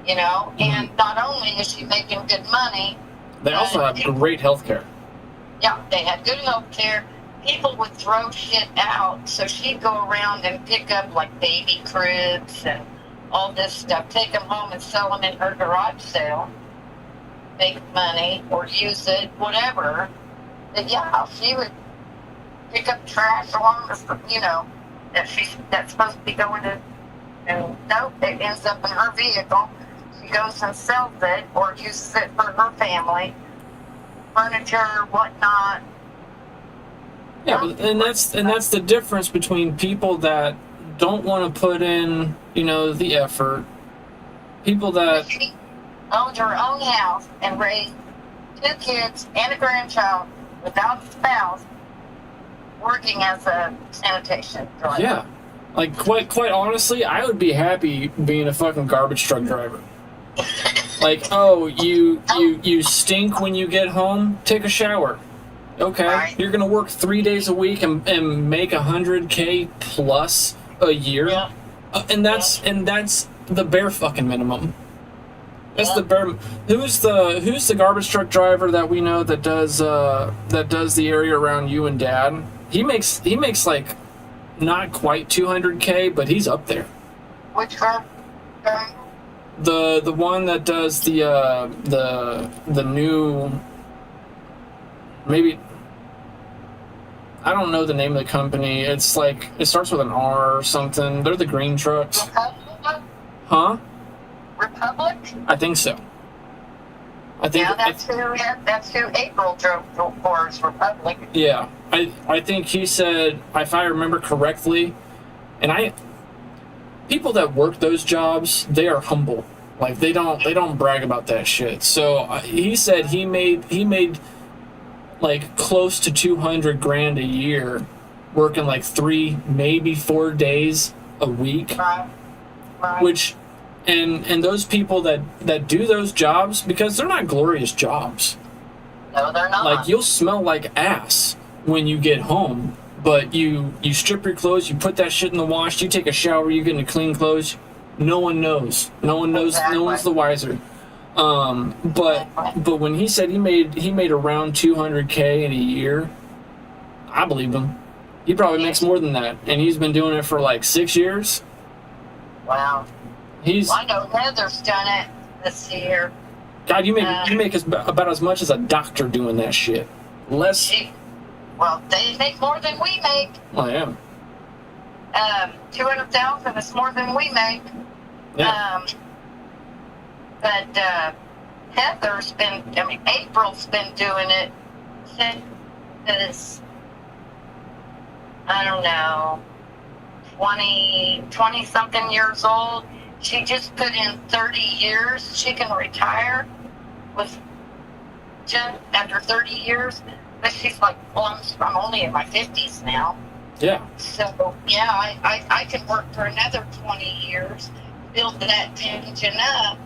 and not only is she making good money, They also have great health care. yeah, they had good health care. People would throw shit out, so she'd go around and pick up like baby cribs and all this stuff, take them home and sell them in her garage sale, make money or use it, whatever. But yeah, she would pick up trash along the, that's supposed to be going to, and nope, it ends up in her vehicle. She goes and sells it or uses it for her family, furniture, whatnot. Yeah, and that's the difference between people that don't want to put in, the effort. People that She owned her own house and raised 2 kids and a grandchild without a spouse, working as a sanitation driver. yeah, like quite honestly, I would be happy being a fucking garbage truck driver. Like, oh, you stink when you get home, take a shower. Okay, Right. You're gonna work 3 days a week and make $100K+ a year, Yeah. and that's the bare fucking minimum. That's the bare. Who's the garbage truck driver that we know that does the area around you and Dad? He makes like not quite 200K, but he's up there. Which girl? The one that does the new, maybe, I don't know the name of the company. It's like, it starts with an R or something. They're the green trucks. Republic? Huh? Republic? I think so. I think Yeah, that's who April drove for is Republic. yeah. I think he said, if I remember correctly, and people that work those jobs, they are humble. Like they don't brag about that shit. So he said he made like close to 200 grand a year, working like 3, maybe 4 days a week. Right. Which, and those people that do those jobs, because they're not glorious jobs. No, they're not. Like you'll smell like ass when you get home, but you strip your clothes, you put that shit in the wash, you take a shower, you get into clean clothes. No one knows. No one knows. Exactly. No one's the wiser. But when he said he made around 200K in a year, I believe him. He probably makes more than that, and he's been doing it for like 6 years. Wow. He's. Well, I know Heather's done it this year. God, you make about as much as a doctor doing that shit. Less. Well, they make more than we make. I am. 200,000 is more than we make. Yeah. But Heather's been, April's been doing it since, I don't know, 20 something years old. She just put in 30 years. She can retire with just after 30 years. But she's like, well, I'm only in my 50s now. Yeah. So, yeah, I can work for another 20 years, build that pension up,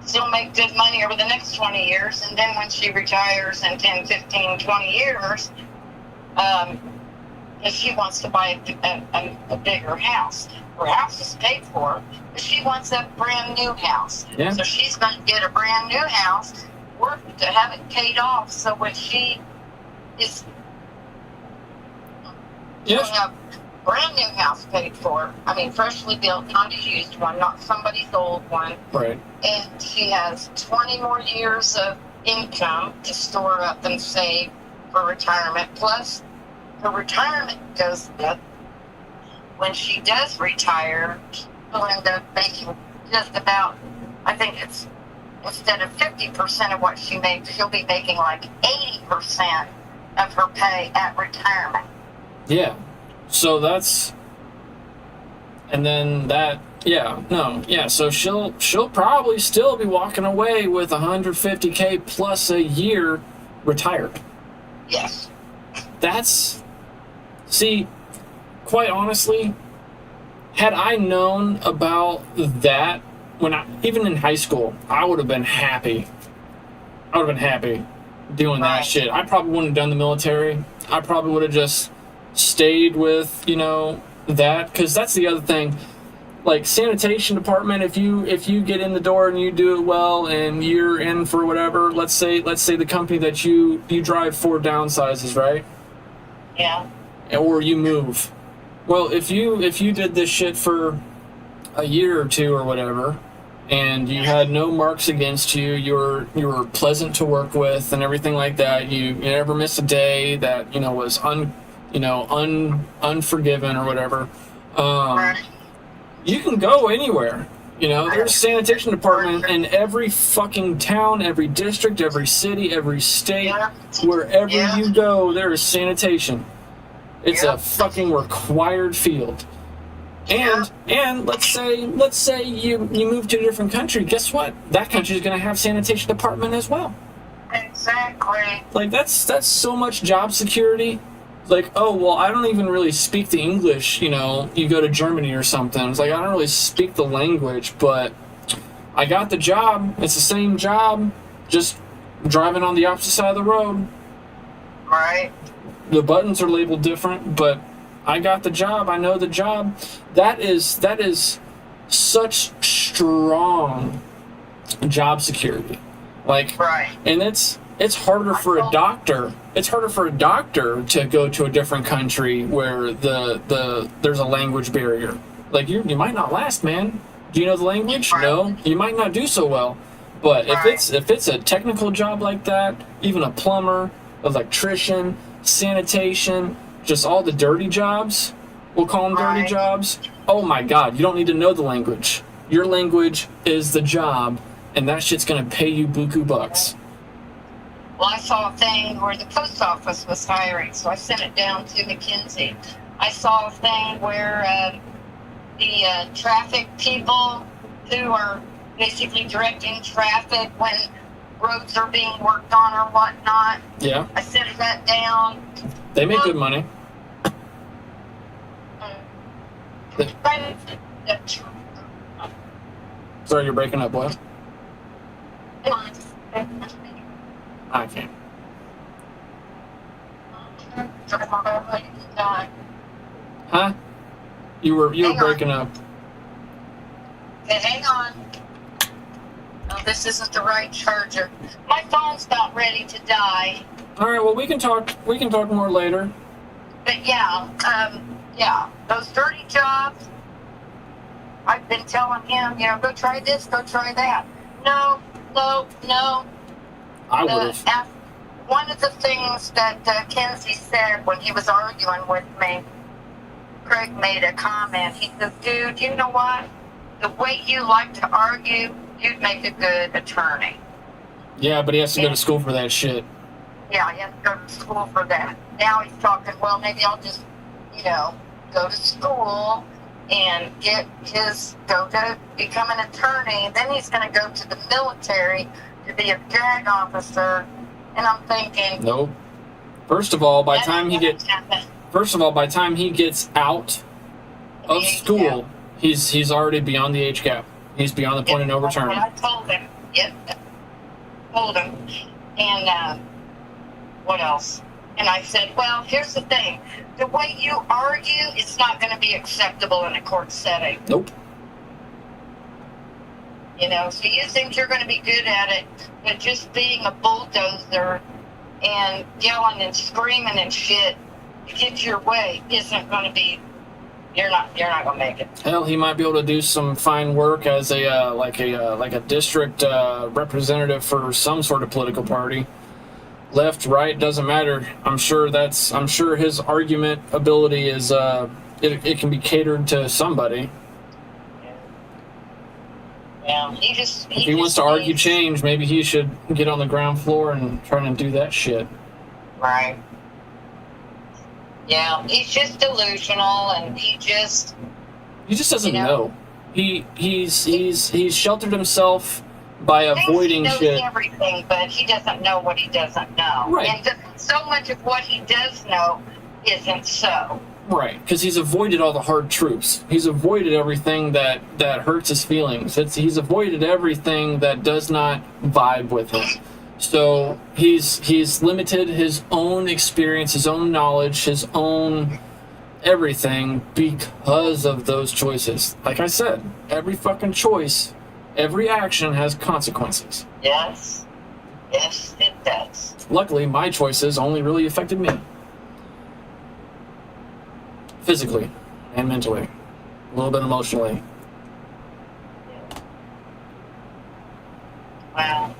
still make good money over the next 20 years, and then when she retires in 10, 15, 20 years, if she wants to buy a bigger house. Her house is paid for, but she wants a brand new house. Yeah. So she's going to get a brand new house, work to have it paid off, so when she is Yes. a brand new house paid for, freshly built, not a used one, not somebody's old one. Right. And she has 20 more years of income to store up and save for retirement. Plus, her retirement goes up. When she does retire, she'll end up making just about, I think it's, instead of 50% of what she makes, she'll be making like 80% of her pay at retirement. Yeah. So that's, and then that, yeah, no, yeah. So she'll probably still be walking away with 150K plus a year retired. Yes. That's, see, quite honestly, had I known about that even in high school, I would have been happy. I would have been happy doing that shit. I probably wouldn't have done the military. I probably would have just stayed with, that, because that's the other thing. Like sanitation department, if you get in the door and you do it well and you're in for whatever, let's say the company that you drive for downsizes, right? Yeah. Or you move. Well, if you did this shit for a year or two or whatever, and you had no marks against you, you were pleasant to work with and everything like that, you never missed a day that was unforgiven or whatever, you can go anywhere. There's a sanitation department in every fucking town, every district, every city, every state. Wherever you go, there is sanitation. It's a fucking required field. And let's say you move to a different country. Guess what? That country's gonna have sanitation department as well. Exactly. Like that's so much job security. Like, oh well, I don't even really speak the English. You go to Germany or something. It's like I don't really speak the language, but I got the job. It's the same job, just driving on the opposite side of the road. Right. The buttons are labeled different, but I got the job. I know the job. That is such strong job security. Like, and it's harder for a doctor. It's harder for a doctor to go to a different country where there's a language barrier. Like you might not last, man. Do you know the language? No. You might not do so well. But if it's a technical job like that, even a plumber, electrician, sanitation, just all the dirty jobs, we'll call them dirty jobs. Oh my God, you don't need to know the language. Your language is the job, and that shit's gonna pay you buku bucks. Well, I saw a thing where the post office was hiring, so I sent it down to McKinsey. I saw a thing where the traffic people who are basically directing traffic when roads are being worked on or whatnot. Yeah. I sent that down. They make good money. Sorry, you're breaking up. What? I can't. Huh? You were breaking up. Okay, hang on. this isn't the right charger. My phone's about ready to die. All right. Well, we can talk. We can talk more later. But yeah, those dirty jobs. I've been telling him, go try this, go try that. No. I would have. One of the things that Kenzie said when he was arguing with me, Craig made a comment. He says, dude, you know what? The way you like to argue, you'd make a good attorney. Yeah, but he has to go to school for that shit. Yeah, he has to go to school for that. Now he's talking, well, maybe I'll just, go to school and go to become an attorney. Then he's going to go to the military to be a JAG officer. And I'm thinking, nope. First of all, by the time he gets out of school, he's already beyond the age gap. He's beyond the point of no return. I told him. Yep. Told him. And what else? And I said, well, here's the thing. The way you argue, it's not going to be acceptable in a court setting. Nope. So you think you're going to be good at it, but just being a bulldozer and yelling and screaming and shit to get your way isn't going to be. You're not going to make it. Hell, he might be able to do some fine work as a district representative for some sort of political party. Left, right, doesn't matter. I'm sure his argument ability is it can be catered to somebody. Yeah, if he wants to argue change, maybe he should get on the ground floor and try and do that shit. Right. Yeah, he's just delusional, and he just doesn't know. He's sheltered himself by avoiding he knows shit. Everything, but he doesn't know what he doesn't know. Right. And so much of what he does know isn't so. Right, because he's avoided all the hard truths. He's avoided everything that hurts his feelings. He's avoided everything that does not vibe with him. So he's limited his own experience, his own knowledge, his own everything because of those choices. Like I said, every fucking choice, every action has consequences. Yes, it does. Luckily, my choices only really affected me. Physically and mentally. A little bit emotionally. Wow.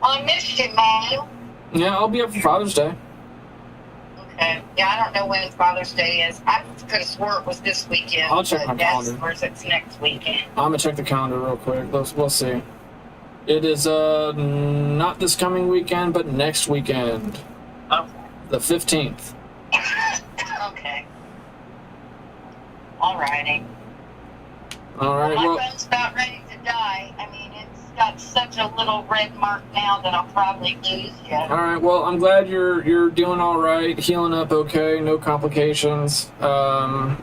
I missed you, man. Yeah, I'll be up for Father's Day. Okay. Yeah, I don't know when Father's Day is. I could have swore it was this weekend. I'll check my calendar. Or it's next weekend. I'm gonna check the calendar real quick. We'll see. It is not this coming weekend, but next weekend. Okay. The 15th. Okay. Alrighty. Alright, My well, phone's about ready to die. I mean, it's got such a little red mark now that I'll probably lose you. alright, well, I'm glad you're doing alright, healing up okay, no complications. Yeah,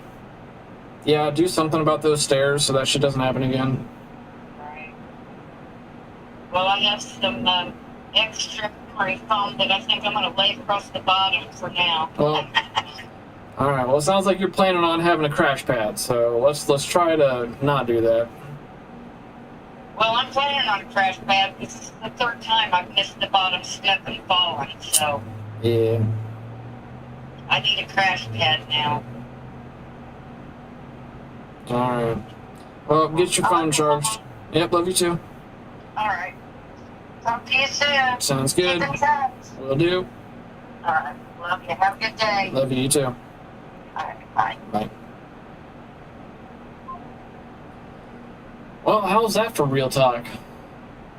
do something about those stairs so that shit doesn't happen again. Right. Well, I have some extra memory foam that I think I'm going to lay across the bottom for now. Well, alright, well, it sounds like you're planning on having a crash pad, so let's try to not do that. Well, I'm planning on a crash pad. This is the third time I've missed the bottom step and fallen, so Yeah. I need a crash pad now. Alright. Well, get your phone charged. Yep, love you too. Alright. Talk to you soon. Sounds good. Keep in touch. Will do. Alright. Love you. Have a good day. Love you too. Alright. Bye. Bye. Well, how's that for real talk?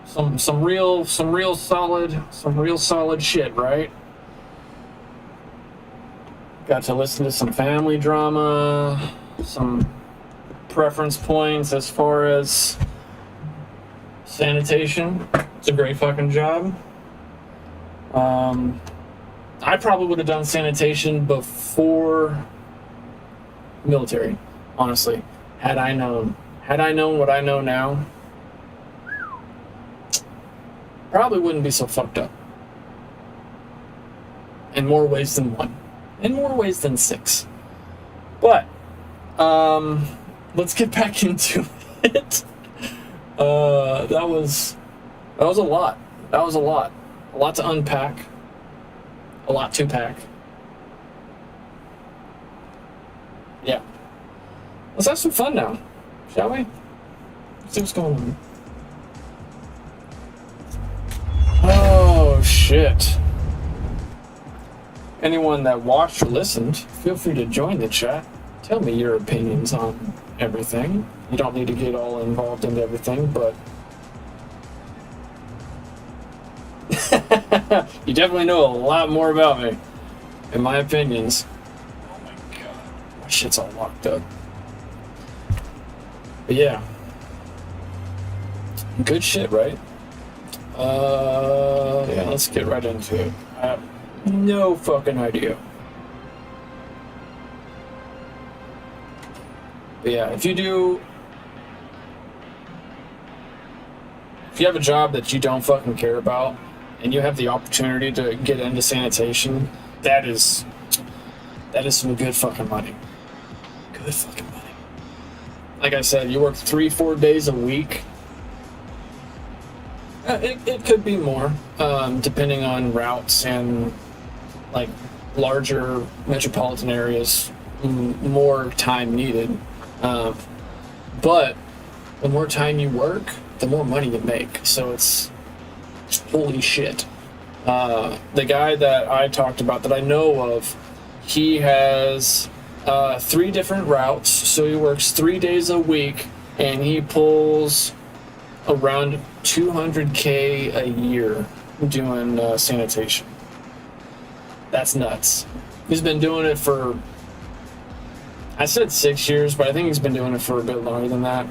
Some real solid shit, right? Got to listen to some family drama, some preference points as far as sanitation. It's a great fucking job. I probably would have done sanitation before military, honestly, had I known what I know now, probably wouldn't be so fucked up. In more ways than one. In more ways than six. But, let's get back into it. That was a lot. That was a lot. A lot to unpack. A lot to pack. Yeah. Let's have some fun now, shall we? Let's see what's going on. Oh, shit. Anyone that watched or listened, feel free to join the chat. Tell me your opinions on everything. You don't need to get all involved in everything, but you definitely know a lot more about me, in my opinions. Oh my god, my shit's all locked up. But yeah, good shit, right? Yeah, let's get right into it. I have no fucking idea. But yeah, if you have a job that you don't fucking care about, and you have the opportunity to get into sanitation, that is some good fucking money. Good fucking money. Like I said, you work 3-4 days a week. It could be more, depending on routes and like larger metropolitan areas, more time needed. But the more time you work, the more money you make. So it's holy shit. The guy that I talked about that I know of, he has 3 different routes. So he works 3 days a week, and he pulls around $200K a year doing sanitation. That's nuts. He's been doing it for, I said 6 years, but I think he's been doing it for a bit longer than that.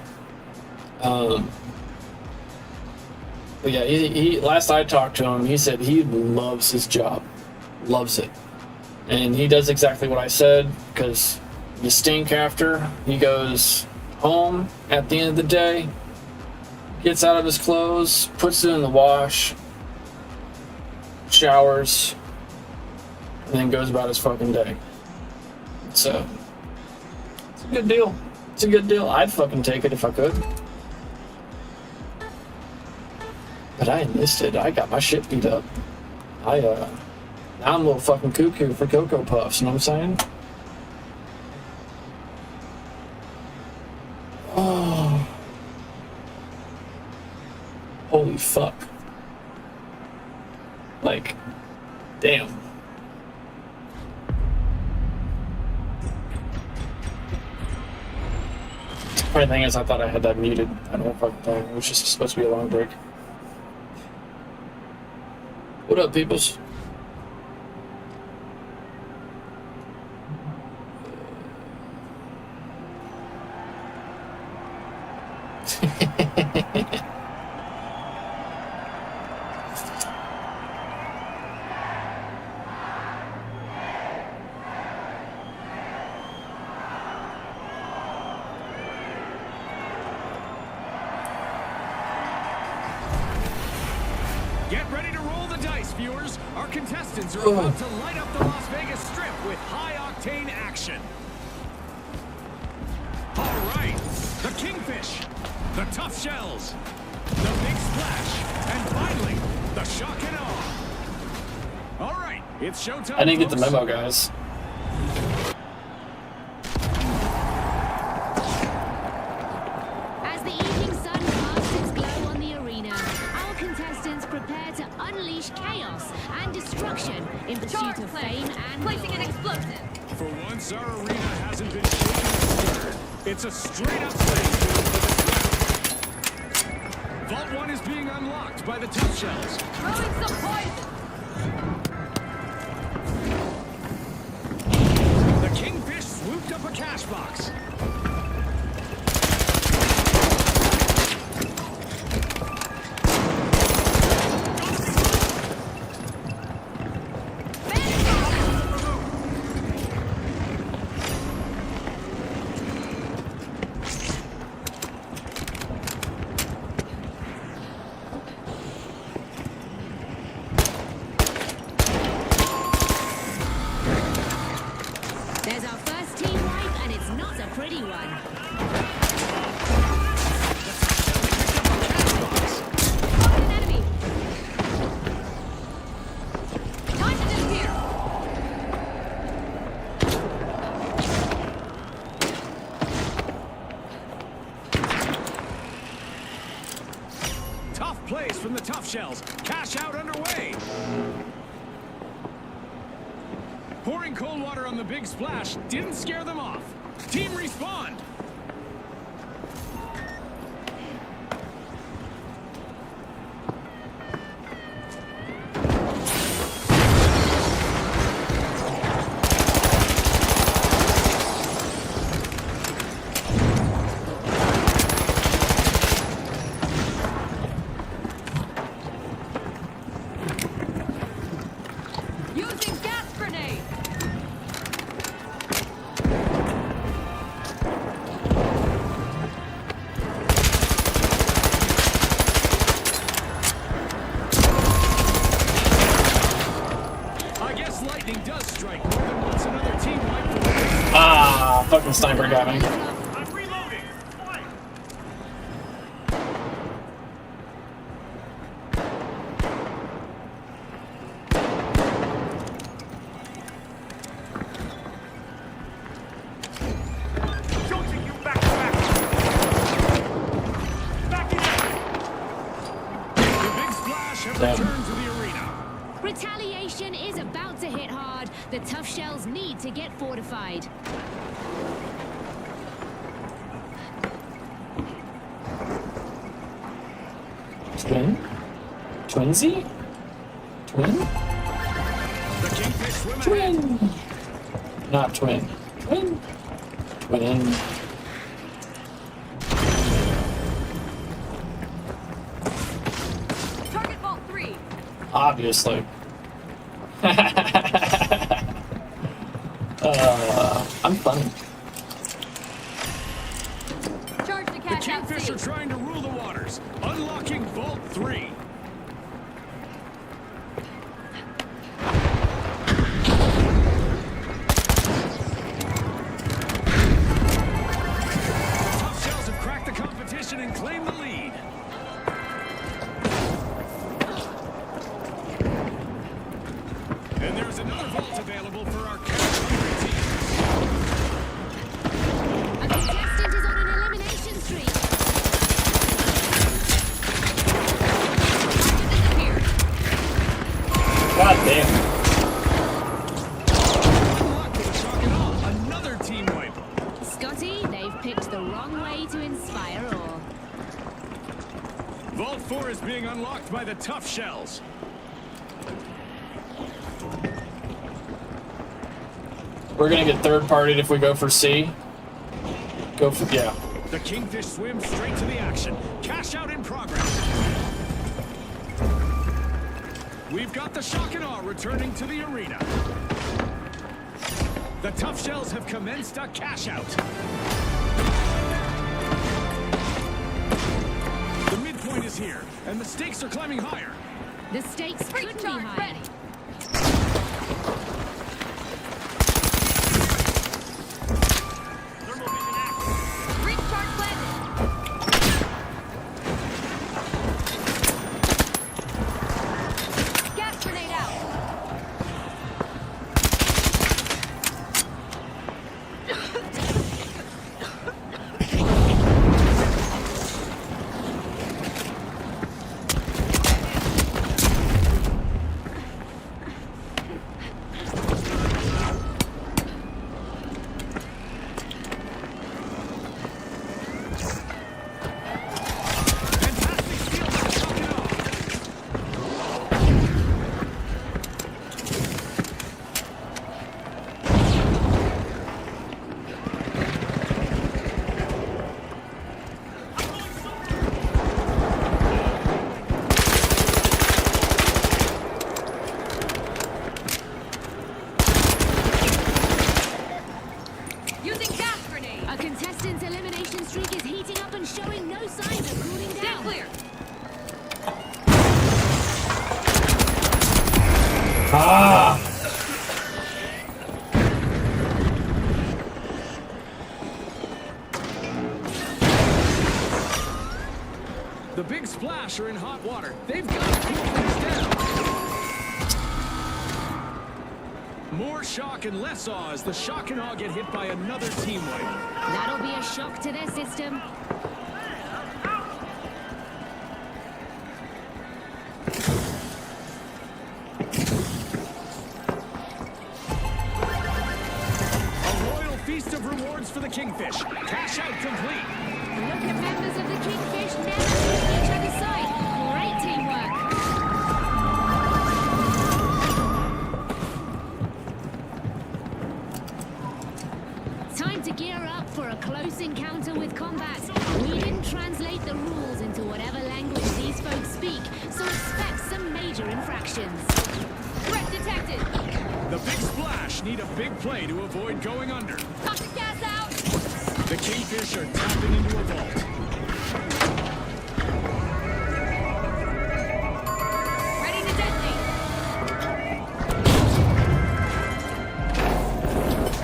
But yeah, he last I talked to him, he said he loves his job. Loves it. And he does exactly what I said, because you stink after. He goes home at the end of the day, gets out of his clothes, puts it in the wash, showers, and then goes about his fucking day. So, it's a good deal. It's a good deal. I'd fucking take it if I could. But I enlisted. I got my shit beat up. Now I'm a little fucking cuckoo for Cocoa Puffs, you know what I'm saying? Oh. Holy fuck. Like, damn. Funny thing is, I thought I had that muted. I don't fucking thing. It was just supposed to be a long break. What up, peoples? Get ready to roll the dice, viewers. Our contestants are about to light up the Las Vegas Strip with high-octane action. All right, the Kingfish, the Tough Shells, the Big Splash, and finally, the Shock and Awe. All right, it's showtime. I didn't get the folks. memo, guys. As the evening sun casts its glow on the arena, our contestants prepare to unleash chaos and destruction in pursuit of fame and Placing an glory. explosive. For once, our arena hasn't been shaken or stirred. It's a straight-up stage for the crowd. Vault 1 is being unlocked by the Tough Shells. Throwing some poison. The Kingfish swooped up a cash box. There's our first team wipe, and it's not a pretty one. place from the Tough Shells. Cash out underway. Pouring cold water on the big splash didn't scare them off. Team respawned. Using gas grenade. I guess lightning does strike more than once another team wipe for the Ah, fucking sniper got me. I'm reloading. Fire. Shooting you back to back. Back in. The big splash have Damn. returned to the arena. Retaliation is about to hit hard. The Tough Shells need to get fortified. Twin? Twinsy? Twin? The Kingfish swim ahead. Twin! Not twin. Twin? Twin. Target vault 3. Obviously. I'm funny. Charge the The cash out Kingfish are safe. trying to rule the waters, unlocking Vault 3. Tough Shells have cracked the competition and claimed the lead. And there's another vault available for our category team. A contestant is on an elimination streak. Disappear. God damn. Unlocked with a shock and awe. Another team wipe. Scotty, they've picked the wrong way to inspire awe. Vault 4 is being unlocked by the Tough Shells. We're gonna get third partied if we go for C. Go for, yeah. The Kingfish swim straight to the action. Cash out in progress. We've got the shock and awe returning to the arena. The Tough Shells have commenced a cash out. The midpoint is here, and the stakes are climbing higher. The stakes couldn't be higher. Thermal vision active. Breach charge landed. Gas grenade out. Fantastic steal by the shock and awe. Using gas grenade. A contestant's elimination streak is heating up and showing no signs of cooling down. Stand clear. Ah! The big splash are in hot water. They've got to cool things down. More shock and less awe as the shock and awe get hit by another team wipe. That'll be a shock to their system. Kingfish. Cash out complete. Look at members of the Kingfish never leaving each other's side. Great teamwork. Time to gear up for a close encounter with combat. We didn't translate the rules into whatever language these folks speak, so expect some major infractions. Threat detected. The Big Splash need a big play to avoid going under. Pop the gas out. The Kingfish are tapping into a vault. Ready to detonate.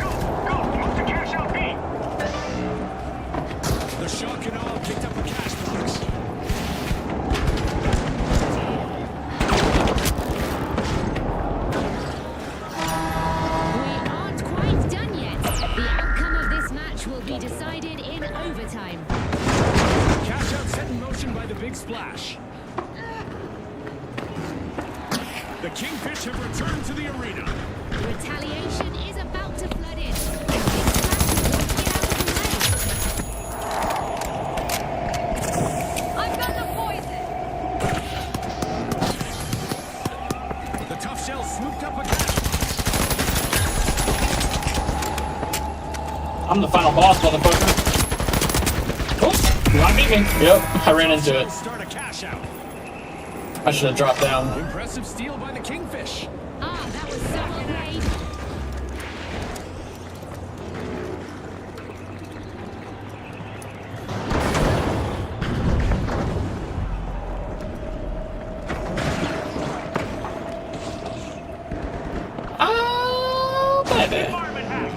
Go! Move to cash out B! The shock and awe picked up a cash box. We aren't quite done yet. The outcome of this match will be decided in overtime. Cash out set in motion by the Big Splash. The Kingfish have returned to the arena. Retaliation is about to flood in. The Big Splash wants to get out of the way. I've got the poison. The Tough Shell swooped up a cash box. I'm the final boss, motherfucker. Oops, not me. Yep, I ran into it. Start a cash out. I should have dropped down. Impressive steal by the Kingfish. Ah, that was so well played. Oh, baby. Environment hack!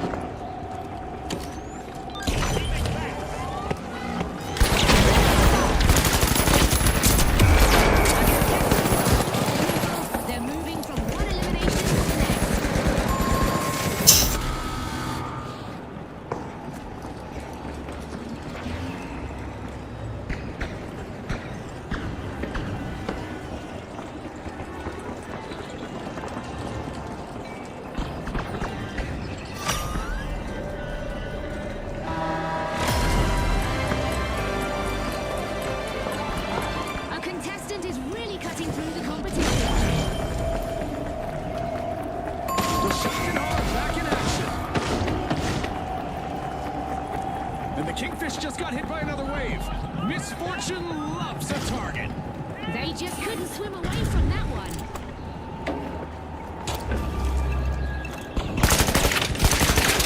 They're moving from one elimination to the next. A contestant is really cutting through the competition. The shock and awe back in action. And the Kingfish just got hit by another wave. Misfortune loves a target. They just couldn't swim away from that one.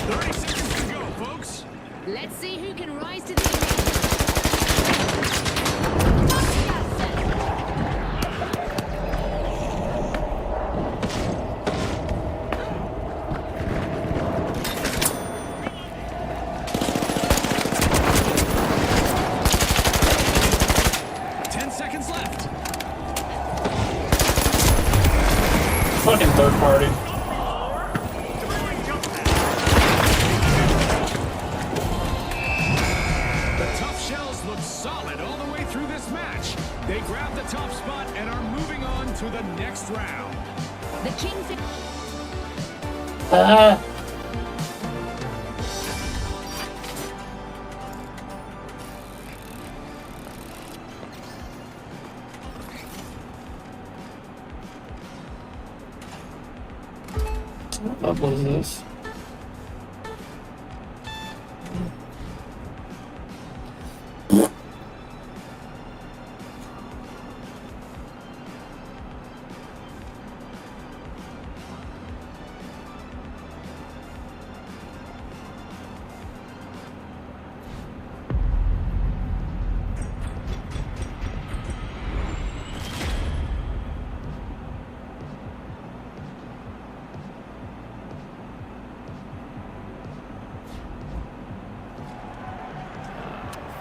30 seconds to go, folks. Let's see who can rise to the occasion. 10 seconds left. Fucking third party. Deploying jump pad! The Tough Shells look solid all the way through this match. They grabbed the top spot and are moving on to the next round. The Kingfish. What is this?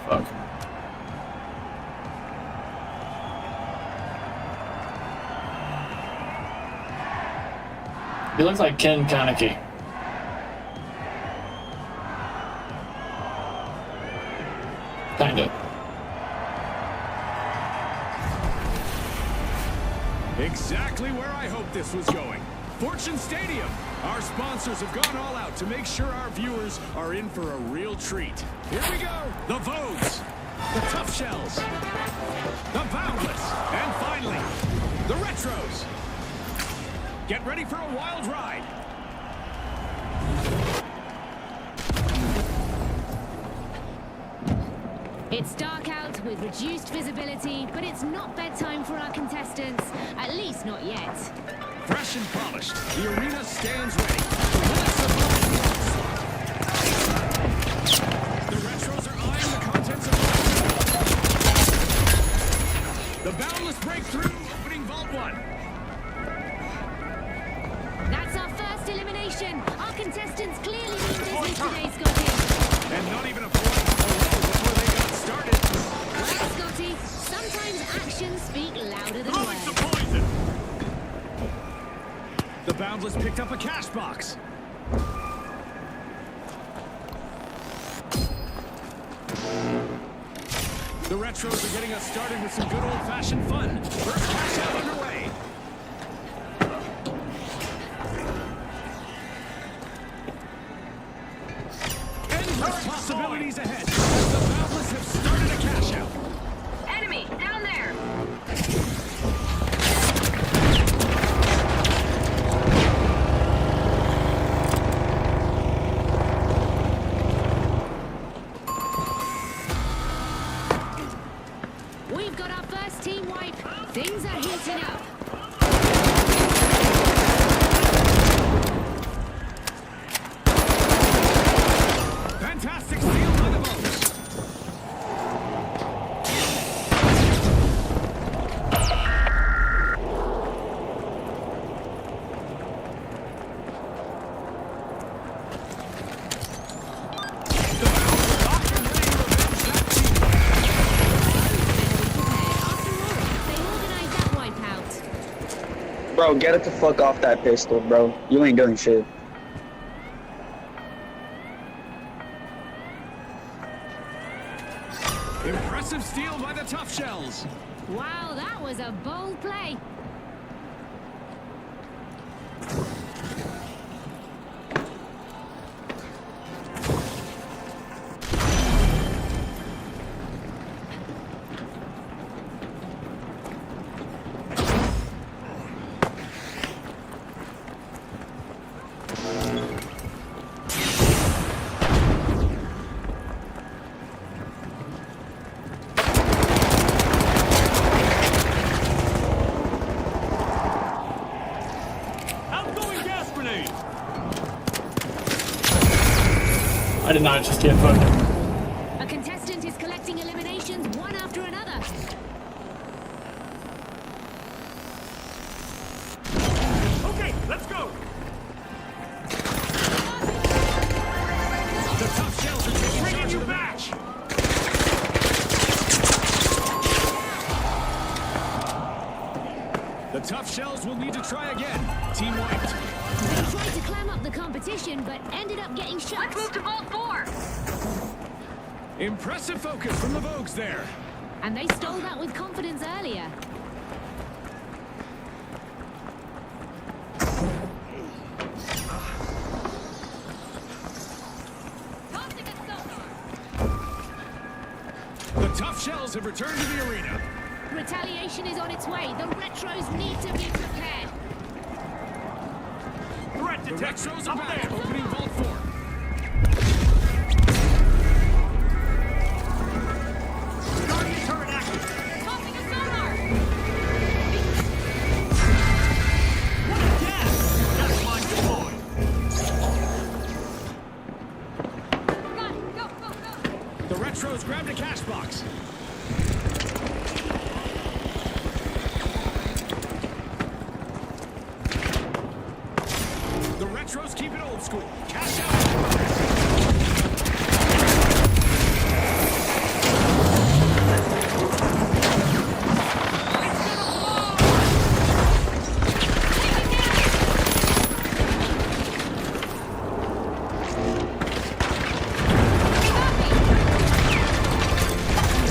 Fuck. He looks like Ken Kaneki. Kinda. Exactly where I hoped this was going. Fortune Stadium. Our sponsors have gone all out to make sure our viewers are in for a real treat. Here we go. The Vogues, the Tough Shells, the Boundless, and finally, the Retros. Get ready for a wild ride. It's dark out with reduced visibility, but it's not bedtime for our contestants. At least not yet. Fresh and polished, the arena stands ready. Let's surprise the onslaught. The Retros are eyeing the contents of the Boundless breakthrough, opening Vault 1. That's our first elimination. Our contestants clearly mean business today, Scotty. And not even a point before they got started. Right, Scotty. Sometimes actions speak louder than Throwing some words. poison. The Boundless picked up a cash box. The Retros are getting us started with some good old-fashioned fun. First cash out underway. Endless possibilities ahead as the Boundless have started a cash out. Enemy, down there! We've got our first team wipe. Things are heating up. Fantastic steal by the Vogues. After all, they organized that wipeout. Bro, get it the fuck off that pistol, bro. You ain't doing shit. Impressive steal by the Tough Shells. Wow, that was a bold play. Outgoing gas grenade. I did not just get fucking. A contestant is collecting eliminations one after another. Okay, let's go. The Tough Shells are taking Bringing charge you of the back. match. The Tough Shells will need to try again. Team wiped. They tried to climb up the competition, but ended up getting shut. Let's move to Vault 4! Impressive focus from the Vogues there. And they stole that with confidence earlier. The Tough Shells have returned to the arena. Retaliation is on its way. The Retros need to be prepared. Threat The detected. Retros are Up back, there. opening Vault 4. Guardian turret active. Tossing a sonar! What a gas! Gas line deployed. Go! The Retros grabbed a cash box. The Retros keep it old school. Cash out.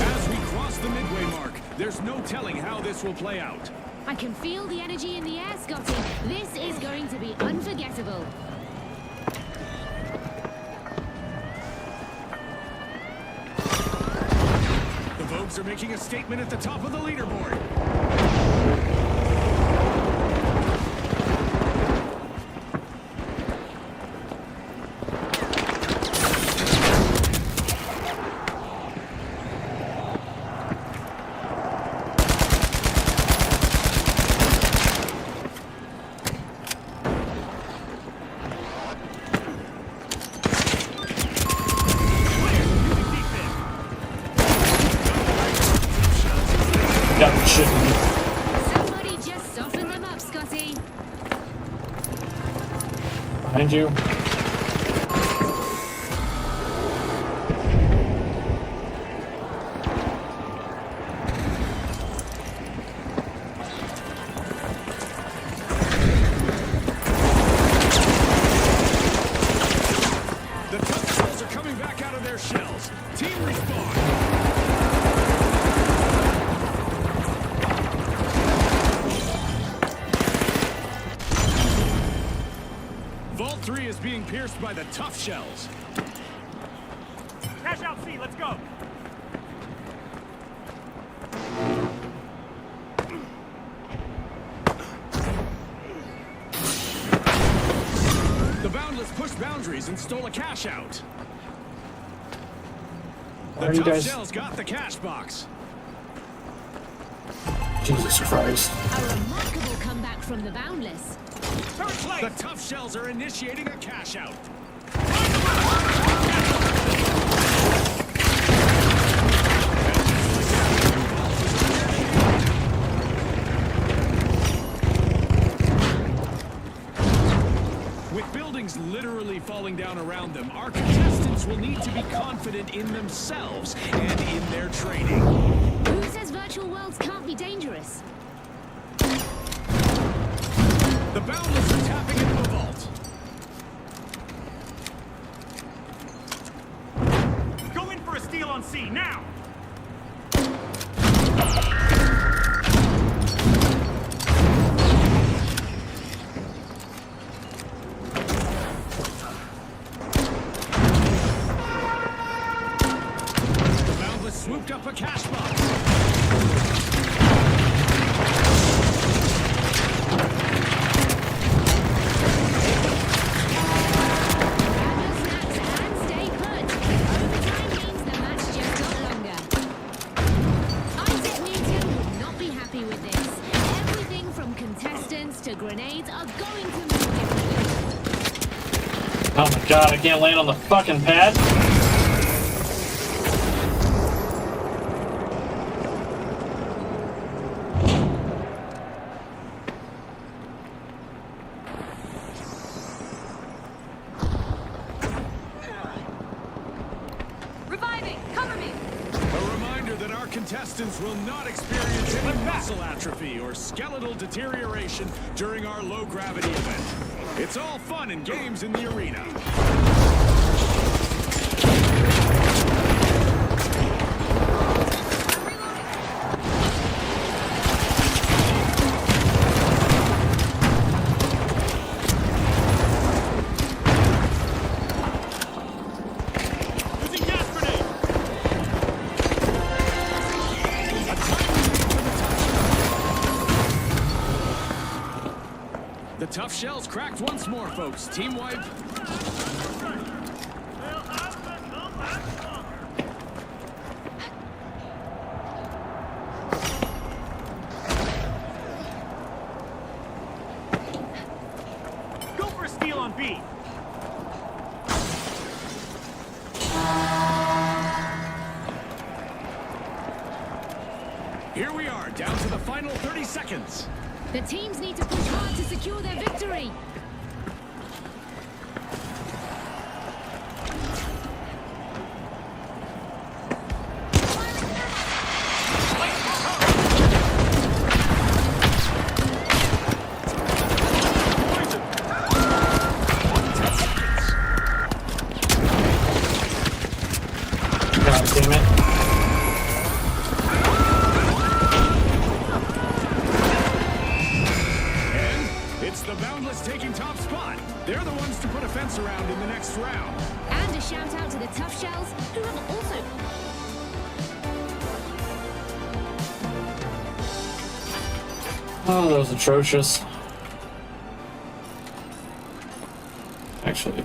As we cross the midway mark, there's no telling how this will play out. I can feel the energy in the air, Scotty. This is going to be unforgettable. The Vogues are making a statement at the top of the leaderboard. Got the shit. Somebody just soften them up, Scotty. Behind you. The tough shells are coming back out of their shells. Team respawn. Vault 3 is being pierced by the tough shells. Cash out C, let's go. The Boundless pushed boundaries and stole a cash out. Why The are you tough guys? shells got the cash box. Jesus Christ. A remarkable comeback from the Boundless. Third place. The tough shells are initiating a cash out. With buildings literally falling down around them, our contestants will need to be confident in themselves and in their training. Who says virtual worlds can't be dangerous? The Boundless are tapping into a vault. Go in for a steal on C, now. The Boundless swooped up a cash box. Grab your snacks and stay put. Overtime means the match just got longer. Isaac Newton would not be happy with this. Everything from contestants to grenades are going to move differently. Oh my god, I can't land on the fucking pad. Reviving! Cover me! A reminder that our contestants will not experience any muscle atrophy or skeletal deterioration during our low-gravity event. It's all fun and games in the arena. Using gas grenade. The tough shells cracked once more, folks. Team wipe. Go for a steal on B. Here we are, down to the final 30 seconds. The teams need to push hard to secure their victory. God damn it. the Boundless taking top spot. They're the ones to put a fence around in the next round. And a shout out to the Tough Shells, who have also... Oh, that was atrocious. Actually.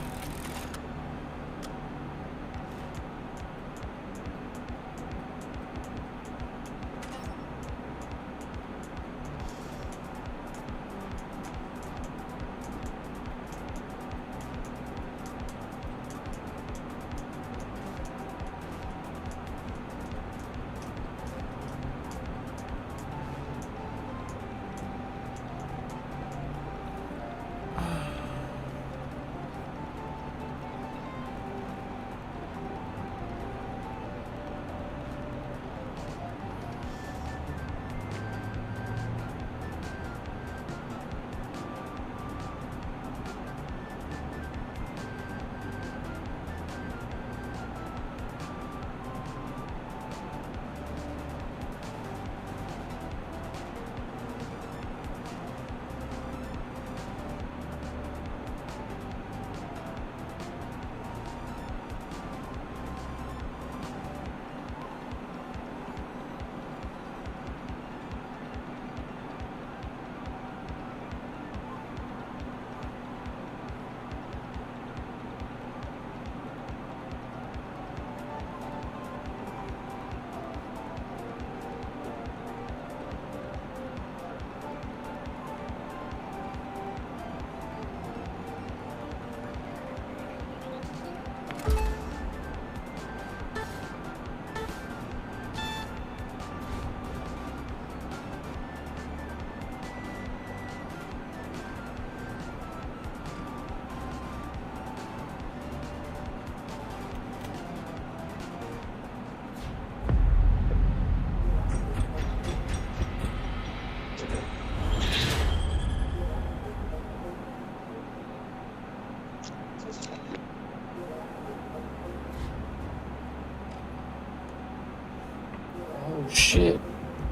Oh shit.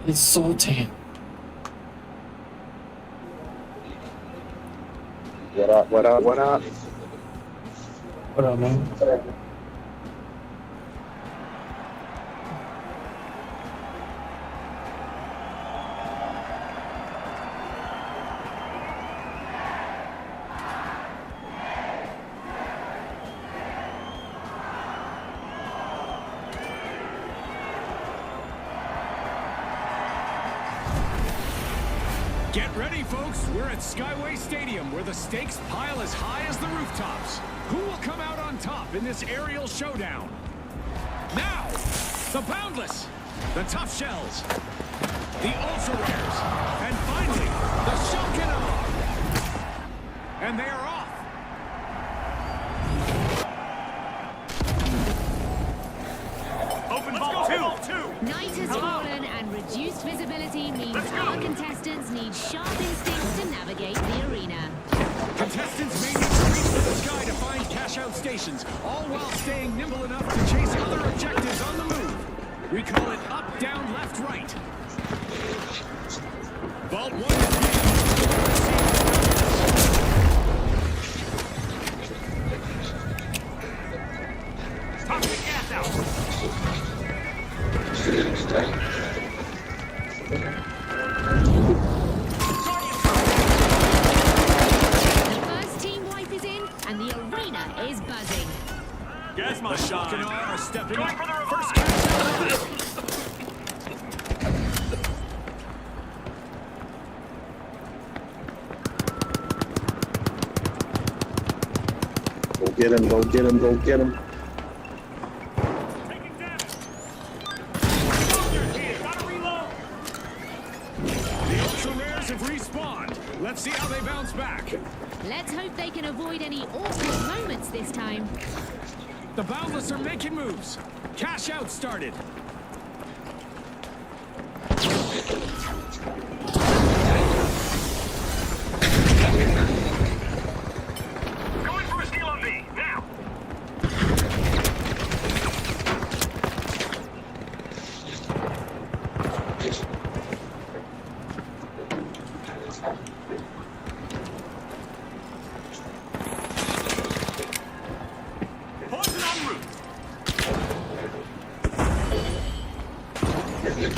It's Sultan. What up, what up, what up? What up, man? Get ready, folks. We're at Skyway Stadium, where the stakes pile as high as the rooftops. Who will come out on top in this aerial showdown? Now, the Boundless, the Tough Shells, the Ultra Rares, and finally, the Shock. And they are off. Open ball two. Night has fallen and reduced visibility means our contestants need sharp instincts to navigate the arena. Contestants may need to reach for the sky to find cash-out stations, all while staying nimble enough to chase other objectives on the move. We call it up, down, left, right. Vault 1 is Toxic gas out. The first team wipe is in and the arena is buzzing. Gas the mine. Shock and Awe are stepping Going up. for the revive. First cash-out. Go get him, go get him, go get him. Taking damage. Soldiers here. Gotta reload. The Ultra Rares have respawned. Let's see how they bounce back. Let's hope they can avoid any awkward moments this time. The Boundless are making moves. Cash out started. Going for a steal on B. Now. Deploying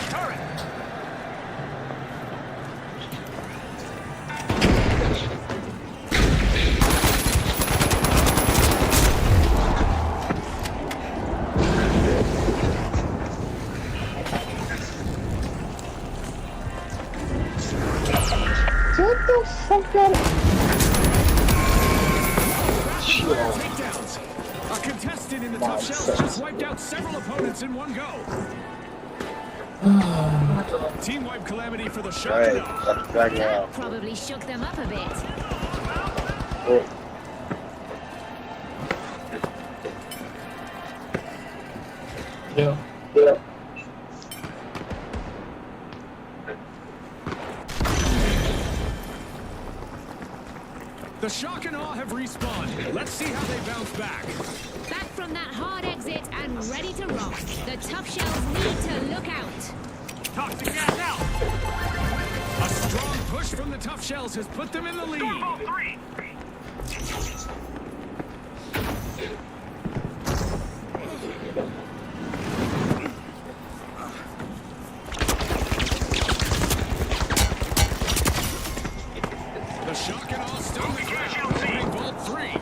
turret. Get the fuck out of Takedowns. A contestant in the tough shells just wiped out several opponents in one go. Team wipe calamity for the shock and awe. That probably shook them up a bit. Yeah. The shock and awe have respawned. Let's see how they bounce back. Back from that hard exit and ready to rock. The tough shells need to look out. Toxic gas out. A strong push from the tough shells has put them in the lead. Stormbolt 3. The shock and awe stone the ground, opening vault 3.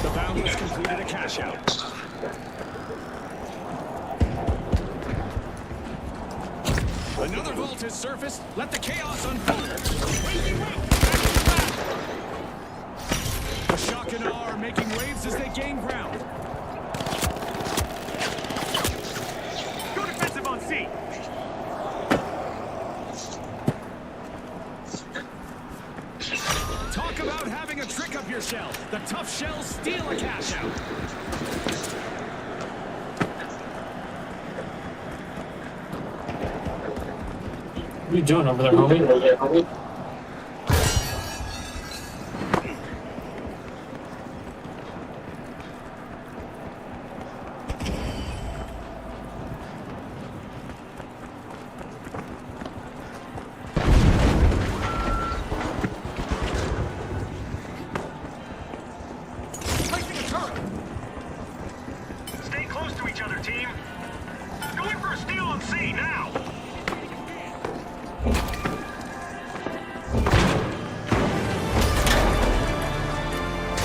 The boundless completed a cash out. Another vault has surfaced. Let the chaos unfold. The shock and awe are making waves as they gain ground. Go defensive on C. Talk about having a trick up your shell. The tough shells steal a cash out. What are you doing over there, homie? Placing a turret. Stay close to each other, team. Going for a steal on C now.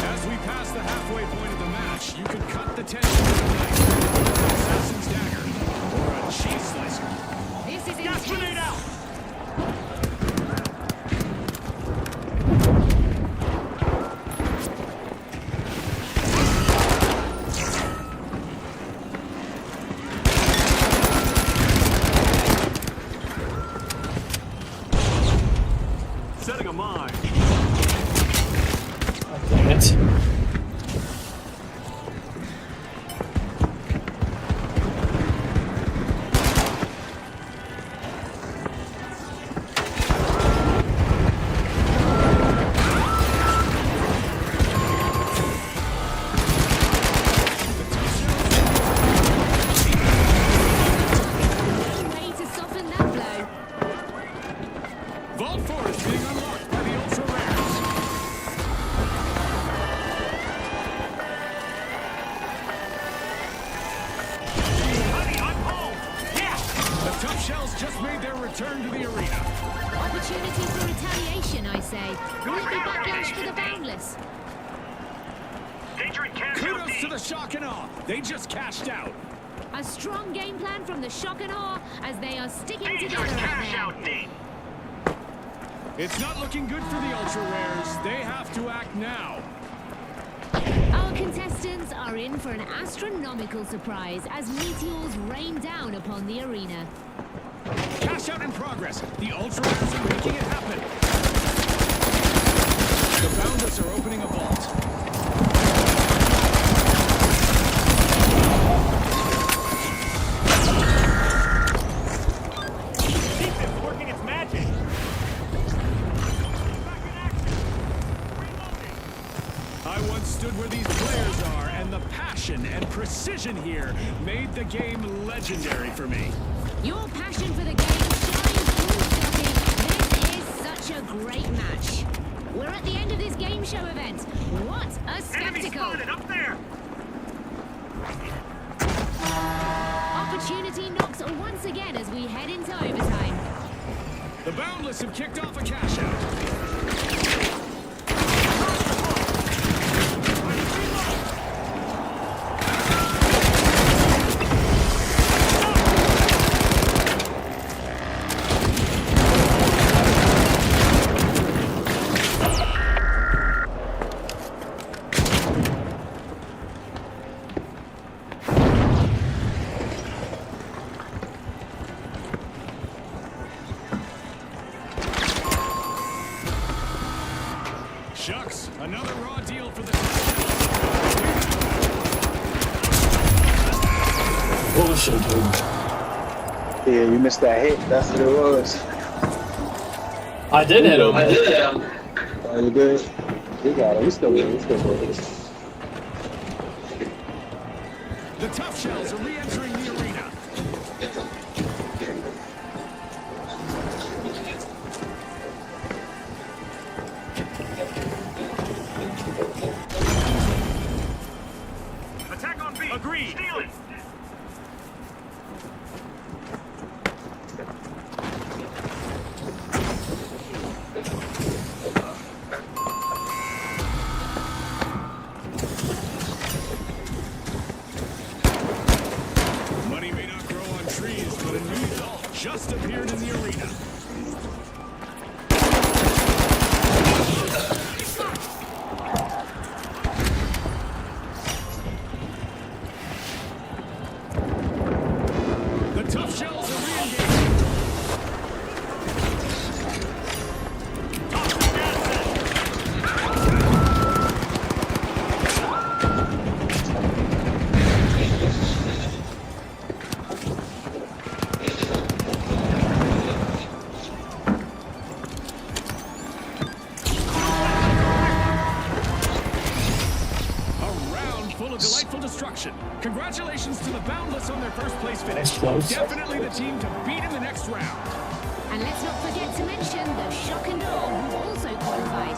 As we pass the halfway point of the match, you can cut the tension with a knife, an assassin's dagger, or a cheese slicer. This is Gas grenade intense. out. Setting a mine. Dang it. Way to soften that blow. Vault 4 is being unlocked by the ultra rares. Honey, I'm home. Yeah. The tough shells just made their return to the arena. Opportunity for retaliation, I say. Will it be backlash for the boundless? Danger in cash out Kudos D. to the shock and awe. They just cashed out. A strong game plan from the shock and awe as they are sticking Danger together in out cash there. out D. It's not looking good for the ultra rares. They have to act now. Our contestants are in for an astronomical surprise as meteors rain down upon the arena. Cash out in progress. The ultra rares are making it happen. The boundless are opening a vault. Defense working its magic. Back in action. Reloading. I once stood where these players are, and the passion and precision here made the game legendary for me. Your passion for the game shines through, Scotty. This is such a great match. We're at the end of this game show event. What a Enemy spectacle! spotted up once again as we head into overtime. The Boundless have kicked off a cash out. Shucks, another raw deal for the... Bullshit, dude. Yeah, you missed that hit. That's what it was. I did hit him. Oh, you good? We got it. We still good. We still good. The Tough Shells are re-entering the arena. Attack on B. Agreed. Steal it. Money may not grow on trees, but a new vault just appeared in the arena. The Tough Shells are re-engaging. Toss the gas in. A round full of delightful destruction. Congratulations to the Boundless on their first place finish. That's close. Definitely the team to beat in the next round. And let's not forget to mention the Shock and Awe, who also qualified.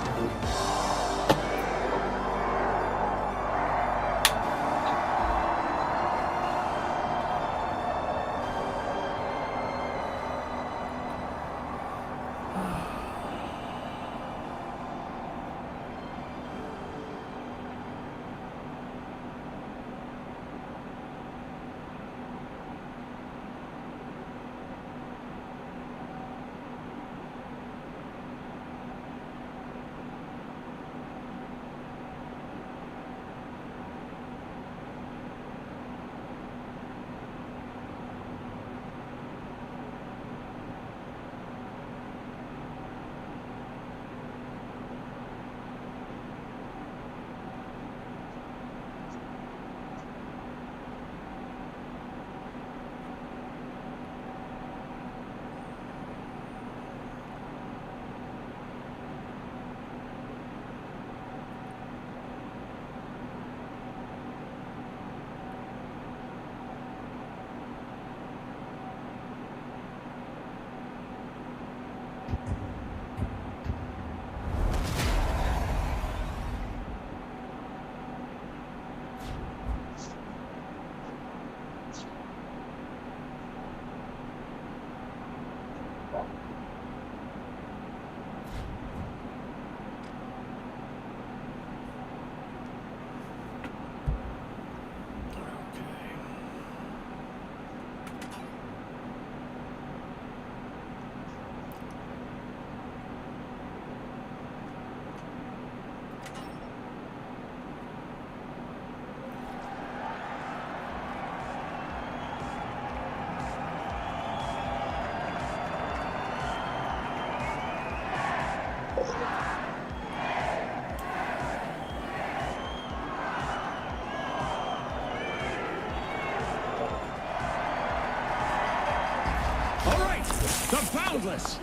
All right, the Boundless,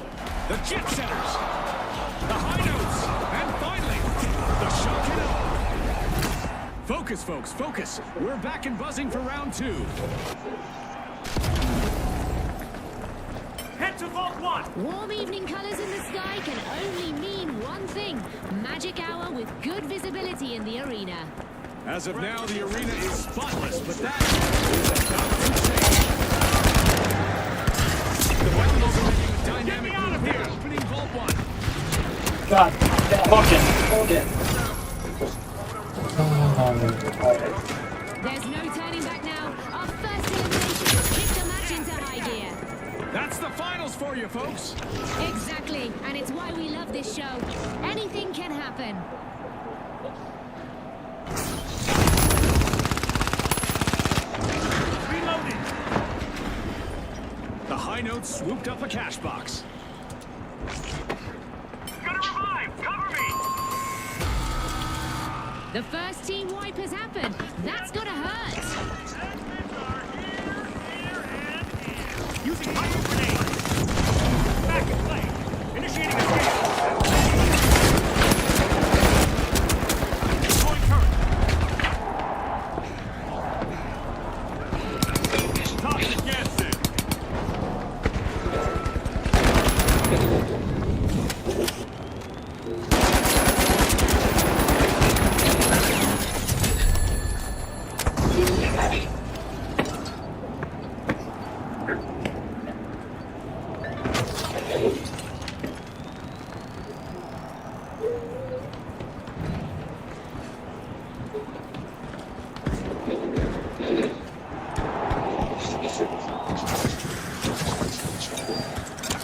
the Jet Setters, the High Notes, and finally, the Shock and Awe. Focus, folks, focus. We're back and buzzing for round two. Head to Vault 1. Warm evening colors in the sky can only mean one thing: magic hour with good visibility in the arena. As of now, the arena is spotless, but that is about to change. dynamic move here. Opening Vault 1. God, fucking. There's no turning back now. Our first elimination has kicked the match into high gear. That's the finals for you, folks. Exactly, and it's why we love this show. Anything can happen. Reloading. The high notes swooped up a cash box. Gonna revive! Cover me! The first team wipe has happened. That's gotta hurt. Using fire grenade! Back in play! Initiating escape! Deploying turret! Toxic gas in!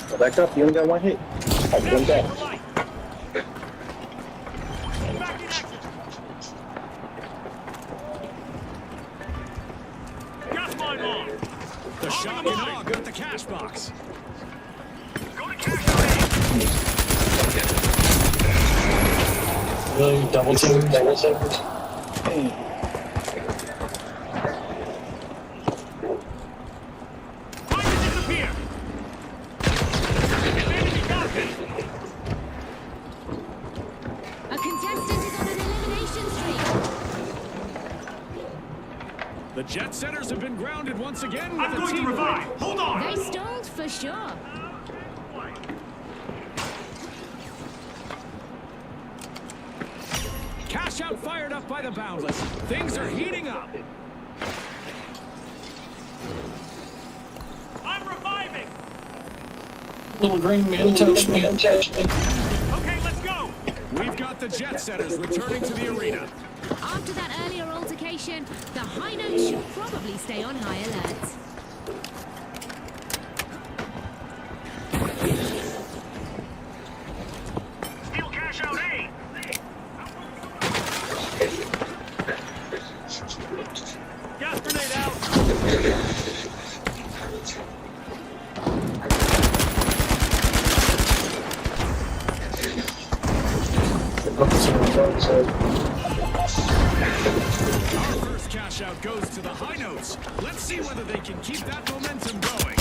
Go back up. You only got one hit. Alright, one back. Back in action! Gas mine on! The shock and awe got the cash box. Go to cash grenade! Really double team. Time to disappear! Enemy got me! A contestant is on an elimination streak. The jet setters have been grounded once again with I'm a going to team revive! wipe. Hold on! They stalled for sure. Cash out fired up by the Boundless. Things are heating up. I'm reviving! Little green man touched me. Okay, let's go! We've got the jet setters returning to the arena. After that earlier altercation, the high notes should probably stay on high alert. Steel cash out A! Gas grenade out! Our first cash out goes to the high notes. Let's see whether they can keep that momentum going.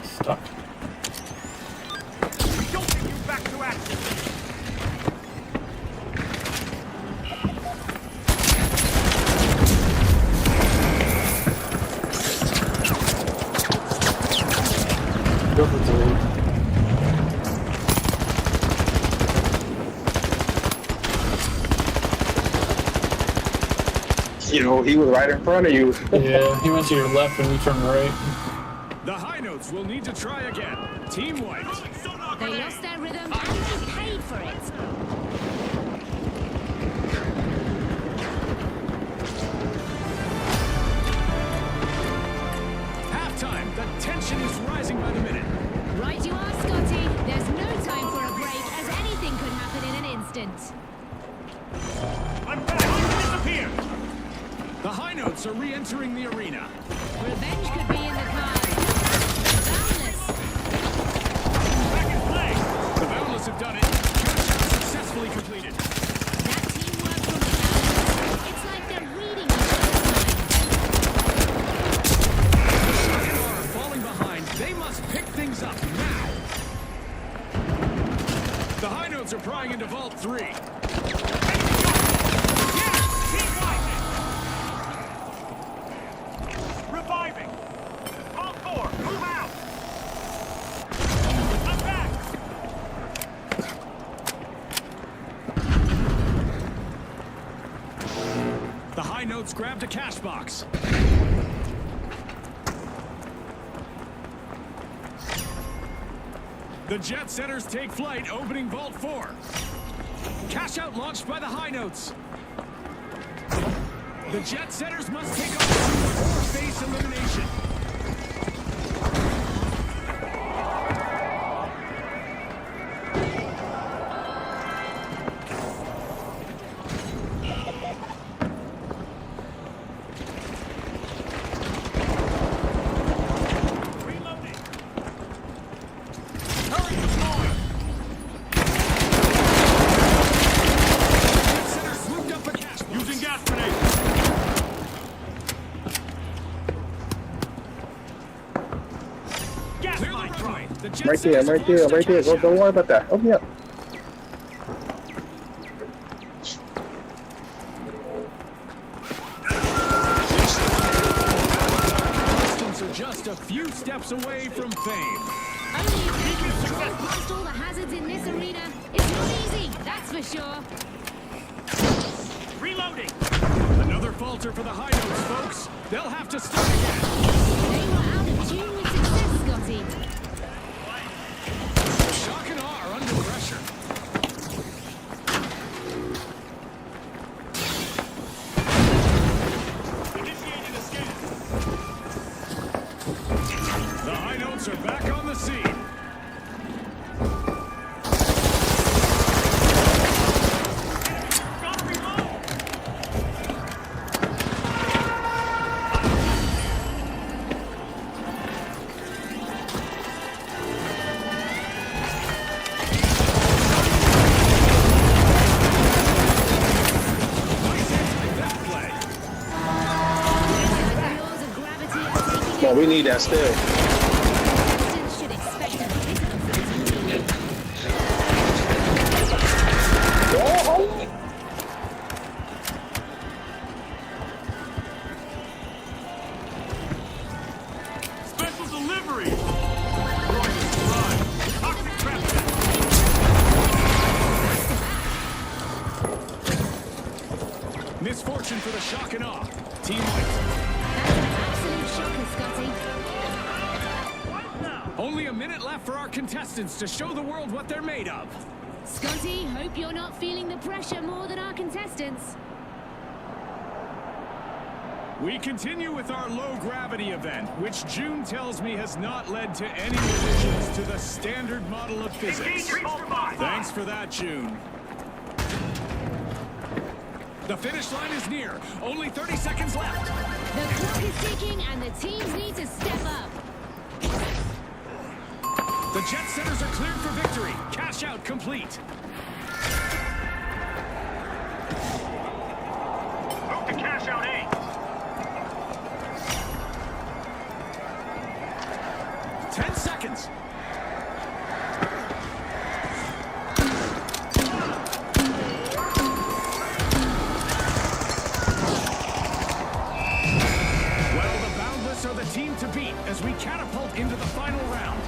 Stuck. Jolting you back to action! Go for three. You know, he was right in front of you. Yeah, he went to your left and you turned right. The high notes will need to try again. Team white. They lost their rhythm and they paid for it. Halftime. The tension is rising by the minute. Right you are, Scotty. There's no time for a break, as anything could happen in an instant. I'm back! Disappear! The high notes are re-entering the arena. Revenge could be in the cards. Boundless. Back in play! The Boundless have done it. Cash out successfully completed. That teamwork from the Boundless. It's like they're reading each other's minds. The are falling behind. They must pick things up now. The high notes are prying into Vault 3. Reviving! high notes grabbed a cash box. The jet setters take flight, opening Vault 4. Cash out launched by the high notes. The jet setters must take off or face elimination. Right there, I'm right there, I'm right there. Don't worry about that. Help me up. Are just a few steps away from fame. Only if you can drive past all the hazards in this arena. It's not easy, that's for sure. Reloading. Another falter for the high notes, folks. They'll have to start again. They were out of tune with success, Scotty. Shock and awe are under pressure. Initiating a scan. The high notes are back on the scene. Gotta reload. Well, we need that still. Should expect a physical fight. Special delivery! Toxic trap. Misfortune for the shock and awe. Team wins. Absolute shocker, Scotty. Only a minute left for our contestants to show the world what they're made of. Scotty, hope you're not feeling the pressure more than our contestants. We continue with our low-gravity event, which June tells me has not led to any revisions to the standard model of physics. Thanks for that, June. The finish line is near. Only 30 seconds left. The clock is ticking and the teams need to step up. The jet setters are cleared for victory. Cash out complete. Move to cash out A. 10 seconds. Well, the Boundless are the team to beat as we catapult into the final round.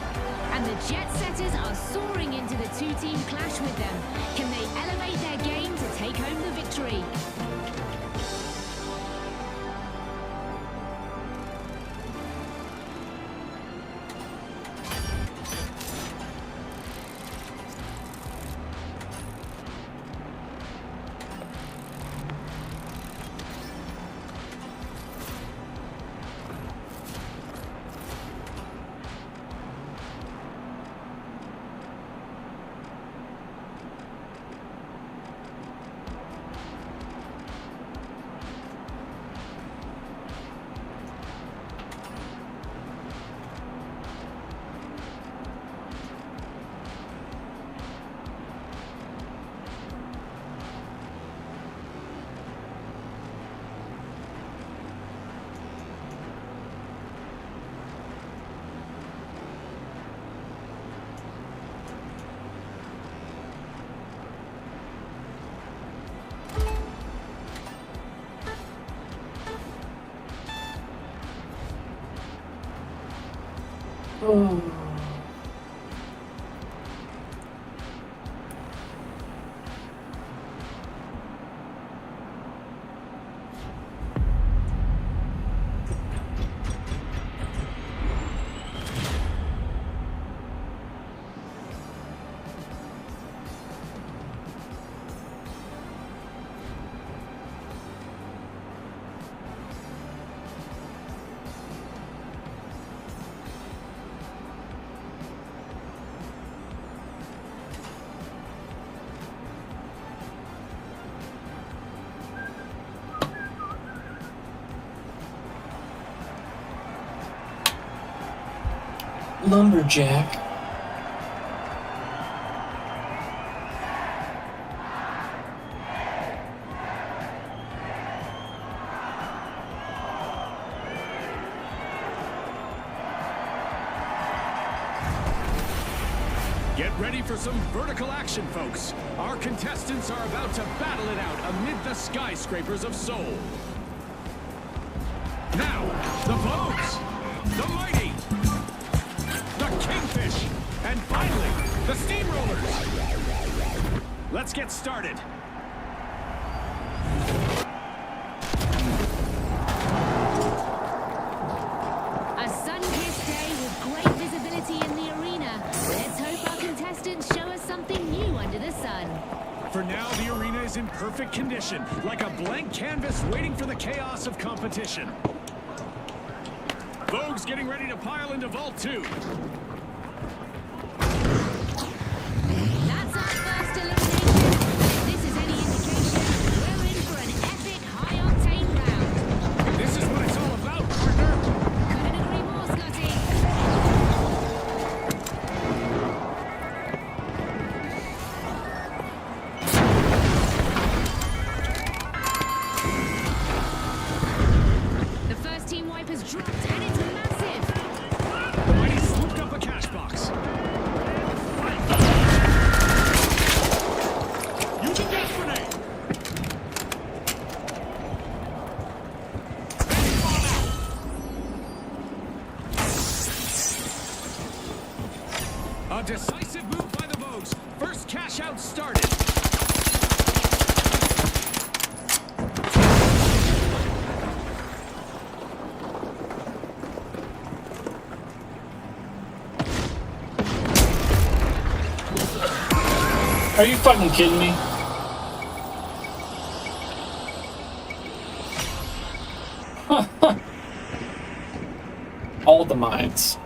And the jet setters are soaring into the two-team clash with them. Can they elevate their game to take home the victory? lumberjack. Get ready for some vertical action, folks. Our contestants are about to battle it out amid the skyscrapers of Seoul. Now, the Vogues, the Mighty, the Kingfish, and finally, the Steamrollers. Let's get started. A sun-kissed day with great visibility in the arena. Let's hope our contestants show us something new under the sun. For now, the arena is in perfect condition, like a blank canvas waiting for the chaos of competition. Vogue's getting ready to pile into Vault 2. That's our first elimination. If this is any indication, we're in for an epic high-octane round. This is what it's all about, partner. Couldn't agree more, Scotty. The first team wipe has dropped, and it's massive. The Mighty swooped up a cash box. Using gas grenade. A decisive move by the Vogues. First cash out started. Are you fucking kidding me? All the mines.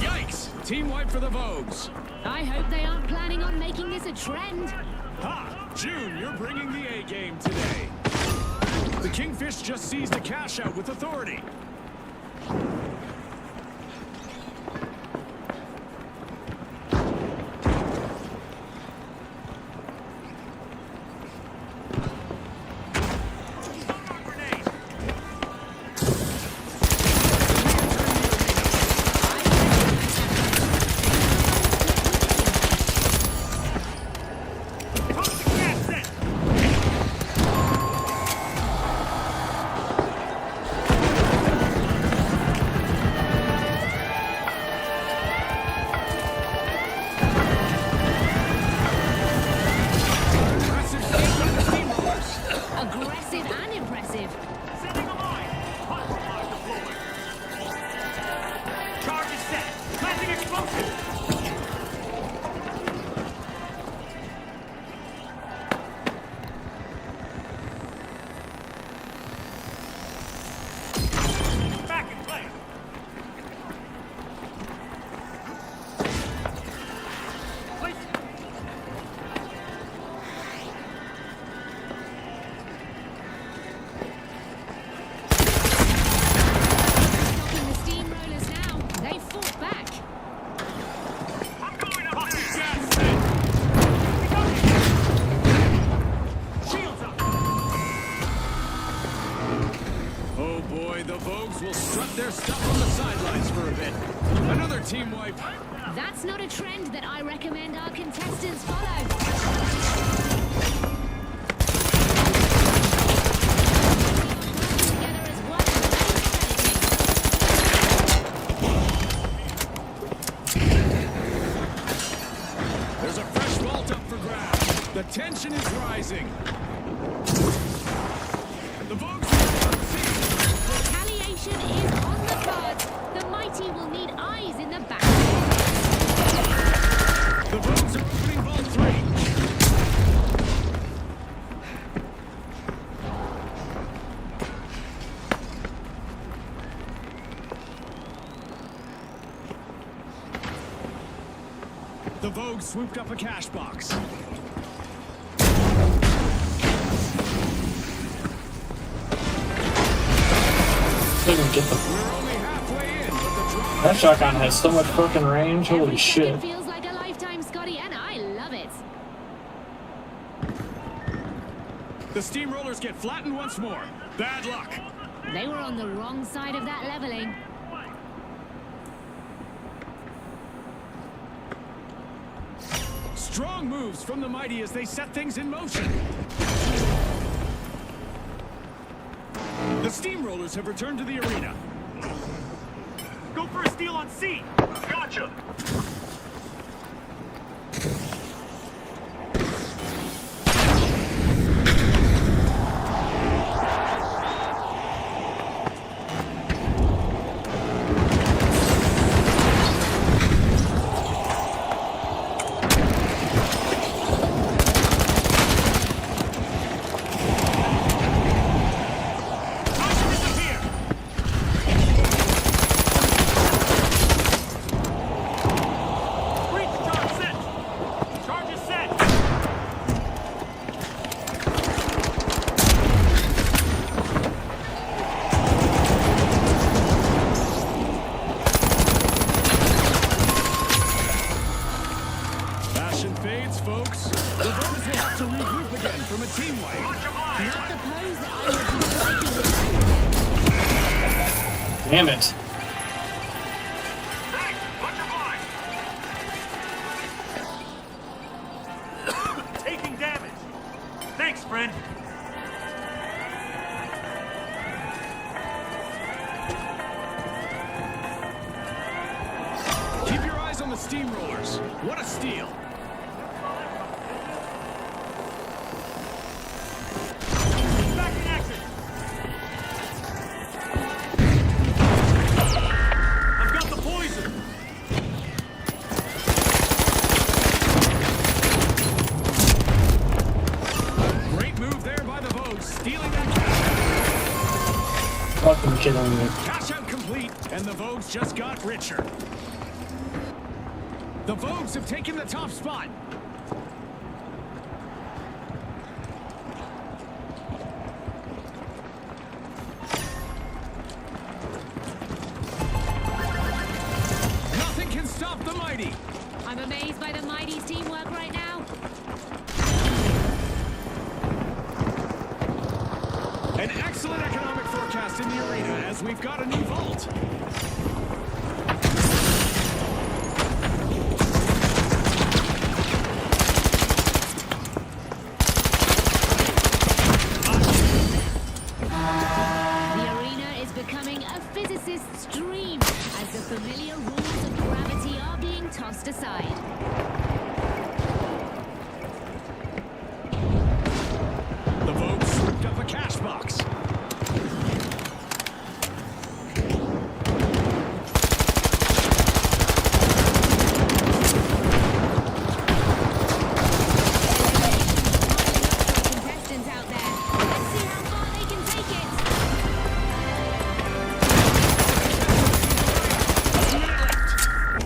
Yikes! Team wipe for the Vogues. I hope they aren't planning on making this a trend. Ha! June, you're bringing the A game today. The Kingfish just seized a cash out with authority. Aggressive and impressive. Setting a mine. Hot supply deployed. Charge is set. Planting explosive. Back in place. Place. Stopping the steamrollers now. They fought back. I'm going up there. Gas set! Shields up. Oh boy, the Vogues will strut their stuff on the sidelines for a bit. Another team wipe. That's not a trend that I recommend our contestants follow. Together as one There's a fresh vault up for grabs. The tension is rising. The Vogues are unseen. retaliation is on the cards. The mighty will need eyes in the back. The Vogues are opening vault 3. Vogue swooped up a cash box. Couldn't get the. We're only halfway in, but the drama. That shotgun has so much fucking range. Holy Every shit. second feels like a lifetime, Scotty, and I love it. The steamrollers get flattened once more. Bad luck. They were on the wrong side of that leveling. Strong moves from the mighty as they set things in motion. The steamrollers have returned to the arena. Go for a steal on C. Gotcha. Damn it. Taking damage. Thanks, friend. Keep your eyes on the steamrollers. What a steal. Back in action. I've got the poison. Great move there by the Vogue, stealing that cash. Fucking kidding me. Cash out complete, and the Vogues just got richer. The Vogues have taken the top spot. Nothing can stop the mighty. I'm amazed by the Mighty's teamwork right now. An excellent economic forecast in the arena as we've got a new vault. The arena is becoming a physicist's dream as the familiar rules of gravity are being tossed aside. The Vogue swooped up a cash box. Contestants out there, let's see how far they can take it.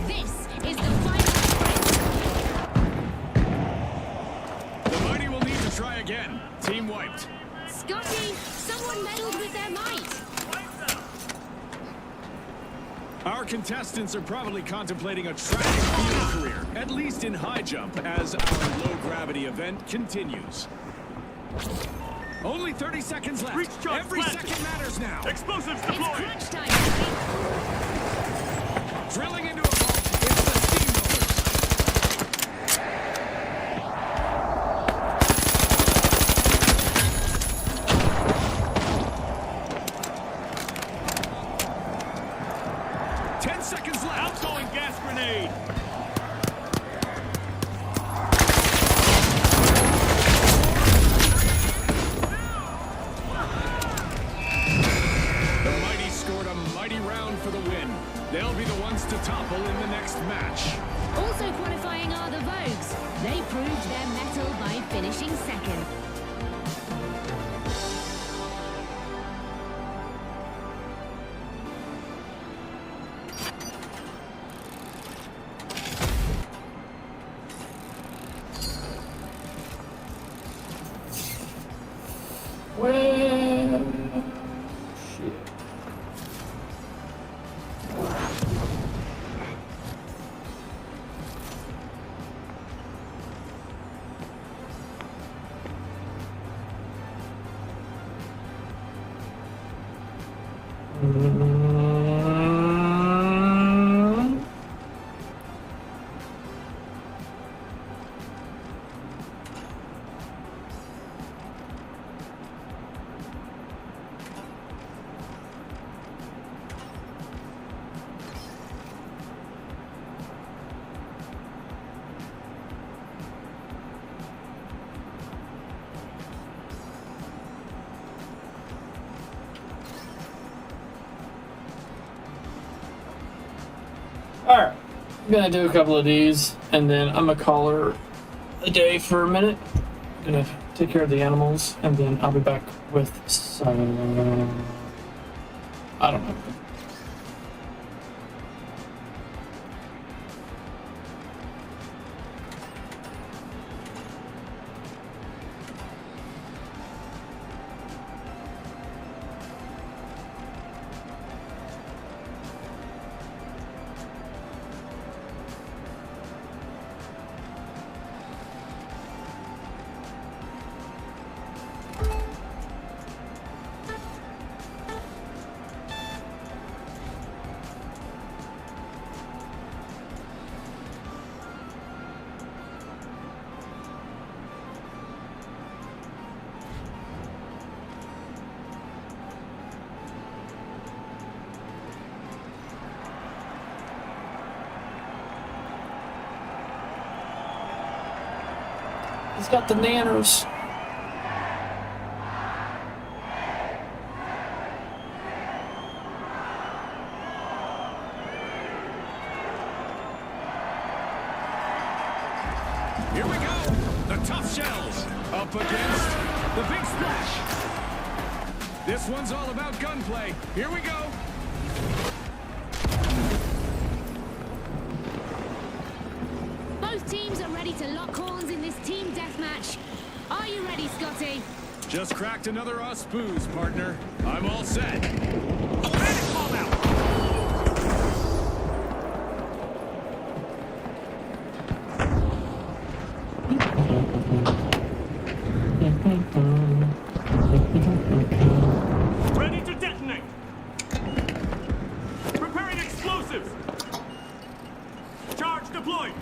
This is the final sprint. The mighty will need to try again. Team wiped. Scotty, someone meddled with their might. Our contestants are probably contemplating a track and field career, at least in high jump, as our low-gravity event continues. Only 30 seconds left. Reach charge Every planted. second matters now. Explosives It's deployed. crunch time. Drilling into a vault. It's the steamrollers. Ten seconds left. Outgoing gas grenade. The mighty scored a mighty round for the win. They'll be the ones to topple in the next match. Also qualifying are the Vogues. They proved their mettle by finishing second. Well, shit. Alright, I'm gonna do a couple of these, and then I'm gonna call her a day for a minute. I'm gonna take care of the animals, and then I'll be back with some... I don't know. He's got the nanners. Here we go. The tough shells up against the big splash. This one's all about gunplay. Here we go. Both teams are ready to lock horns in this team deathmatch. Are you ready, Scotty? Just cracked another us booze, partner. I'm all set. Panic call out. Ready to detonate. Preparing explosives. Charge deployed.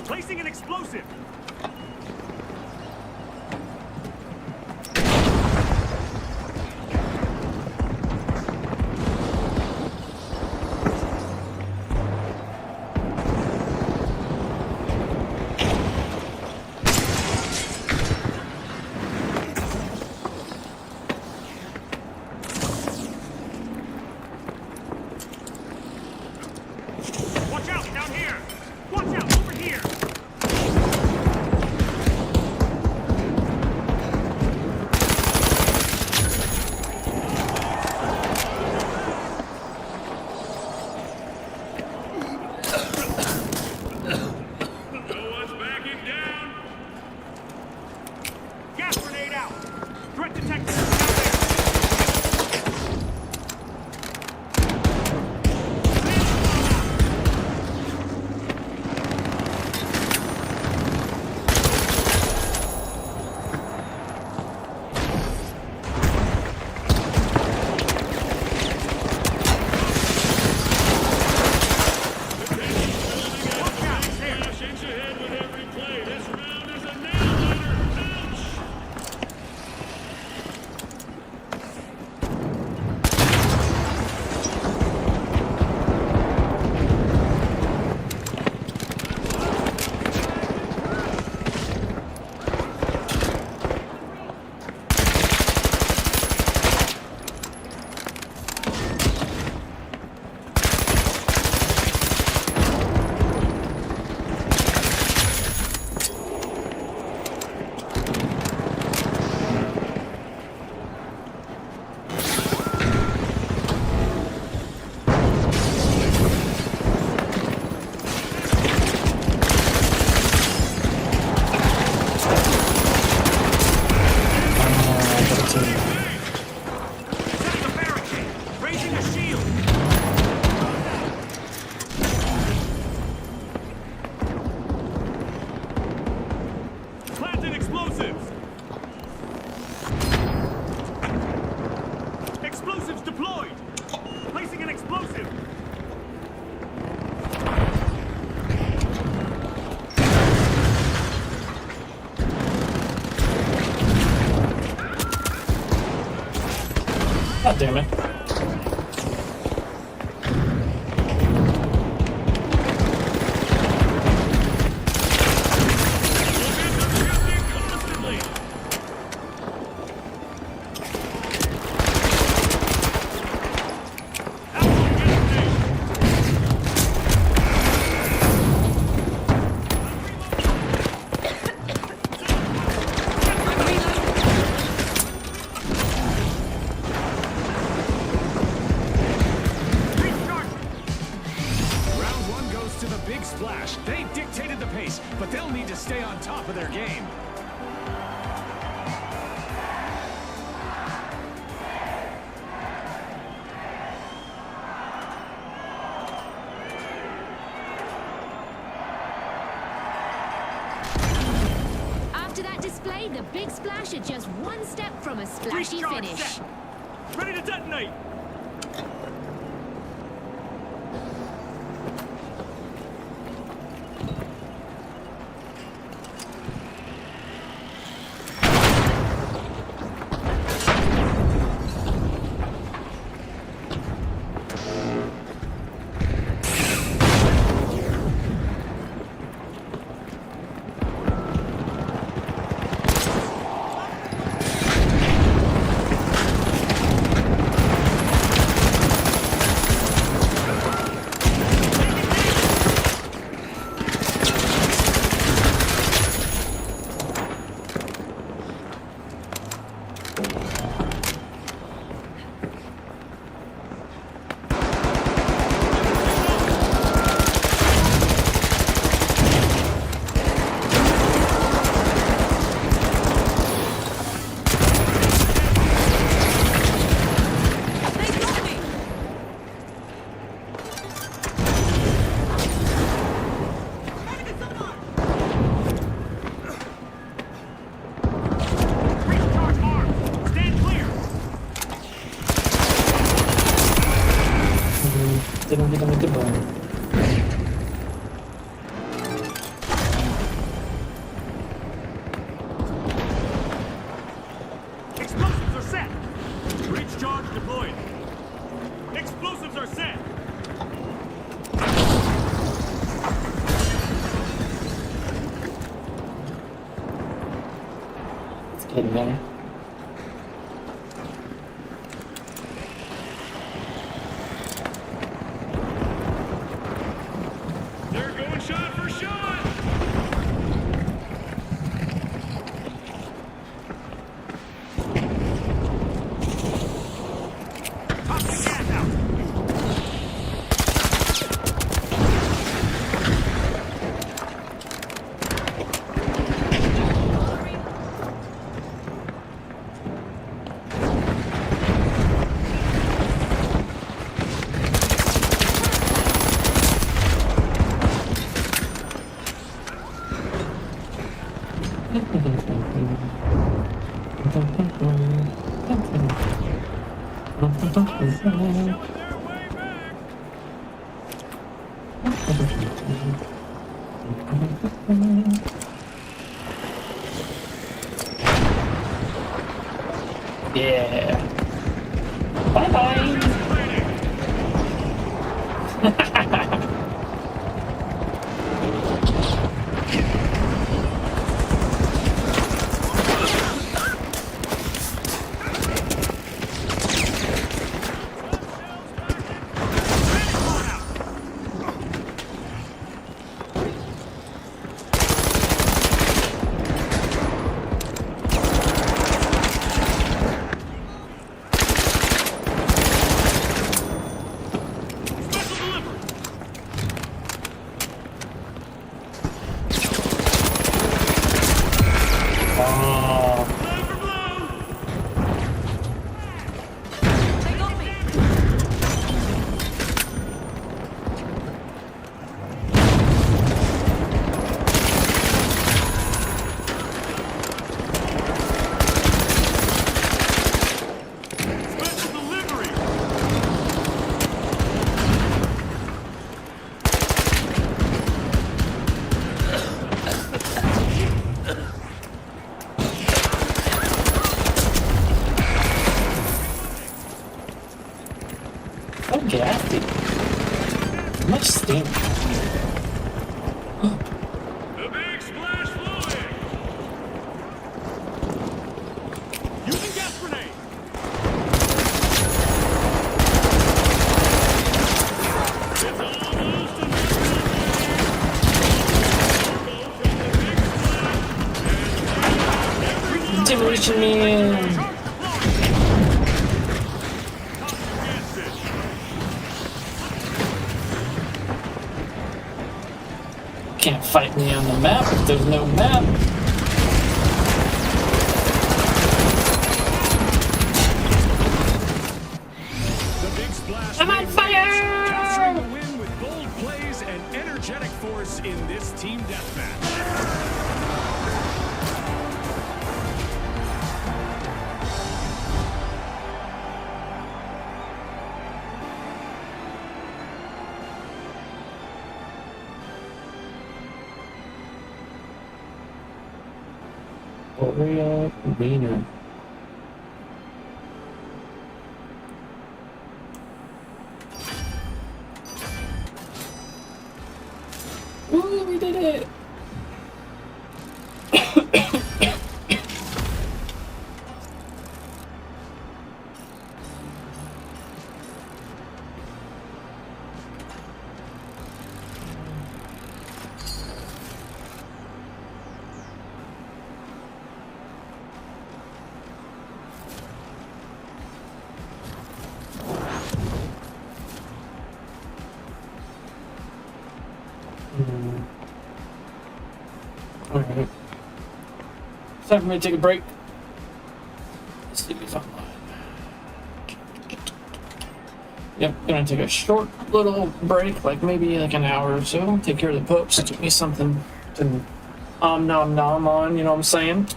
Placing an explosive. Watch out, down here! Watch out, over here! No one's backing down! Gas grenade out! Threat detected. Down there. God damn it. They dictated the pace, but they'll need to stay on top of their game. After that display, the Big Splash are just one step from a splashy finish. Set. Ready to detonate! Didn't get him with the burn. Explosives are set! Breach charge deployed. Explosives are set! It's getting better. They're going shot for shot! Pop the gas out! Yeah. Bye-bye. So gassy. Much stink. The big splash fluid! Using gas grenade! It's almost a Demolition Man. Can't fight me on the map if there's no map. The big splash. I'm on fire! Capturing the win with bold plays and energetic force in this team deathmatch. Oreo Wiener. Ooh, we did it! Alright. It's time for me to take a break. Let's see who's online. Yep, gonna take a short little break, like maybe like an hour or so. Take care of the pups, give me something to nom nom on, you know what I'm saying?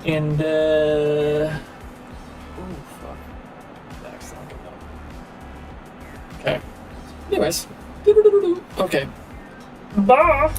And ooh, fuck. Back's not good enough. Okay. Anyways. Okay. Bye!